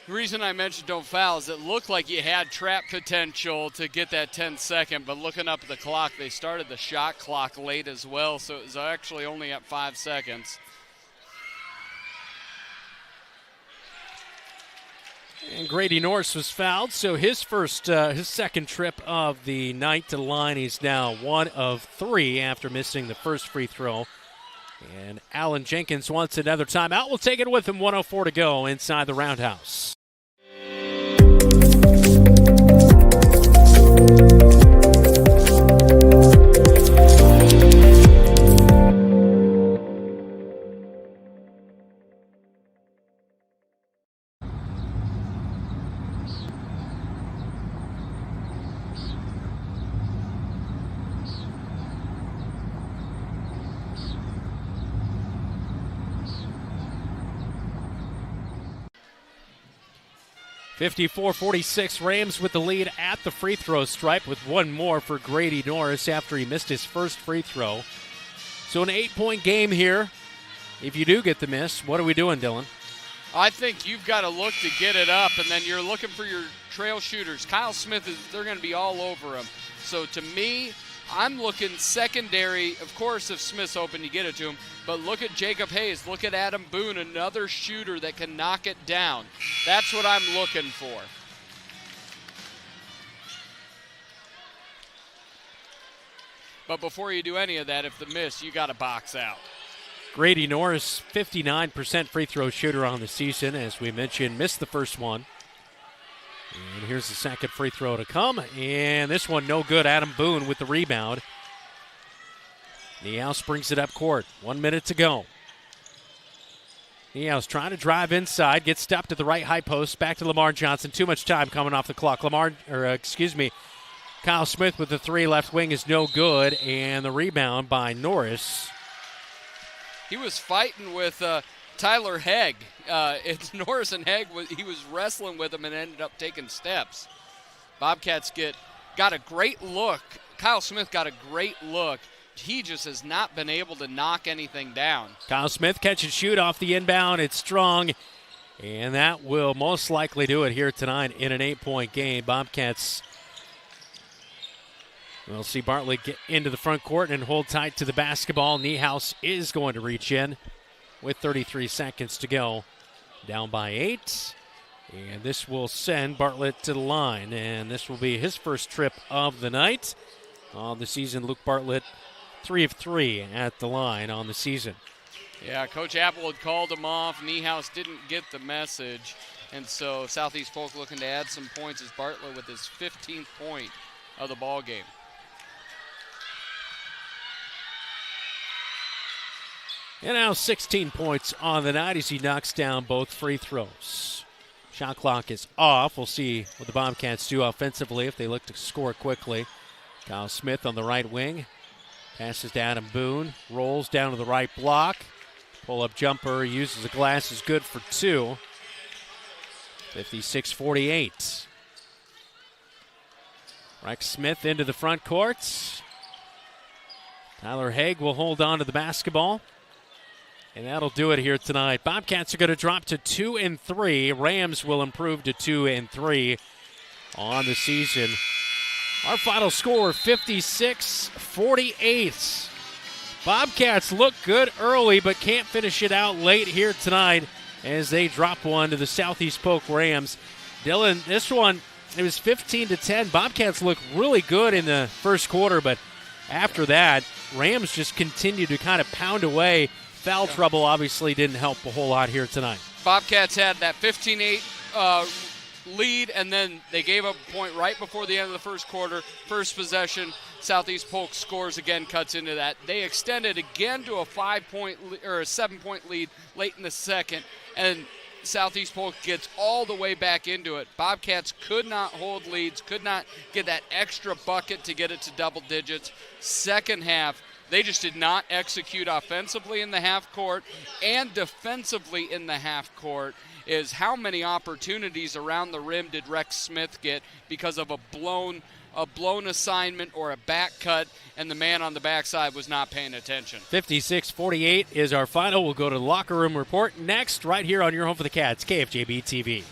The reason I mentioned don't foul is it looked like you had trap potential to get that 10-second, but looking up at the clock, they started the shot clock late as well, so it was actually only at 5 seconds. And Grady Norris was fouled, so his second trip of the night to the line. He's now 1 of 3 after missing the first free throw. And Alan Jenkins wants another timeout. We'll take it with him. 1:04 to go inside the Roundhouse. (54-46) Rams with the lead at the free throw stripe with one more for Grady Norris after he missed his first free throw. So an 8-point game here. If you do get the miss, what are we doing, Dylan? I think you've got to look to get it up, and then you're looking for your trail shooters. Kyle Smith, they're going to be all over him. So to me, I'm looking secondary. Of course, if Smith's open, you get it to him. But look at Jacob Hayes. Look at Adam Boone, another shooter that can knock it down. That's what I'm looking for. But before you do any of that, if the miss, you got to box out. Grady Norris, 59% free throw shooter on the season. As we mentioned, missed the first one. And here's the second free throw to come. And this one no good. Adam Boone with the rebound. Niehaus brings it up court. 1 minute to go. Niehaus trying to drive inside. Gets stopped at the right high post. Back to Lamar Johnson. Too much time coming off the clock. Kyle Smith with the three. Left wing is no good. And the rebound by Norris. He was fighting with Tyler Hegg. It's Norris and Hegg. He was wrestling with him and ended up taking steps. Bobcats got a great look. Kyle Smith got a great look. He just has not been able to knock anything down. Kyle Smith catch and shoot off the inbound. It's strong. And that will most likely do it here tonight in an 8-point game. Bobcats will see Bartlett get into the front court and hold tight to the basketball. Niehaus is going to reach in with 33 seconds to go. Down by 8. And this will send Bartlett to the line. And this will be his first trip of the night. On the season, Luke Bartlett, 3 of 3 at the line on the season. Yeah, Coach Apple had called him off. Niehaus didn't get the message. And so Southeast Polk looking to add some points as Bartlett with his 15th point of the ball game. And now 16 points on the night as he knocks down both free throws. Shot clock is off. We'll see what the Bobcats do offensively if they look to score quickly. Kyle Smith on the right wing. Passes to Adam Boone. Rolls down to the right block. Pull-up jumper. Uses the glass. Is good for 2. 56-48. Rex Smith into the front court. Tyler Hegg will hold on to the basketball. And that'll do it here tonight. Bobcats are going to drop to 2-3. Rams will improve to 2-3 on the season. Our final score, 56-48. Bobcats look good early, but can't finish it out late here tonight as they drop one to the Southeast Polk Rams. Dylan, this one, it was 15-10. Bobcats look really good in the first quarter, but after that, Rams just continued to kind of pound away. Foul trouble obviously didn't help a whole lot here tonight. Bobcats had that 15-8 lead, and then they gave up a point right before the end of the first quarter. First possession, Southeast Polk scores again, cuts into that. They extended again to a 7-point lead late in the second, and Southeast Polk gets all the way back into it. Bobcats could not hold leads, could not get that extra bucket to get it to double digits. Second half, they just did not execute offensively in the half court and defensively in the half court. Is how many opportunities around the rim did Rex Smith get because of a blown assignment or a back cut, and the man on the backside was not paying attention. 56-48 is our final. We'll go to the locker room report next, right here on your home for the Cats, KFJB-TV.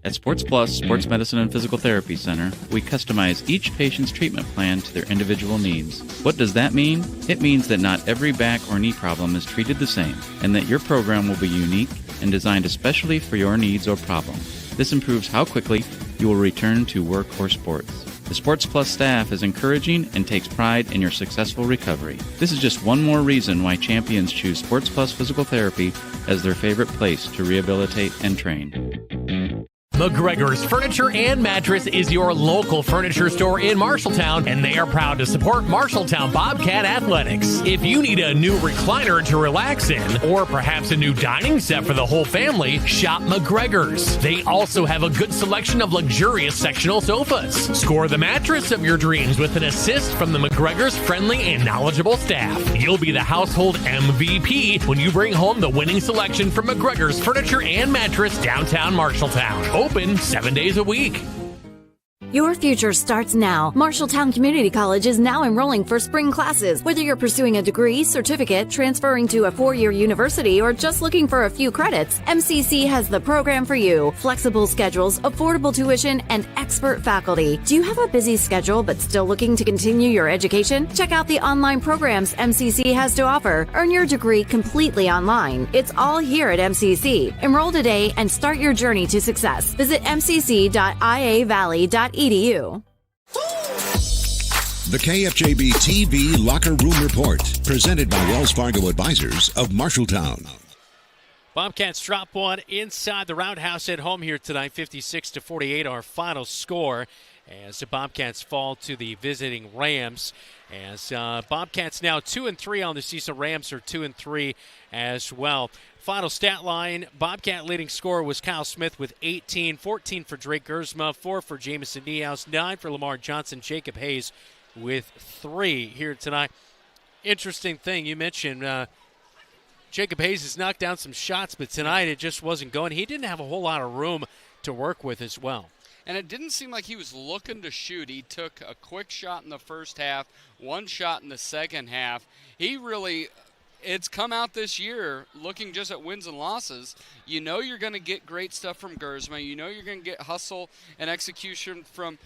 At Sports Plus Sports Medicine and Physical Therapy Center, we customize each patient's treatment plan to their individual needs. What does that mean? It means that not every back or knee problem is treated the same, and that your program will be unique and designed especially for your needs or problem. This improves how quickly you will return to work or sports. The Sports Plus staff is encouraging and takes pride in your successful recovery. This is just one more reason why champions choose Sports Plus Physical Therapy as their favorite place to rehabilitate and train. McGregor's Furniture and Mattress is your local furniture store in Marshalltown, and they are proud to support Marshalltown Bobcat Athletics. If you need a new recliner to relax in, or perhaps a new dining set for the whole family, shop McGregor's. They also have a good selection of luxurious sectional sofas. Score the mattress of your dreams with an assist from the McGregor's friendly and knowledgeable staff. You'll be the household MVP when you bring home the winning selection from McGregor's Furniture and Mattress, downtown Marshalltown. Open 7 days a week. Your future starts now. Marshalltown Community College is now enrolling for spring classes. Whether you're pursuing a degree, certificate, transferring to a 4-year university, or just looking for a few credits, MCC has the program for you. Flexible schedules, affordable tuition, and expert faculty. Do you have a busy schedule but still looking to continue your education? Check out the online programs MCC has to offer. Earn your degree completely online. It's all here at MCC. Enroll today and start your journey to success. Visit mcc.iavalley.edu. The KFJB-TV Locker Room Report, presented by Wells Fargo Advisors of Marshalltown. Bobcats drop one inside the Roundhouse at home here tonight, 56-48, our final score, as the Bobcats fall to the visiting Rams. As Bobcats now 2-3 on the season, Rams are 2-3 as well. Final stat line, Bobcat leading scorer was Kyle Smith with 18, 14 for Drake Gersma, 4 for Jamison Niehaus, 9 for Lamar Johnson, Jacob Hayes with 3 here tonight. Interesting thing, you mentioned Jacob Hayes has knocked down some shots, but tonight it just wasn't going. He didn't have a whole lot of room to work with as well. And it didn't seem like he was looking to shoot. He took a quick shot in the first half, one shot in the second half. He really, it's come out this year looking just at wins and losses. You know you're going to get great stuff from Gersma. You know you're going to get hustle and execution from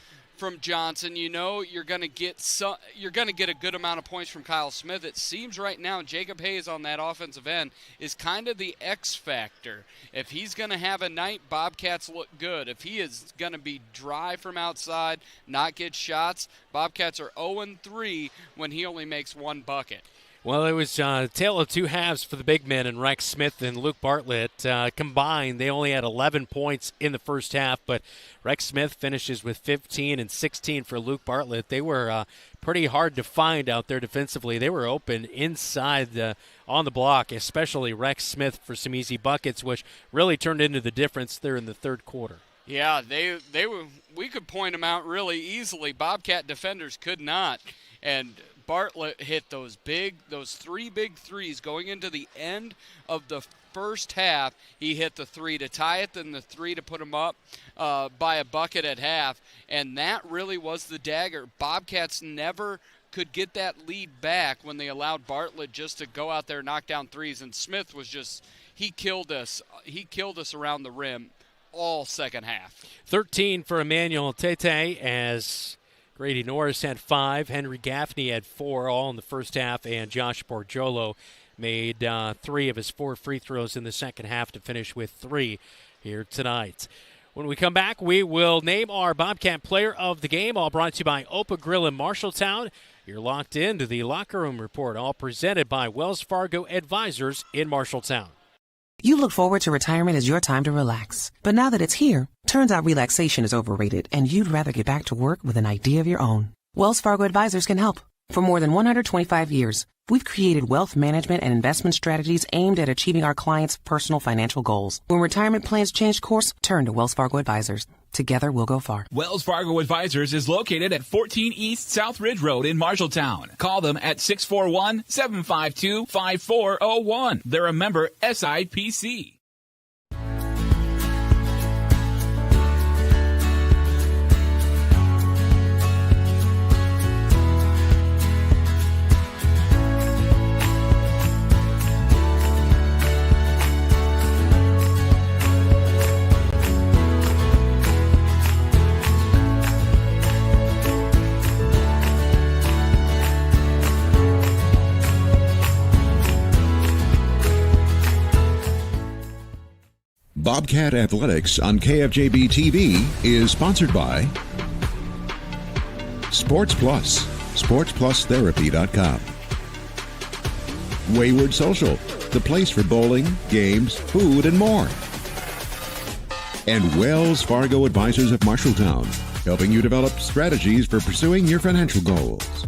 Johnson. You know you're going to get a good amount of points from Kyle Smith. It seems right now Jacob Hayes on that offensive end is kind of the X factor. If he's going to have a night, Bobcats look good. If he is going to be dry from outside, not get shots, Bobcats are 0-3 when he only makes one bucket. Well, it was a tale of two halves for the big men, and Rex Smith and Luke Bartlett combined. They only had 11 points in the first half, but Rex Smith finishes with 15 and 16 for Luke Bartlett. They were pretty hard to find out there defensively. They were open inside on the block, especially Rex Smith for some easy buckets, which really turned into the difference there in the third quarter. Yeah, they were. We could point them out really easily. Bobcat defenders could not, and Bartlett hit those 3 big threes going into the end of the first half. He hit the 3 to tie it, then the 3 to put him up by a bucket at half, and that really was the dagger. Bobcats never could get that lead back when they allowed Bartlett just to go out there and knock down threes, and Smith was just, he killed us. He killed us around the rim all second half. 13 for Emmanuel Tete as Grady Norris had 5. Henry Gaffney had 4, all in the first half. And Josh Borgiolo made 3 of his 4 free throws in the second half to finish with 3 here tonight. When we come back, we will name our Bobcat Player of the Game, all brought to you by Opa Grill in Marshalltown. You're locked into the Locker Room Report, all presented by Wells Fargo Advisors in Marshalltown. You look forward to retirement as your time to relax. But now that it's here, turns out relaxation is overrated and you'd rather get back to work with an idea of your own. Wells Fargo Advisors can help. For more than 125 years, we've created wealth management and investment strategies aimed at achieving our clients' personal financial goals. When retirement plans change course, turn to Wells Fargo Advisors. Together, we'll go far. Wells Fargo Advisors is located at 14 East South Ridge Road in Marshalltown. Call them at 641-752-5401. They're a member SIPC. Bobcat Athletics on KFJB-TV is sponsored by Sports Plus, sportsplusTherapy.com. Wayward Social, the place for bowling, games, food, and more. And Wells Fargo Advisors of Marshalltown, helping you develop strategies for pursuing your financial goals.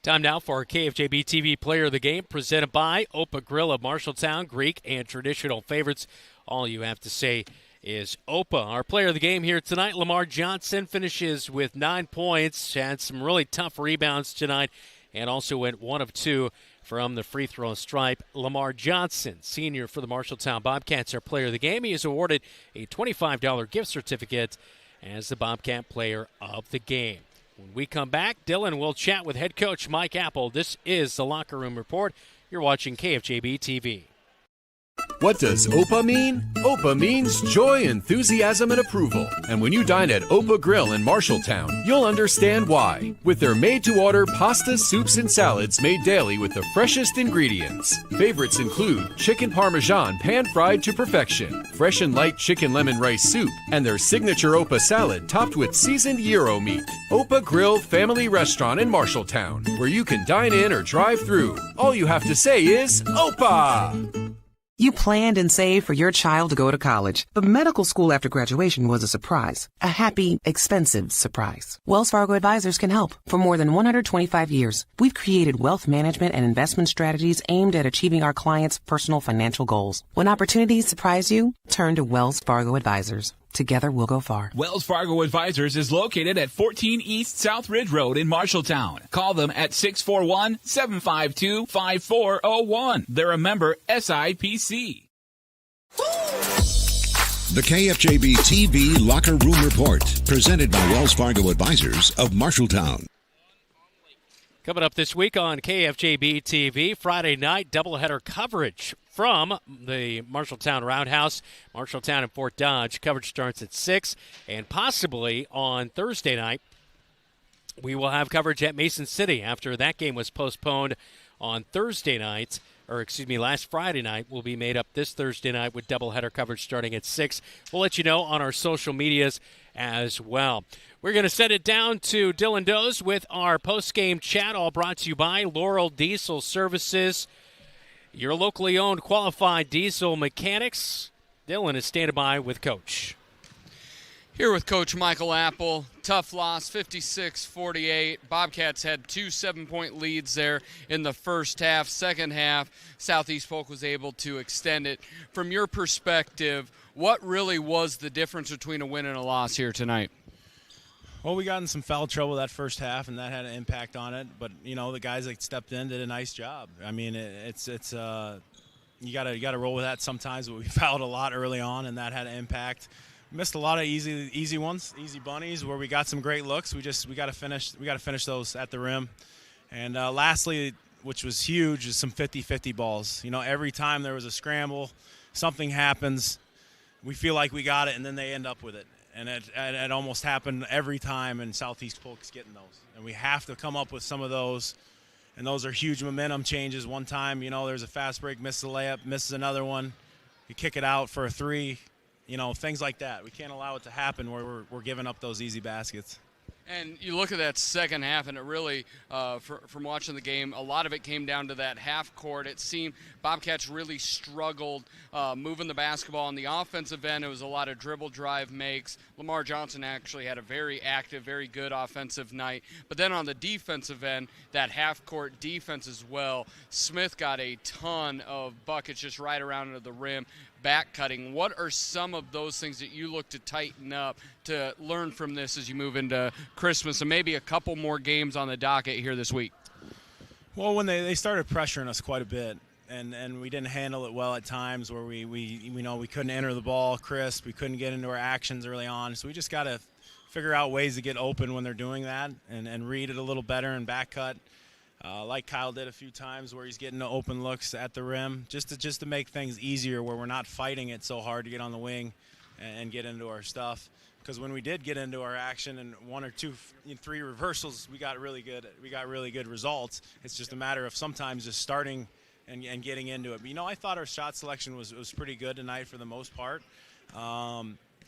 Time now for our KFJB-TV Player of the Game, presented by Opa Grill of Marshalltown. Greek and traditional favorites. All you have to say is Opa. Our Player of the Game here tonight, Lamar Johnson, finishes with 9 points. Had some really tough rebounds tonight and also went 1 of 2 from the free throw stripe. Lamar Johnson, senior for the Marshalltown Bobcats, our Player of the Game. He is awarded a $25 gift certificate as the Bobcat Player of the Game. When we come back, Dylan will chat with head coach Mike Apple. This is the Locker Room Report. You're watching KFJB-TV. What does OPA mean? OPA means joy, enthusiasm, and approval. And when you dine at Opa Grill in Marshalltown, you'll understand why. With their made-to-order pastas, soups, and salads made daily with the freshest ingredients. Favorites include chicken parmesan pan-fried to perfection, fresh and light chicken lemon rice soup, and their signature Opa salad topped with seasoned gyro meat. Opa Grill Family Restaurant in Marshalltown, where you can dine in or drive through. All you have to say is OPA! You planned and saved for your child to go to college, but medical school after graduation was a surprise. A happy, expensive surprise. Wells Fargo Advisors can help. For more than 125 years, we've created wealth management and investment strategies aimed at achieving our clients' personal financial goals. When opportunities surprise you, turn to Wells Fargo Advisors. Together, we'll go far. Wells Fargo Advisors is located at 14 East South Ridge Road in Marshalltown. Call them at 641-752-5401. They're a member SIPC. The KFJB-TV Locker Room Report, presented by Wells Fargo Advisors of Marshalltown. Coming up this week on KFJB-TV, Friday night doubleheader coverage from the Marshalltown Roundhouse, Marshalltown and Fort Dodge. Coverage starts at 6, and possibly on Thursday night, we will have coverage at Mason City after that game was postponed on Thursday night. Last Friday night will be made up this Thursday night with doubleheader coverage starting at 6. We'll let you know on our social medias as well. We're going to send it down to Dylan Doze with our post-game chat, all brought to you by Laurel Diesel Services, your locally owned qualified diesel mechanics. Dylan is standing by with Coach. Here with Coach Michael Apple. Tough loss, 56-48. Bobcats had 2 7-point leads there in the first half. Second half, Southeast Polk was able to extend it. From your perspective, what really was the difference between a win and a loss here tonight? Well, we got in some foul trouble that first half, and that had an impact on it. But, you know, the guys that stepped in did a nice job. I mean, it's you gotta roll with that sometimes, but we fouled a lot early on, and that had an impact. Missed a lot of easy ones, easy bunnies where we got some great looks. We got to finish those at the rim. And lastly, which was huge, is some 50-50 balls. You know, every time there was a scramble, something happens, we feel like we got it, and then they end up with it. And it almost happened every time, and Southeast Polk's getting those. And we have to come up with some of those, and those are huge momentum changes. One time, you know, there's a fast break, misses a layup, misses another one. You kick it out for a 3. You know, things like that. We can't allow it to happen where we're giving up those easy baskets. And you look at that second half, and it really, from watching the game, a lot of it came down to that half court. It seemed Bobcats really struggled moving the basketball. On the offensive end, it was a lot of dribble drive makes. Lamar Johnson actually had a very active, very good offensive night. But then on the defensive end, that half court defense as well, Smith got a ton of buckets just right around to the rim. Back cutting. What are some of those things that you look to tighten up to learn from this as you move into Christmas and maybe a couple more games on the docket here this week? Well, when they started pressuring us quite a bit, and we didn't handle it well at times where we couldn't enter the ball crisp, we couldn't get into our actions early on, so we just got to figure out ways to get open when they're doing that and read it a little better and back cut. Like Kyle did a few times where he's getting the open looks at the rim, just to make things easier where we're not fighting it so hard to get on the wing and get into our stuff. Because when we did get into our action and 1 or 2, 3 reversals, we got really good results. It's just a matter of sometimes just starting and getting into it. But, I thought our shot selection was pretty good tonight for the most part.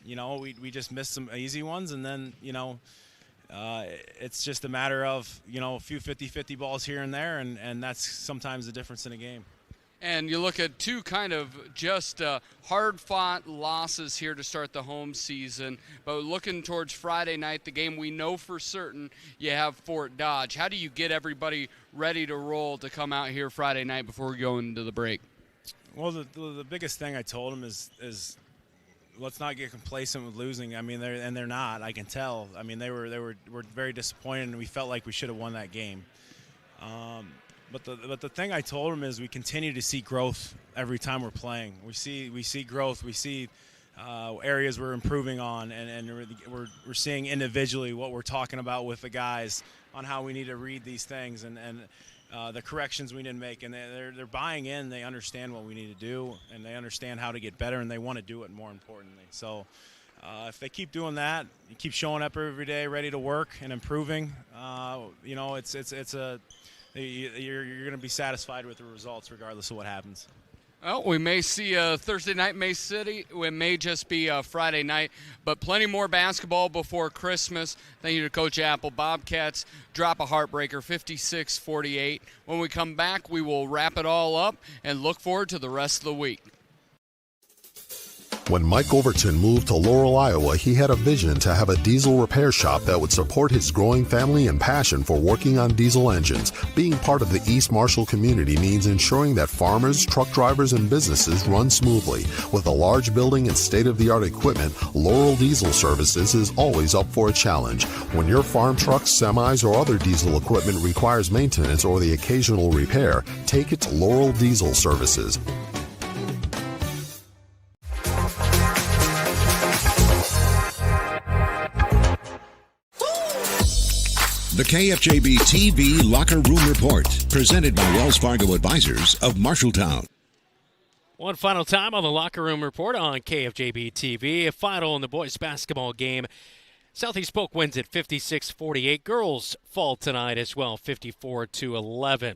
We just missed some easy ones, and then, it's just a matter of, a few 50-50 balls here and there, and that's sometimes the difference in a game. And you look at two kind of just hard-fought losses here to start the home season. But looking towards Friday night, the game we know for certain, you have Fort Dodge. How do you get everybody ready to roll to come out here Friday night before we go into the break? Well, the biggest thing I told them is let's not get complacent with losing. I mean, they're not. I can tell. I mean, they were very disappointed, and we felt like we should have won that game. But the thing I told them is we continue to see growth every time we're playing. We see growth. We see areas we're improving on, and we're seeing individually what we're talking about with the guys on how we need to read these things and the corrections we need to make. And they're buying in. They understand what we need to do, and they understand how to get better, and they want to do it more importantly. So if they keep doing that, you keep showing up every day, ready to work and improving, you're going to be satisfied with the results regardless of what happens. Well, we may see Thursday night, May City. It may just be Friday night, but plenty more basketball before Christmas. Thank you to Coach Apple. Bobcats drop a heartbreaker, 56-48. When we come back, we will wrap it all up and look forward to the rest of the week. When Mike Overton moved to Laurel, Iowa, he had a vision to have a diesel repair shop that would support his growing family and passion for working on diesel engines. Being part of the East Marshall community means ensuring that farmers, truck drivers, and businesses run smoothly. With a large building and state-of-the-art equipment, Laurel Diesel Services is always up for a challenge. When your farm trucks, semis, or other diesel equipment requires maintenance or the occasional repair, take it to Laurel Diesel Services. The KFJB-TV Locker Room Report, presented by Wells Fargo Advisors of Marshalltown. One final time on the Locker Room Report on KFJB-TV. A final in the boys basketball game. Southeast Polk wins at 56-48. Girls fall tonight as well, 54-11.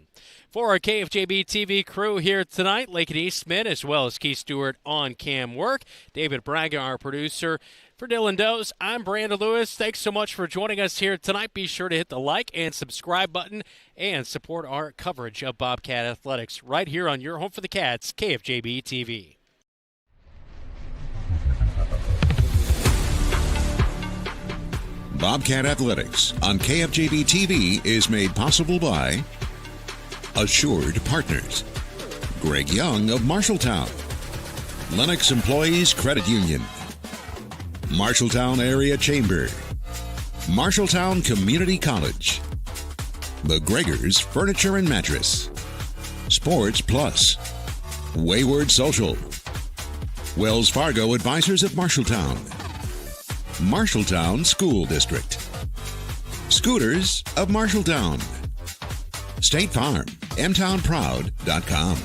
For our KFJB-TV crew here tonight, Lakin Eastman as well as Keith Stewart on cam work. David Braga, our producer. For Dylan Does, I'm Brandon Lewis. Thanks so much for joining us here tonight. Be sure to hit the like and subscribe button and support our coverage of Bobcat Athletics right here on your home for the Cats, KFJB-TV. Bobcat Athletics on KFJB-TV is made possible by Assured Partners, Greg Young of Marshalltown, Lennox Employees Credit Union, Marshalltown Area Chamber, Marshalltown Community College, The Gregors Furniture and Mattress, Sports Plus, Wayward Social, Wells Fargo Advisors of Marshalltown, Marshalltown School District, Scooters of Marshalltown, State Farm, mtownproud.com.